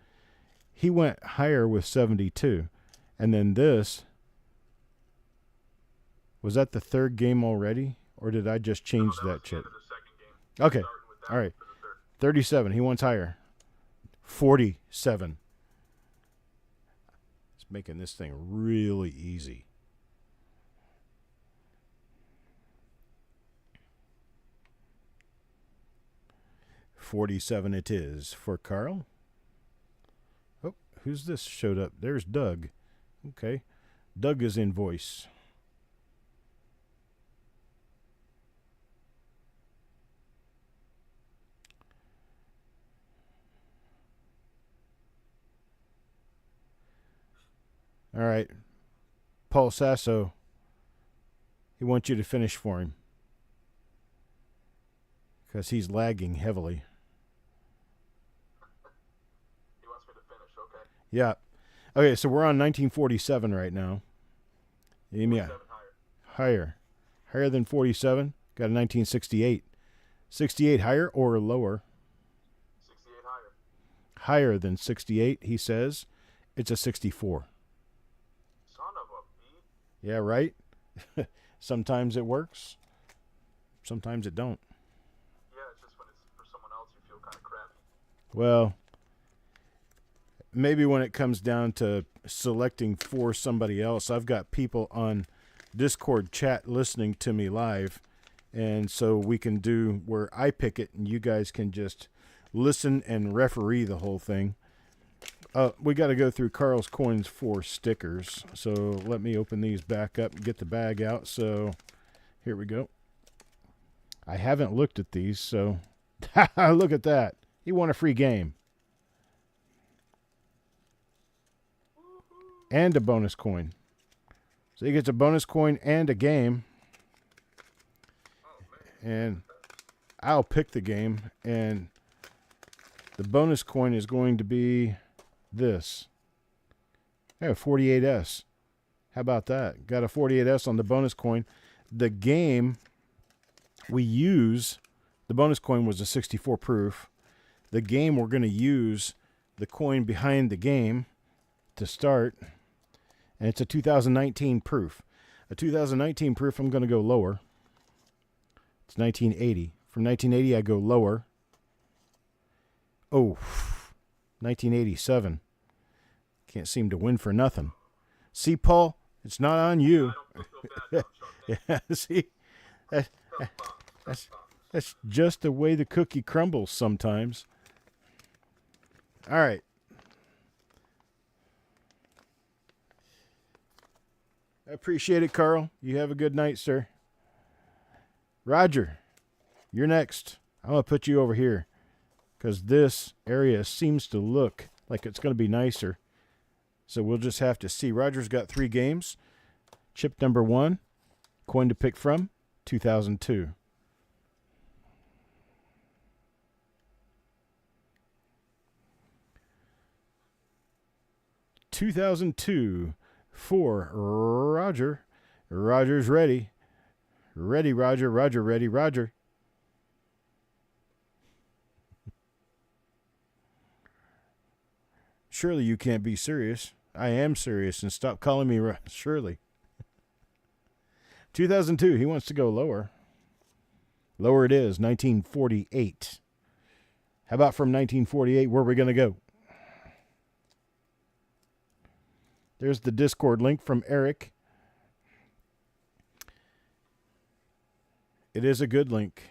He went higher with 72, and then this. Was that the third game already, or did I just change that chip? Okay, all right. 37. He wants higher. 47. It's making this thing really easy. $47 it is for Carl. Oh, who's this showed up? There's Doug. Okay. Doug is in voice. All right. Paul Sasso, he wants you to finish for him because he's lagging heavily. He wants me to finish, okay. Yeah. Okay, so we're on 1947 right now. Yeah. Higher. Higher than 47. Got a 1968. 68 higher or lower? 68 higher. Higher than 68, he says. It's a 64. Son of a beat. Yeah, right? Sometimes it works. Sometimes it don't. Yeah, it's just when it's for someone else you feel kind of crappy. Well, maybe when it comes down to selecting for somebody else, I've got people on Discord chat listening to me live, and so we can do where I pick it and you guys can just listen and referee the whole thing. We got to go through Carl's Coins for stickers, so let me open these back up and get the bag out. So here we go. I haven't looked at these, so look at that. He won a free game. And a bonus coin. So he gets a bonus coin and a game. And I'll pick the game. And the bonus coin is going to be this. Yeah, 48S. How about that? Got a 48S on the bonus coin. The game we use, the bonus coin was a 64 proof. The game we're going to use the coin behind the game to start. And it's a 2019 proof. A 2019 proof, I'm going to go lower. It's 1980. From 1980, I go lower. Oh, 1987. Can't seem to win for nothing. See, Paul, it's not on you. Yeah, see, that's just the way the cookie crumbles sometimes. All right. I appreciate it, Carl. You have a good night, sir. Roger, you're next. I'm going to put you over here because this area seems to look like it's going to be nicer. So we'll just have to see. Roger's got 3 games. Chip number 1, coin to pick from, 2002. $2,002 for Roger. Roger's ready. Ready, Roger. Roger, ready, Roger. Surely you can't be serious. I am serious, and stop calling me Shirley. 2002, he wants to go lower. Lower it is, 1948. How about from 1948, where are we going to go? There's the Discord link from Eric. It is a good link.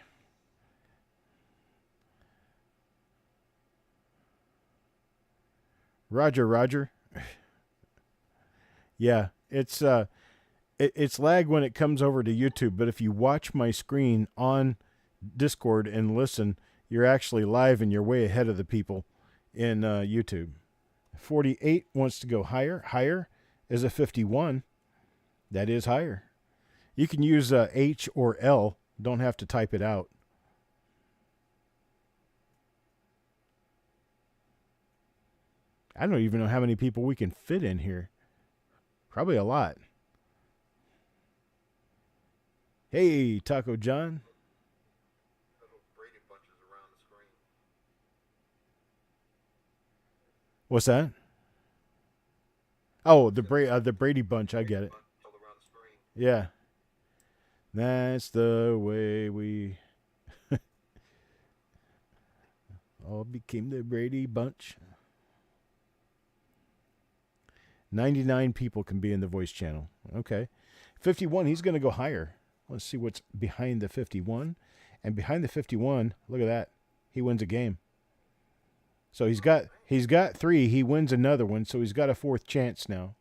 Roger. Yeah, it's lag when it comes over to YouTube, but if you watch my screen on Discord and listen, you're actually live and you're way ahead of the people in YouTube. 48 wants to go higher. Higher is a 51. That is higher. You can use H or L. Don't have to type it out. I don't even know how many people we can fit in here. Probably a lot. Hey, Taco John. What's that? Oh, the Brady Bunch. I get it. Yeah. That's the way we all became the Brady Bunch. 99 people can be in the voice channel. Okay. 51, he's going to go higher. Let's see what's behind the 51. And behind the 51, look at that. He wins a game. So he's got 3. He wins another one, so he's got a 4th chance now.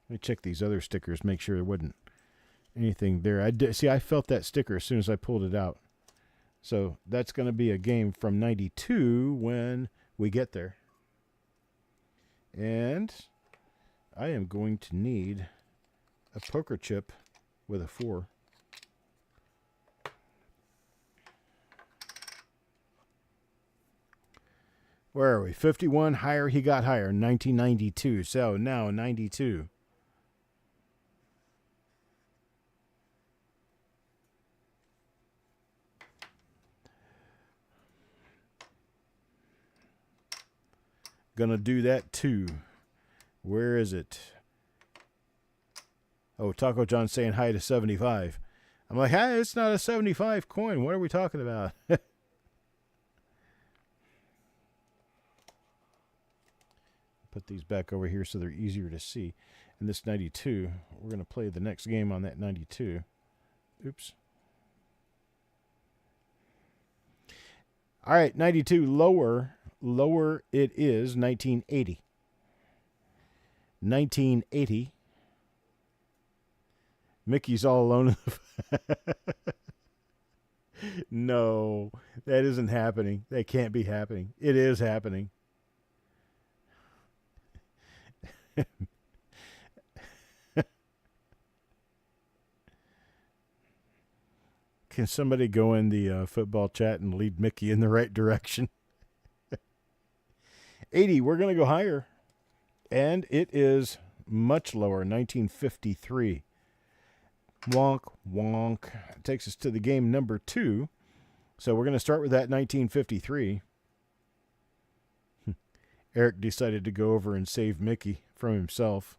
Let me check these other stickers, make sure there wasn't anything there. I felt that sticker as soon as I pulled it out. So that's going to be a game from 92 when we get there. And I am going to need a poker chip with a 4. Where are we? 51 higher. He got higher. 1992. So now 92. Gonna do that too. Where is it? Oh, Taco John saying hi to 75. I'm like, hey, it's not a 75 coin. What are we talking about? Put these back over here so they're easier to see. And this 92, we're going to play the next game on that 92. Oops. All right, 92 lower. Lower it is 1980. 1980. Mickey's all alone. No, that isn't happening. That can't be happening. It is happening. Can somebody go in the football chat and lead Mickey in the right direction? 80, we're going to go higher. And it is much lower, 1953. Wonk, wonk. It takes us to the game number 2. So we're going to start with that 1953. Eric decided to go over and save Mickey from himself.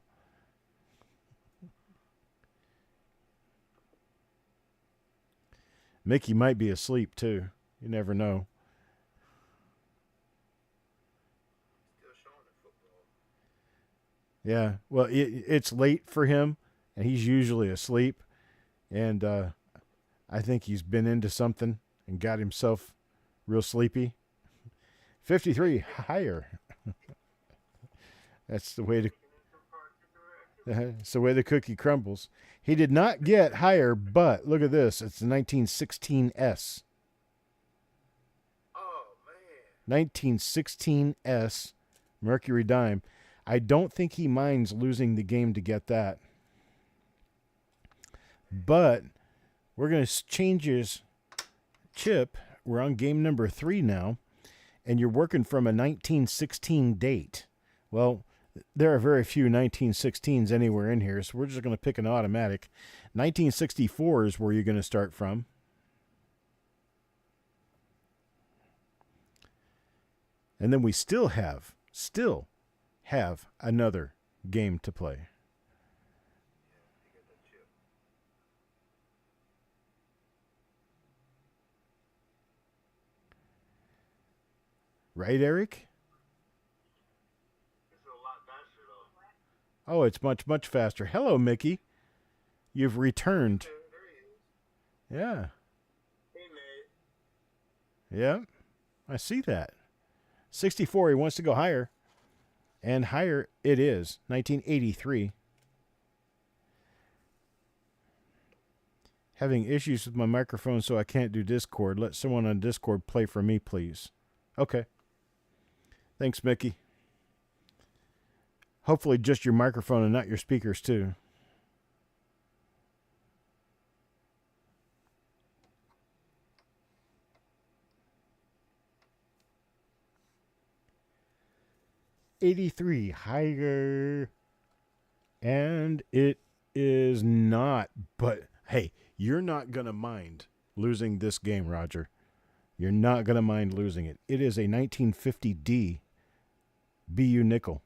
Mickey might be asleep, too. You never know. Yeah, well, it's late for him, and he's usually asleep. And I think he's been into something and got himself real sleepy. 53, higher. That's the way it's the way the cookie crumbles. He did not get higher, but look at this. It's the 1916S. Oh, man. 1916S Mercury Dime. I don't think he minds losing the game to get that. But we're going to change his chip. We're on game number 3 now, and you're working from a 1916 date. Well, there are very few 1916s anywhere in here, so we're just going to pick an automatic. 1964 is where you're going to start from. And then we still have another game to play. Right, Eric? It's a lot faster, though. Oh, it's much, much faster. Hello, Mickey. You've returned. There he is. Yeah. Hey, man. Yeah. I see that. 64, he wants to go higher. And higher it is. 1983. Having issues with my microphone, so I can't do Discord. Let someone on Discord play for me, please. Okay. Thanks, Mickey. Hopefully just your microphone and not your speakers, too. '83 higher. And it is not. But, hey, you're not going to mind losing this game, Roger. You're not going to mind losing it. It is a 1950D BU nickel.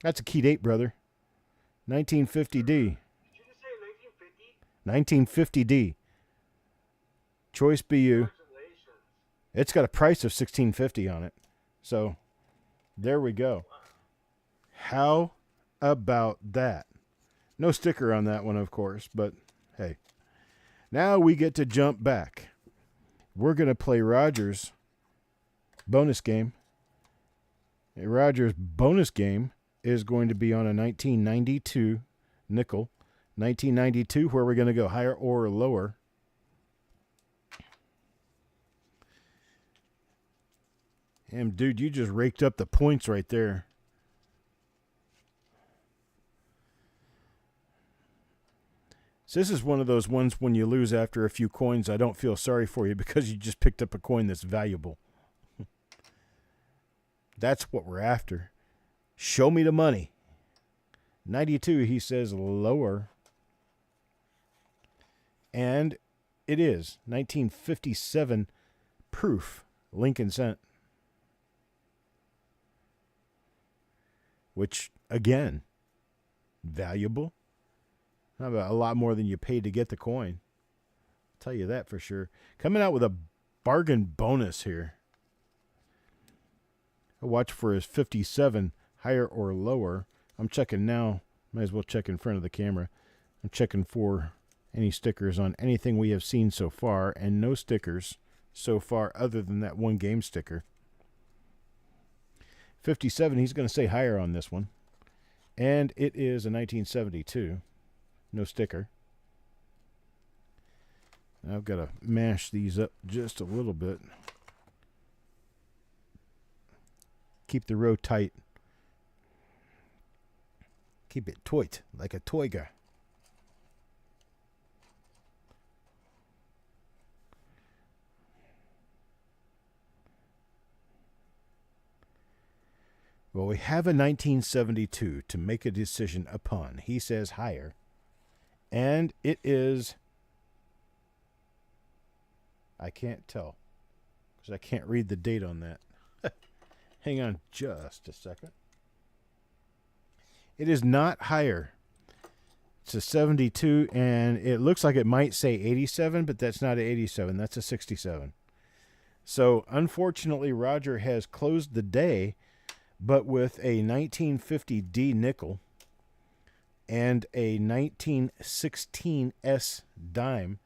That's a key date, brother. 1950D. Did you just say 1950? 1950D. Choice BU. Congratulations. It's got a price of $16.50 on it. So, there we go. How about that? No sticker on that one, of course, but hey. Now we get to jump back. We're going to play Roger's bonus game. Roger's bonus game is going to be on a 1992 nickel. 1992, where we're going to go higher or lower. Damn, dude, you just raked up the points right there. So this is one of those ones when you lose after a few coins, I don't feel sorry for you because you just picked up a coin that's valuable. That's what we're after. Show me the money. 92, he says lower. And it is 1957 proof Lincoln Cent. Which, again, valuable. How about a lot more than you paid to get the coin? I'll tell you that for sure. Coming out with a bargain bonus here. I'll watch for his 57 higher or lower. I'm checking now. Might as well check in front of the camera. I'm checking for any stickers on anything we have seen so far, and no stickers so far other than that one game sticker. 57, he's going to say higher on this one. And it is a 1972. No sticker. I've got to mash these up just a little bit. Keep the row tight. Keep it tight, like a toy guy. Well, we have a 1972 to make a decision upon. He says higher. And it is, I can't tell because I can't read the date on that. Hang on just a second. It is not higher. It's a 72, and it looks like it might say 87, but that's not an 87. That's a 67. So, unfortunately, Roger has closed the day, but with a 1950D nickel and a 1916S dime.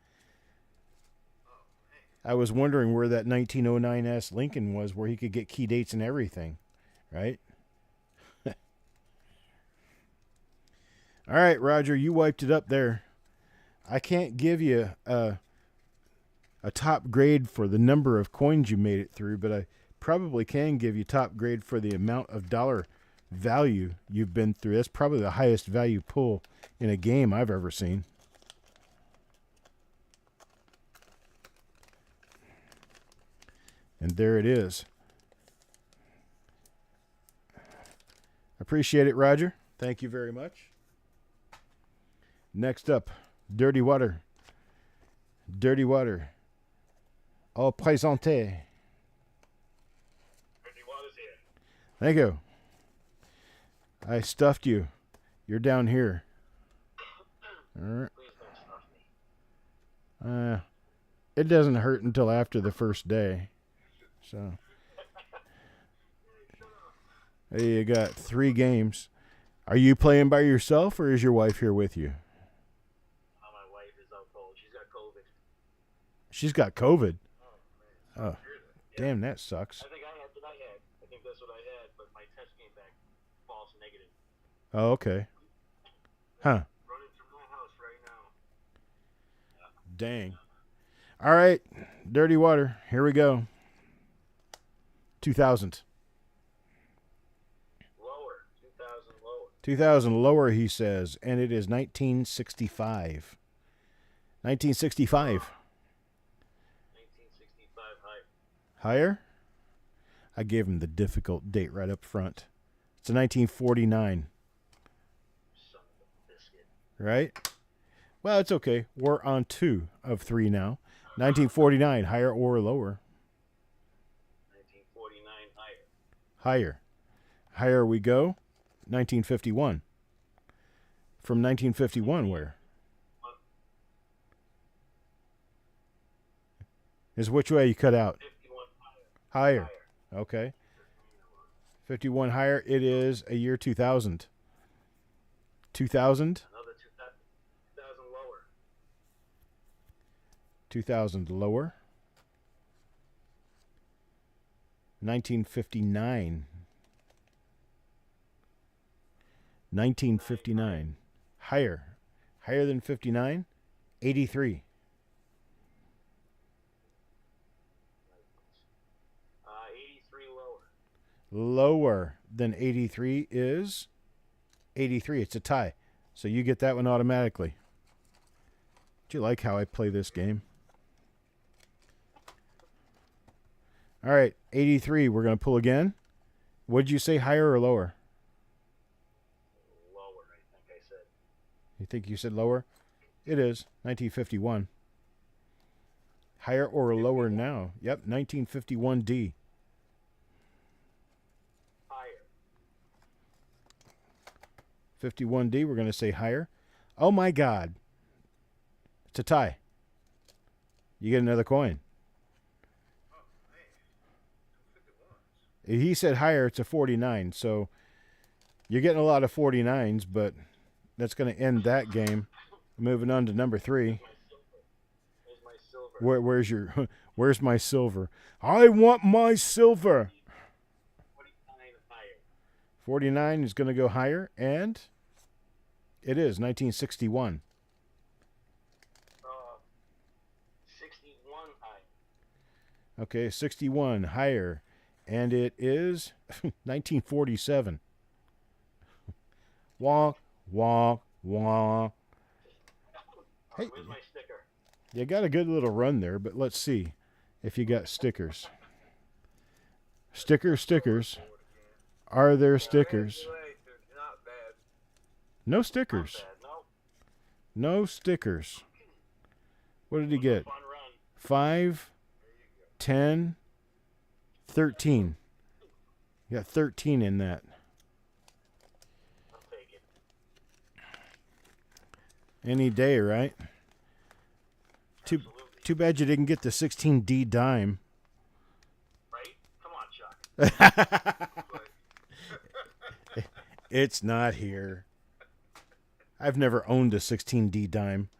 I was wondering where that 1909S Lincoln was, where he could get key dates and everything, right? All right, Roger, you wiped it up there. I can't give you a top grade for the number of coins you made it through, but I probably can give you top grade for the amount of dollar value you've been through. That's probably the highest value pull in a game I've ever seen. And there it is. Appreciate it, Roger. Thank you very much. Next up, Dirty Water. Dirty Water. Au présenté. Dirty Water's here. Thank you. I stuffed you. You're down here. All right. Please don't stuff me. It doesn't hurt until after the first day. So, hey, you got 3 games. Are you playing by yourself, or is your wife here with you? Oh, my wife is out cold. She's got COVID. She's got COVID. Oh, man. Oh. Seriously. Damn, that sucks. I think I had what I had. I think that's what I had, but my test came back false negative. Oh, okay. Huh. Running through my house right now. Dang. All right. Dirty water. Here we go. 2000. Lower. 2,000 lower. 2000 lower, he says, and it is 1965. 1965. 1965 high. Higher? I gave him the difficult date right up front. It's a 1949. Son of a biscuit. Right? Well, it's okay. We're on 2 of 3 now. 1949, higher or lower? 1949 higher. Higher. Higher we go. 1951. From 1951, where? Is which way you cut out? 51 Higher. higher. Okay. 51 higher. It is a year 2000. 2000? Another 2,000 lower. 2000 lower. 1959. 1959. Higher. Higher than 59? 83. 83 lower. Lower than 83 is 83. It's a tie. So you get that one automatically. Do you like how I play this game? All right, 83. We're going to pull again. What did you say, higher or lower? Lower, I think I said. You think you said lower? It is 1951. Higher or lower now? Yep, 1951D. Higher. 51D, we're going to say higher. Oh my God. It's a tie. You get another coin. He said higher, it's a 49. So you're getting a lot of 49s, but that's going to end that game. Moving on to number 3. Where's my silver? Where's my silver? I want my silver. 49 higher. 49 is going to go higher, and it is 1961. 61 higher. Okay, 61 higher, and it is 1947. Wah, wah, wah. Hey, Where's my sticker? you got a good little run there, but let's see if you got stickers. Stickers. Are there stickers? Not bad. No stickers. Nope. No stickers. What did he get? Fun run. 5, 10, 13. You got 13 in that. I'll take it. Any day, right? Too bad you didn't get the 16D dime. Right? Come on, Chuck. It's not here. I've never owned a 16D dime.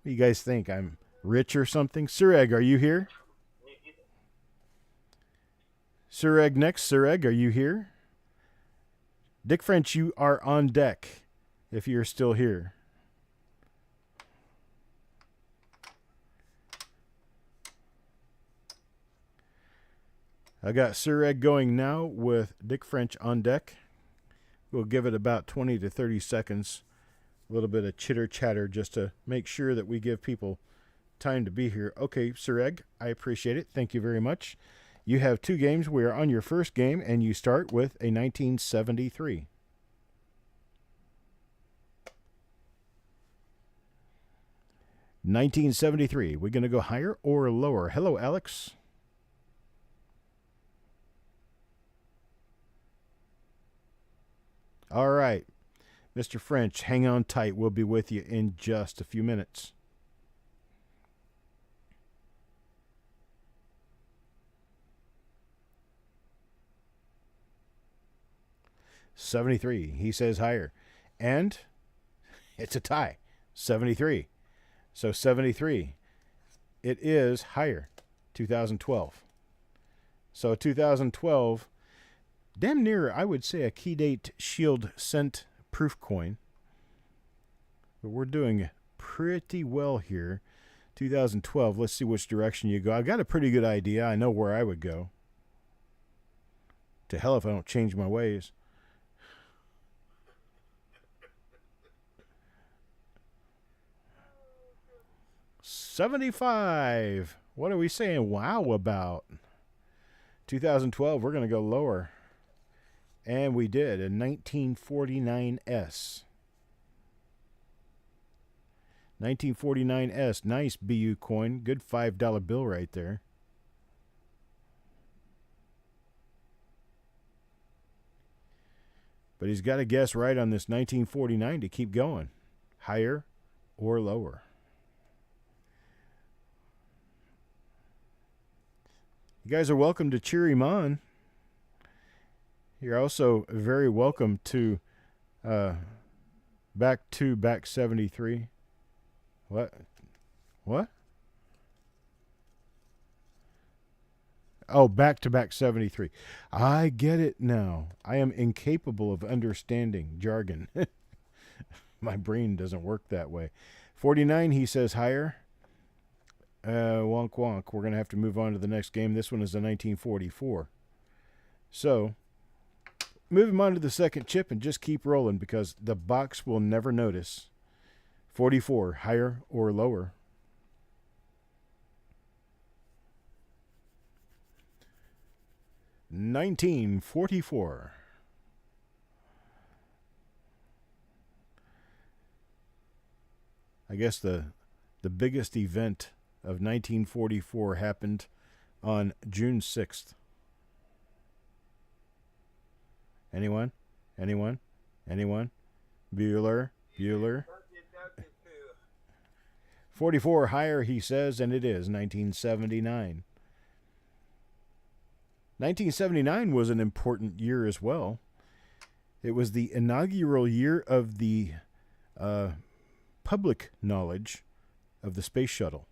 What do you guys think? I'm rich or something? Sureg, are you here? Sureg next. Sureg, are you here? Dick French, you are on deck if you're still here. I got Sureg going now with Dick French on deck. We'll give it about 20 to 30 seconds. A little bit of chitter-chatter just to make sure that we give people time to be here. Okay, Sureg, I appreciate it. Thank you very much. You have 2 games. We are on your first game, and you start with a 1973. $1973. We're going to go higher or lower? Hello, Alex. All right. Mr. French, hang on tight. We'll be with you in just a few minutes. $73. He says higher. And it's a tie. 73. So 73. It is higher. 2012. So 2012, damn near, I would say, a key date shield cent proof coin. But we're doing pretty well here. 2012, let's see which direction you go. I've got a pretty good idea. I know where I would go. To hell if I don't change my ways. $75. What are we saying wow about? 2012, we're going to go lower. And we did, a 1949S. 1949S, nice BU coin. Good $5 bill right there. But he's got to guess right on this 1949 to keep going. Higher or lower. You guys are welcome to cheer him on. You're also very welcome to back 73. What? Oh, back 73. I get it now. I am incapable of understanding jargon. My brain doesn't work that way. 49, he says higher. Wonk wonk. We're going to have to move on to the next game. This one is a 1944. So, move him on to the second chip and just keep rolling because the box will never notice. 44, higher or lower? $19.44. I guess the biggest event of 1944 happened on June 6th. Anyone? Bueller? 44 higher, he says, and it is 1979. 1979 was an important year as well. It was the inaugural year of the public knowledge of the space shuttle.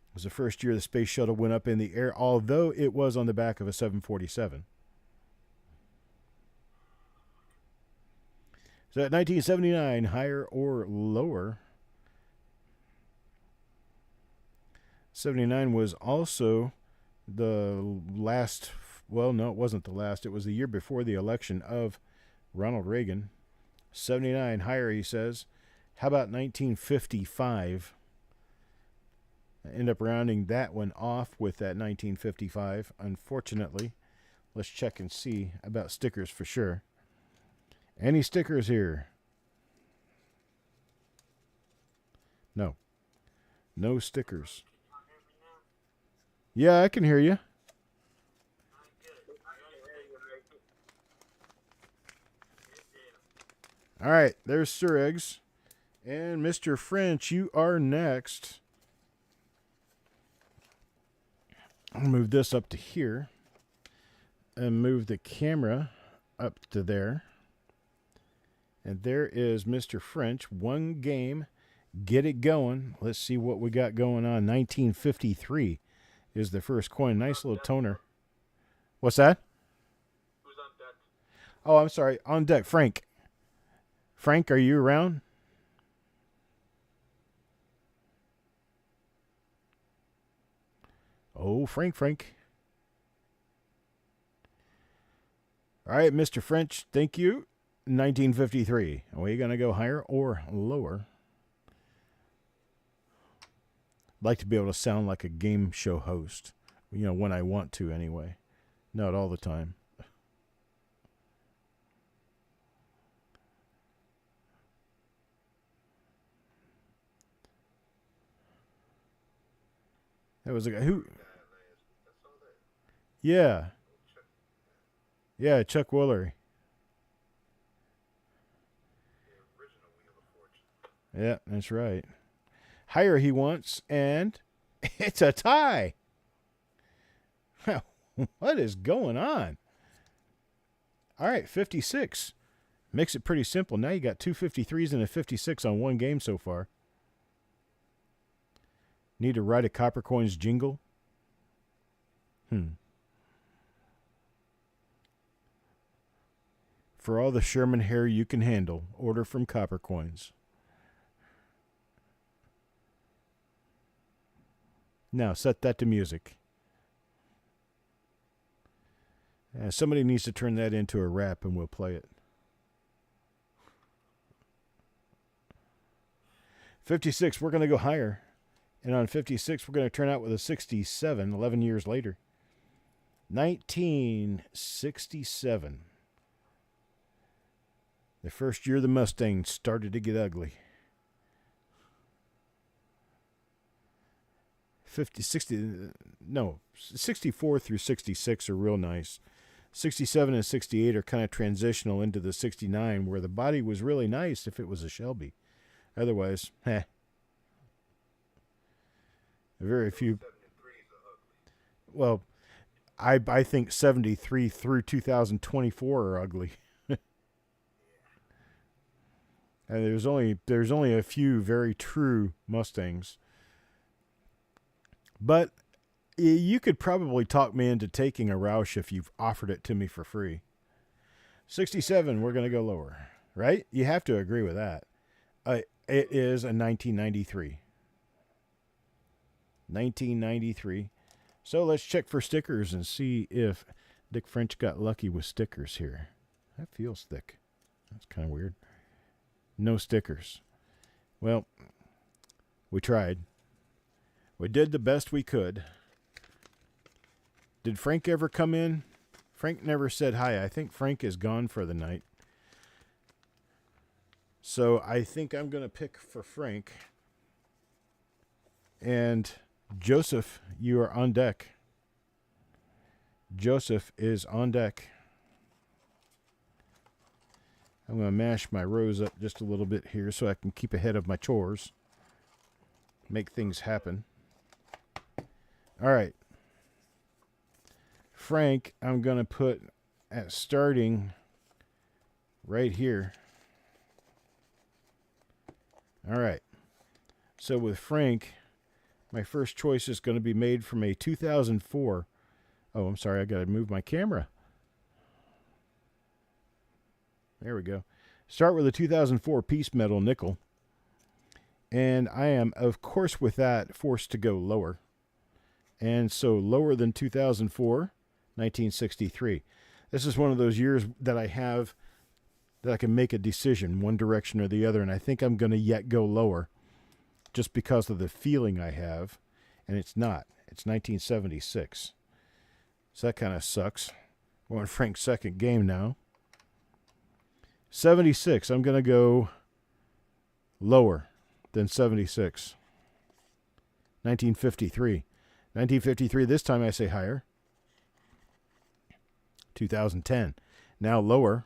It was the first year the space shuttle went up in the air, although it was on the back of a 747. So at 1979, higher or lower? 79 was also the last, well, no, it wasn't the last. It was the year before the election of Ronald Reagan. 79 higher, he says. How about 1955? I end up rounding that one off with that 1955, unfortunately. Let's check and see about stickers for sure. Any stickers here? No. No stickers. Yeah, I can hear you. All right, there's Sir Eggs. And Mr. French, you are next. I'll move this up to here. And move the camera up to there. And there is Mr. French. One game. Get it going. Let's see what we got going on. 1953 is the first coin. Nice little toner. What's that? Who's on deck? Oh, I'm sorry. On deck, Frank. Frank, are you around? Oh, Frank. All right, Mr. French, thank you. 1953. Are we going to go higher or lower? I'd like to be able to sound like a game show host. You know, when I want to anyway. Not all the time. That was a guy who... Yeah. Yeah, Chuck Woolery. Yeah, that's right. Higher he wants, and it's a tie. What is going on? All right, 56. Makes it pretty simple. Now you got two 53s and a 56 on one game so far. Need to write a Copper Coins jingle? For all the Sherman hair you can handle, order from Copper Coins. Now, set that to music. Somebody needs to turn that into a rap and we'll play it. 56, we're going to go higher. And on 56, we're going to turn out with a 67, 11 years later. 1967. The first year the Mustang started to get ugly. 64 through 66 are real nice. 67 and 68 are kind of transitional into the 69, where the body was really nice if it was a Shelby. Otherwise, very few. Well, I think 73 through 2024 are ugly. And there's only a few very true Mustangs. But you could probably talk me into taking a Roush if you've offered it to me for free. 67, we're going to go lower, right? You have to agree with that. It is a 1993. 1993. So let's check for stickers and see if Dick French got lucky with stickers here. That feels thick. That's kind of weird. No stickers. Well, we tried. We did the best we could. Did Frank ever come in? Frank never said hi. I think Frank is gone for the night. So I think I'm going to pick for Frank. And Joseph, you are on deck. Joseph is on deck. I'm going to mash my rows up just a little bit here so I can keep ahead of my chores. Make things happen. All right. Frank, I'm going to put at starting right here. All right. So with Frank, my first choice is going to be made from a 2004. Oh, I'm sorry. I got to move my camera. There we go. Start with a 2004 piece metal nickel. And I am, of course, with that, forced to go lower. And so lower than 2004, 1963. This is one of those years that I have that I can make a decision one direction or the other, and I think I'm going to yet go lower just because of the feeling I have, and it's not. It's 1976. So that kind of sucks. We're on Frank's second game now. 76, I'm going to go lower than 76. 1953. 1953, this time I say higher. 2010. Now lower.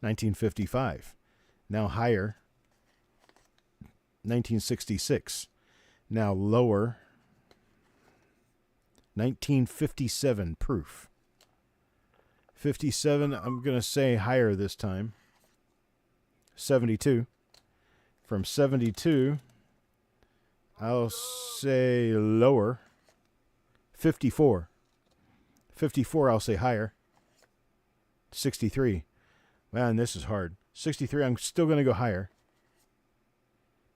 1955. Now higher. 1966. Now lower. 1957 proof. 57, I'm going to say higher this time. 72. From 72, I'll say lower. 54. 54, I'll say higher. 63. Man, this is hard. 63, I'm still going to go higher.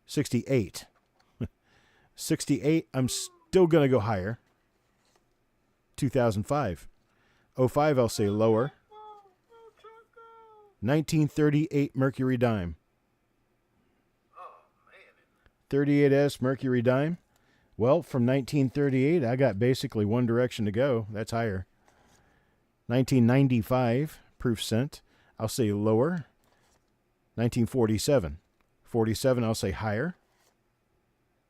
68. 68, I'm still going to go higher. 2005. 05, I'll say lower. 1938 Mercury Dime. 38S Mercury Dime. Well, from 1938, I got basically one direction to go. That's higher. 1995 Proof Scent. I'll say lower. 1947. 47, I'll say higher.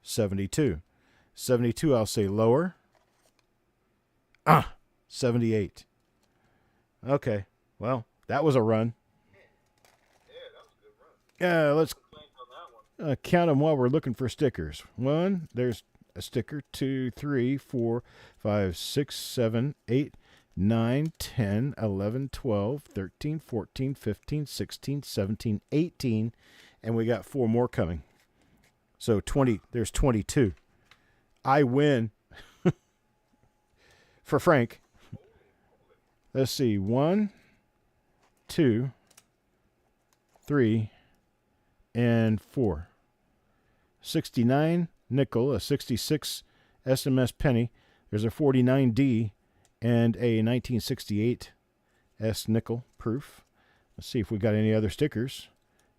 72. 72, I'll say lower. 78. Okay. Well, that was a run. Yeah, let's count them while we're looking for stickers. One, there's a sticker. 2, 3, 4, 5, 6, 7, 8, 9, 10, 11, 12, 13, 14, 15, 16, 17, 18, and we got 4 more coming. So 20, there's 22. I win for Frank. Let's see. 1, 2, 3, and 4. 69 nickel, a 66 SMS penny. There's a 49D and a 1968 S nickel proof. Let's see if we got any other stickers.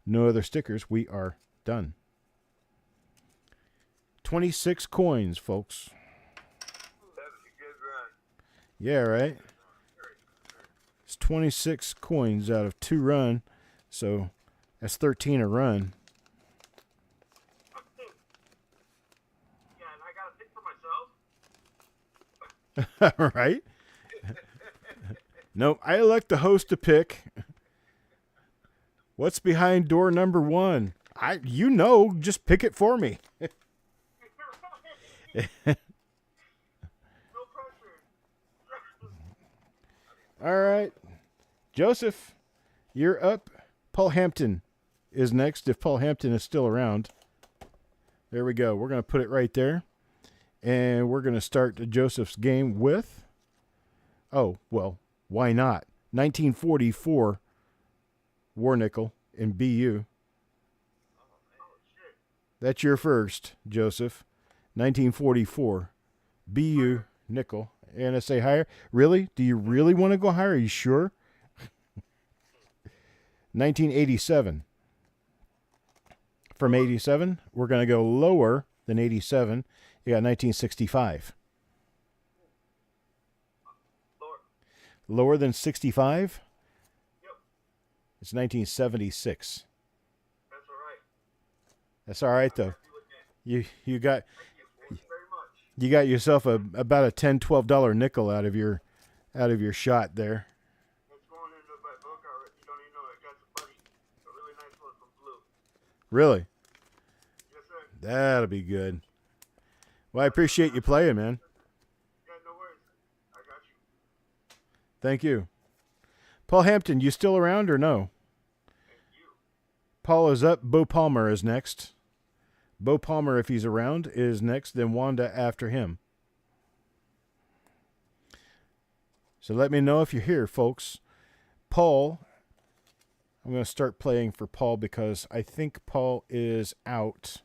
No other stickers. We are done. 26 coins, folks. That was a good run. Yeah, right? It's 26 coins out of 2 run. So that's 13 a run. Yeah, and I got to pick for myself. Right? Nope, I elect the host to pick. What's behind door number 1? Just pick it for me. No pressure. All right. Joseph, you're up. Paul Hampton is next, if Paul Hampton is still around. There we go. We're going to put it right there. And we're going to start Joseph's game with, why not? 1944 War Nickel in BU. That's your first, Joseph. 1944 BU nickel. And I say higher. Really? Do you really want to go higher? Are you sure? 1987. From 87, we're going to go lower than 87. You got 1965. Lower than 65? Yep. It's 1976. That's all right. That's all right, though. You got Thank you very much. you got yourself about a $10-12 nickel out of your shot there. It's going into my book already. You don't even know. I got some buddy. A really nice one from Blue. Really? Yes, sir. That'll be good. Well, I appreciate you playing, man. Yeah, no worries. I got you. Thank you. Paul Hampton, you still around or no? Thank you. Paul is up. Bo Palmer is next. Bo Palmer, if he's around, is next. Then Wanda after him. So let me know if you're here, folks. Paul, I'm going to start playing for Paul because I think Paul is out.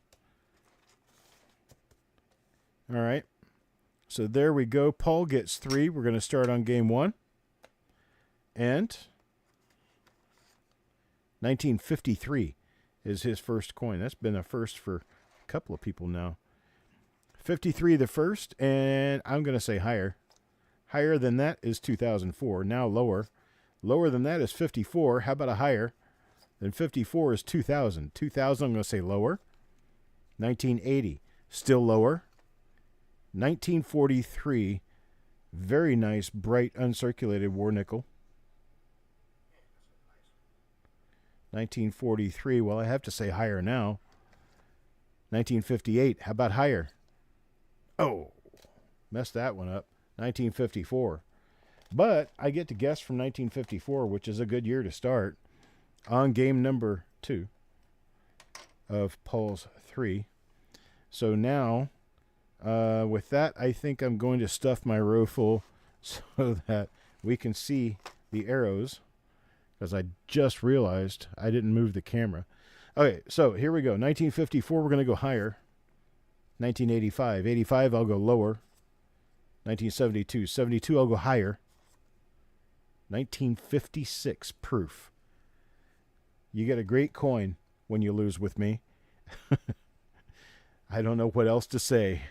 All right. So there we go. Paul gets 3. We're going to start on game 1. And 1953 is his first coin. That's been a first for a couple of people now. 53 the first, and I'm going to say higher. Higher than that is 2004. Now lower. Lower than that is 54. How about a higher? Then 54 is 2000. 2000, I'm going to say lower. 1980, still lower. 1943, very nice, bright, uncirculated war nickel. 1943, well, I have to say higher now. 1958, how about higher? Oh, messed that one up. 1954. But I get to guess from 1954, which is a good year to start, on game number 2 of Paul's 3. So now, with that, I think I'm going to stuff my row full so that we can see the arrows, because I just realized I didn't move the camera. Okay, so here we go. 1954, we're going to go higher. 1985. 85, I'll go lower. 1972. 72, I'll go higher. 1956, proof. You get a great coin when you lose with me. I don't know what else to say.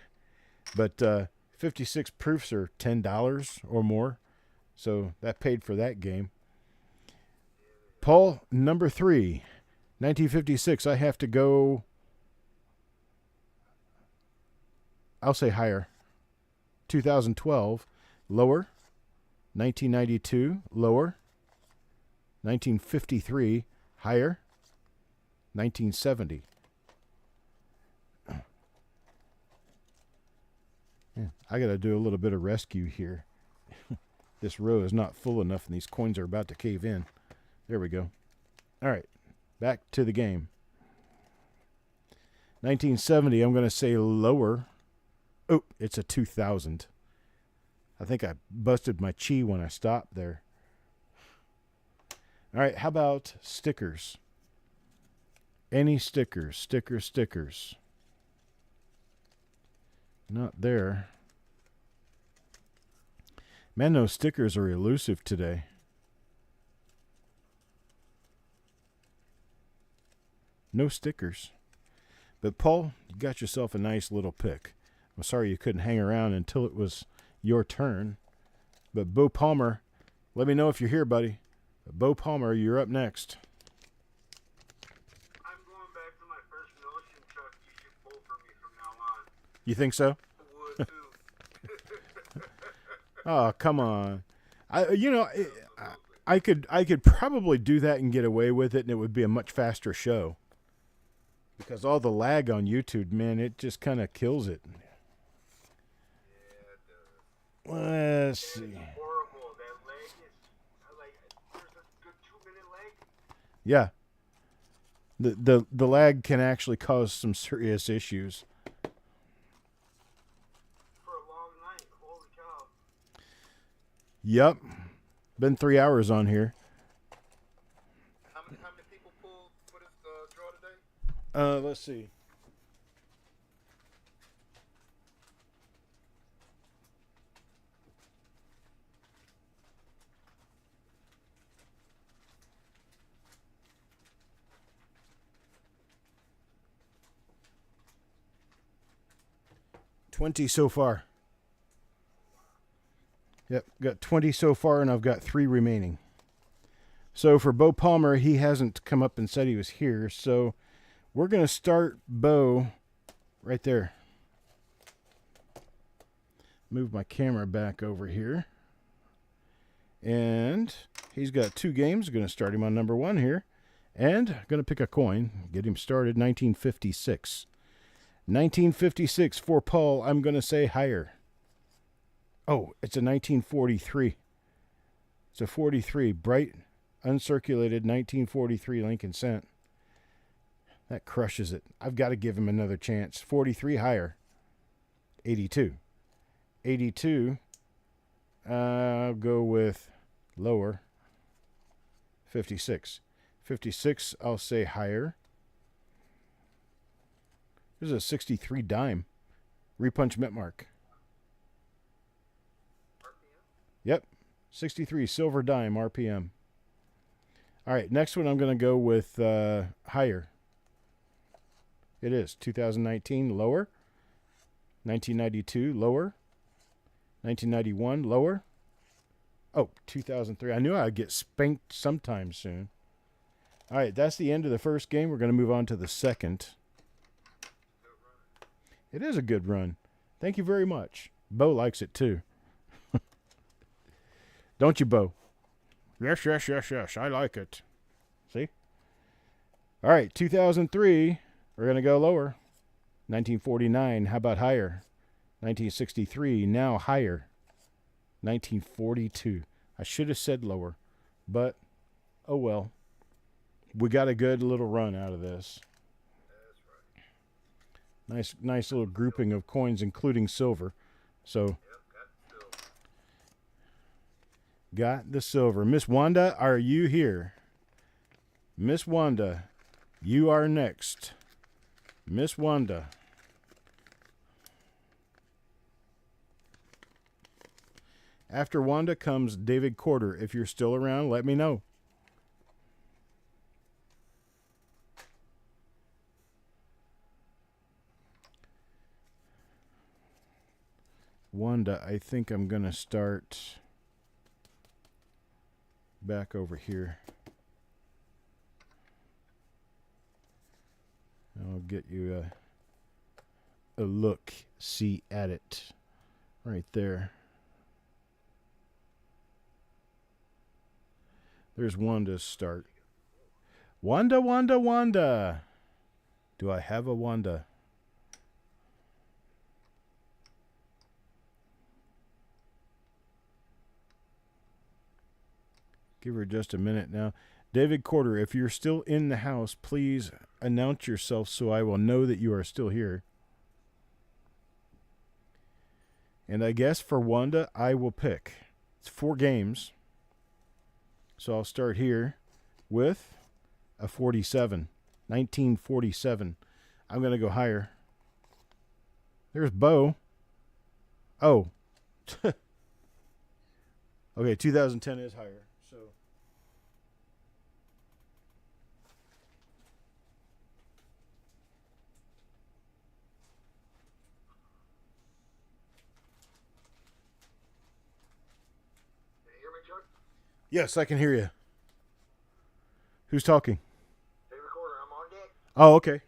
But 56 proofs are $10 or more. So that paid for that game. Paul, number 3. 1956, I have to go... I'll say higher. 2012, lower. 1992, lower. 1953, higher. 1970. Yeah, I got to do a little bit of rescue here. This row is not full enough and these coins are about to cave in. There we go. All right, back to the game. 1970, I'm going to say lower. Oh, it's a 2000. I think I busted my chi when I stopped there. All right, how about stickers? Any stickers? Stickers. Not there. Man, those stickers are elusive today. No stickers. But Paul, you got yourself a nice little pick. I'm sorry you couldn't hang around until it was your turn. But Bo Palmer, let me know if you're here, buddy. Bo Palmer, you're up next. I'm going back to my first notion, Chuck. You should pull for me from now on. You think so? I would too. Oh, come on. I could probably do that and get away with it, and it would be a much faster show. Because all the lag on YouTube, man, it just kind of kills it. Yeah, it does. Let's see. It's horrible. That leg is like there's a good 2-minute leg. Yeah. The lag can actually cause some serious issues. For a long night. Holy cow. Yep. Been 3 hours on here. How many people pulled for this draw today? Let's see. $20 so far. Yep, got 20 so far, and I've got 3 remaining. So for Bo Palmer, he hasn't come up and said he was here, so we're going to start Bo right there. Move my camera back over here. And he's got 2 games. Going to start him on number 1 here. And going to pick a coin, get him started, 1956. 1956 for Paul, I'm going to say higher. Oh, it's a 1943. It's a 43, bright, uncirculated 1943 Lincoln Cent. That crushes it. I've got to give him another chance. 43 higher. 82. 82, I'll go with lower. 56. 56, I'll say higher. This is a 63 dime. Repunch mint mark. Yep. 63 silver dime RPM. All right, next one I'm going to go with higher. It is 2019 lower. 1992 lower. 1991 lower. Oh, 2003. I knew I'd get spanked sometime soon. All right, that's the end of the first game. We're going to move on to the second. It is a good run. Thank you very much. Bo likes it too. Don't you, Bo? Yes, yes, yes, yes. I like it. See? All right, 2003. We're going to go lower. 1949. How about higher? 1963. Now higher. 1942. I should have said lower, but oh well. We got a good little run out of this. Nice little grouping of coins, including silver. So, got the silver. Miss Wanda, are you here? Miss Wanda, you are next. Miss Wanda. After Wanda comes David Corder. If you're still around, let me know. Wanda, I think I'm going to start back over here. I'll get you a look, see at it right there. There's Wanda's start. Wanda, Wanda, Wanda. Do I have a Wanda? Give her just a minute now. David Corder, if you're still in the house, please announce yourself so I will know that you are still here. And I guess for Wanda, I will pick. It's 4 games. So I'll start here. with a 47. 1947. I'm going to go higher. There's Bo. Oh. Okay, 2010 is higher. So Can you hear me, Chuck? yes, I can hear you. Who's talking? Hey, recorder, I'm on deck. Oh, okay.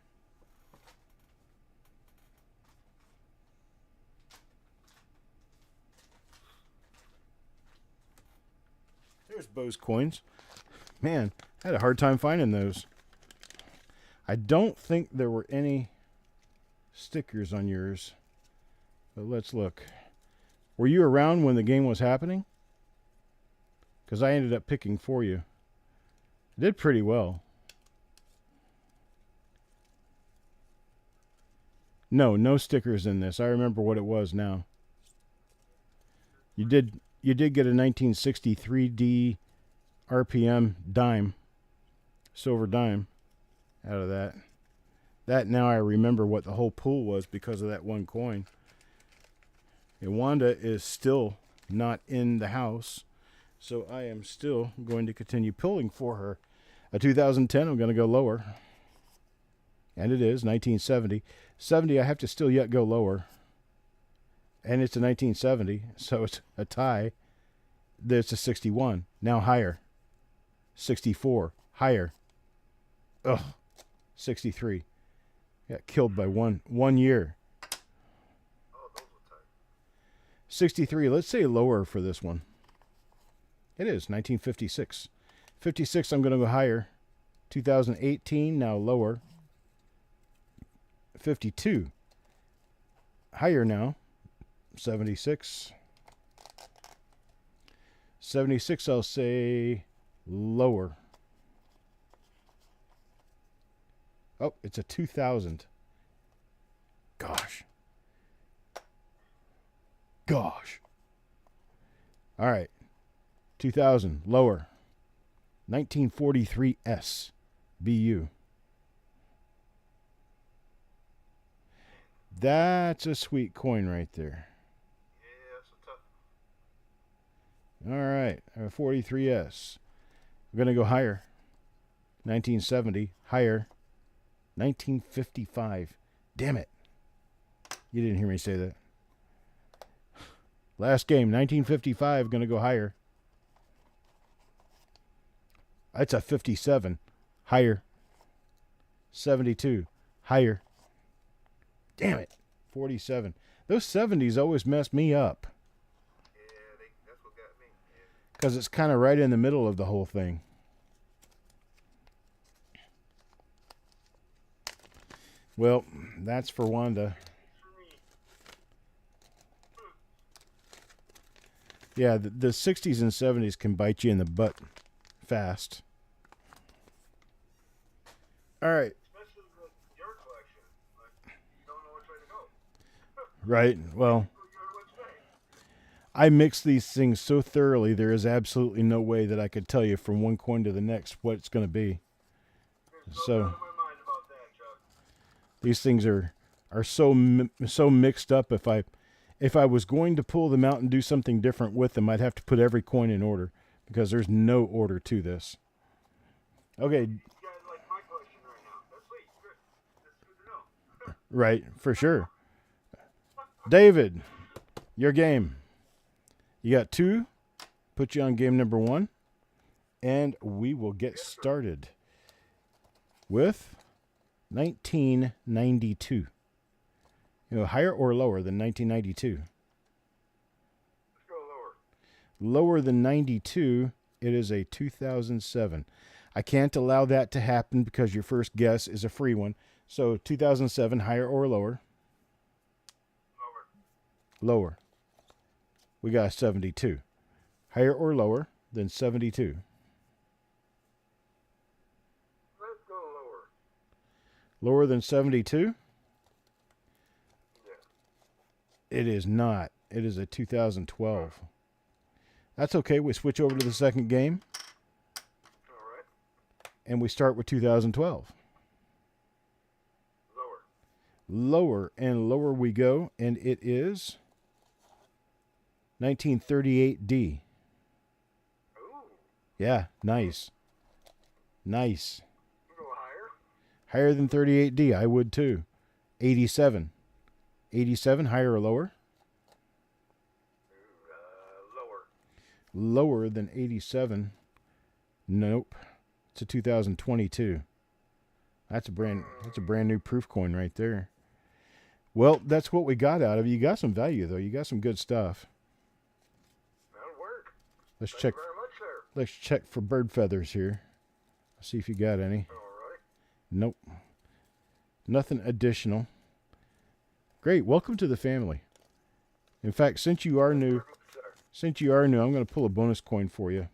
There's Bo's coins. Man, I had a hard time finding those. I don't think there were any stickers on yours. But let's look. Were you around when the game was happening? Because I ended up picking for you. Did pretty well. No stickers in this. I remember what it was now. You did get a 1963D RPM dime, silver dime, out of that. That now I remember what the whole pool was because of that one coin. And Wanda is still not in the house, so I am still going to continue pulling for her. A 2010, I'm going to go lower. And it is 1970. 70, I have to still yet go lower. And it's a 1970, so it's a tie. There's a 61. Now higher. 64. Higher. Ugh. 63. Got killed by one year. Oh, those were tight. 63. Let's say lower for this one. It is 1956. 56, I'm going to go higher. 2018, now lower. 52. Higher now. 76. 76, I'll say lower. Oh, it's a 2000. Gosh. All right. 2000, lower. 1943S, BU. That's a sweet coin right there. Yeah, that's a tough. All right, 43S. We're going to go higher. 1970, higher. 1955. Damn it. You didn't hear me say that. Last game, 1955, going to go higher. That's a 57. Higher. 72. Higher. Damn it. 47. Those 70s always mess me up. Yeah, that's what got me. Yeah. Because it's kind of right in the middle of the whole thing. Well, that's for Wanda. Yeah, the 60s and 70s can bite you in the butt fast. All right. Especially with your collection. Like, you don't know which way to go. Right. Well, Which way? I mix these things so thoroughly, there is absolutely no way that I could tell you from one coin to the next what it's going to be. There's So- no doubt in my mind about that, Chuck. These things are so mixed up. If I was going to pull them out and do something different with them, I'd have to put every coin in order because there's no order to this. Okay, You guys like my collection right now. That's sweet. Good. That's good to know. right, for sure. David, your game. You got 2. Put you on game number 1. And we will get started with 1992. You know, higher or lower than 1992? Let's go lower. Lower than 92, it is a 2007. I can't allow that to happen because your first guess is a free one. So 2007, higher or lower? Lower. Lower. We got a 72. Higher or lower than 72? Let's go lower. Lower than 72? Yeah. It is not. It is a 2012. That's okay. We switch over to the second game. All right. And we start with 2012. Lower. Lower and lower we go, and it is 1938D. Ooh. Yeah, nice. Nice. Go higher. Higher than 38D, I would too. 87. 87, higher or lower? Lower. Lower than 87. Nope. It's a 2022. That's a brand new proof coin right there. Well, that's what we got out of it. You got some value though. You got some good stuff. That'll work. Let's Thank check you very much, sir. let's check for bird feathers here. See if you got any. All right. Nope. Nothing additional. Great. Welcome to the family. In fact, since you are new, I'm going to pull a bonus coin for you.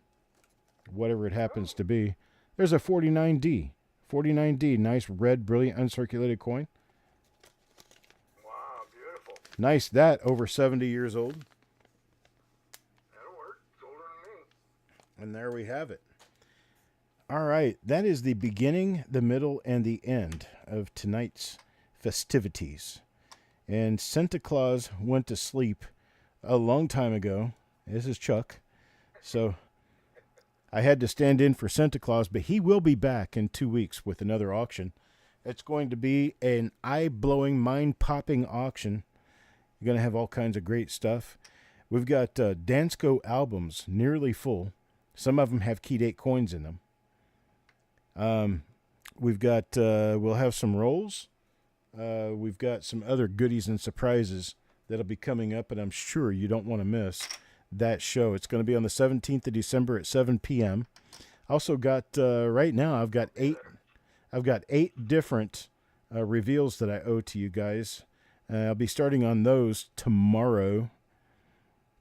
Whatever it happens to be. There's a 49D. 49D, nice red, brilliant, uncirculated coin. Wow, beautiful. Nice. That over 70 years old. That'll work. It's older than me. And there we have it. All right. That is the beginning, the middle, and the end of tonight's festivities. And Santa Claus went to sleep a long time ago. This is Chuck. So I had to stand in for Santa Claus, but he will be back in 2 weeks with another auction. It's going to be an eye-blowing, mind-popping auction. You're going to have all kinds of great stuff. We've got Dansko albums nearly full. Some of them have key date coins in them. We've got, we'll have some rolls. We've got some other goodies and surprises that'll be coming up, and I'm sure you don't want to miss that show. It's going to be on the 17th of December at 7 p.m. Also got, right now, I've got eight different reveals that I owe to you guys. I'll be starting on those tomorrow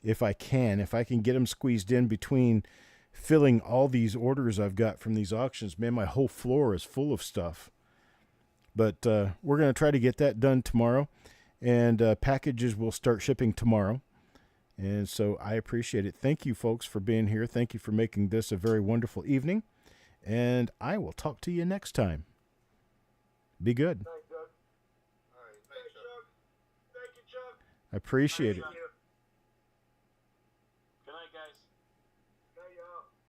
if I can get them squeezed in between filling all these orders I've got from these auctions. Man, my whole floor is full of stuff. But we're going to try to get that done tomorrow, and packages will start shipping tomorrow. And so I appreciate it. Thank you, folks, for being here. Thank you for making this a very wonderful evening. And I will talk to you next time. Be good. Thanks, Doug. All right. Thanks, Chuck. Thank you, Chuck. I appreciate it. Thank you.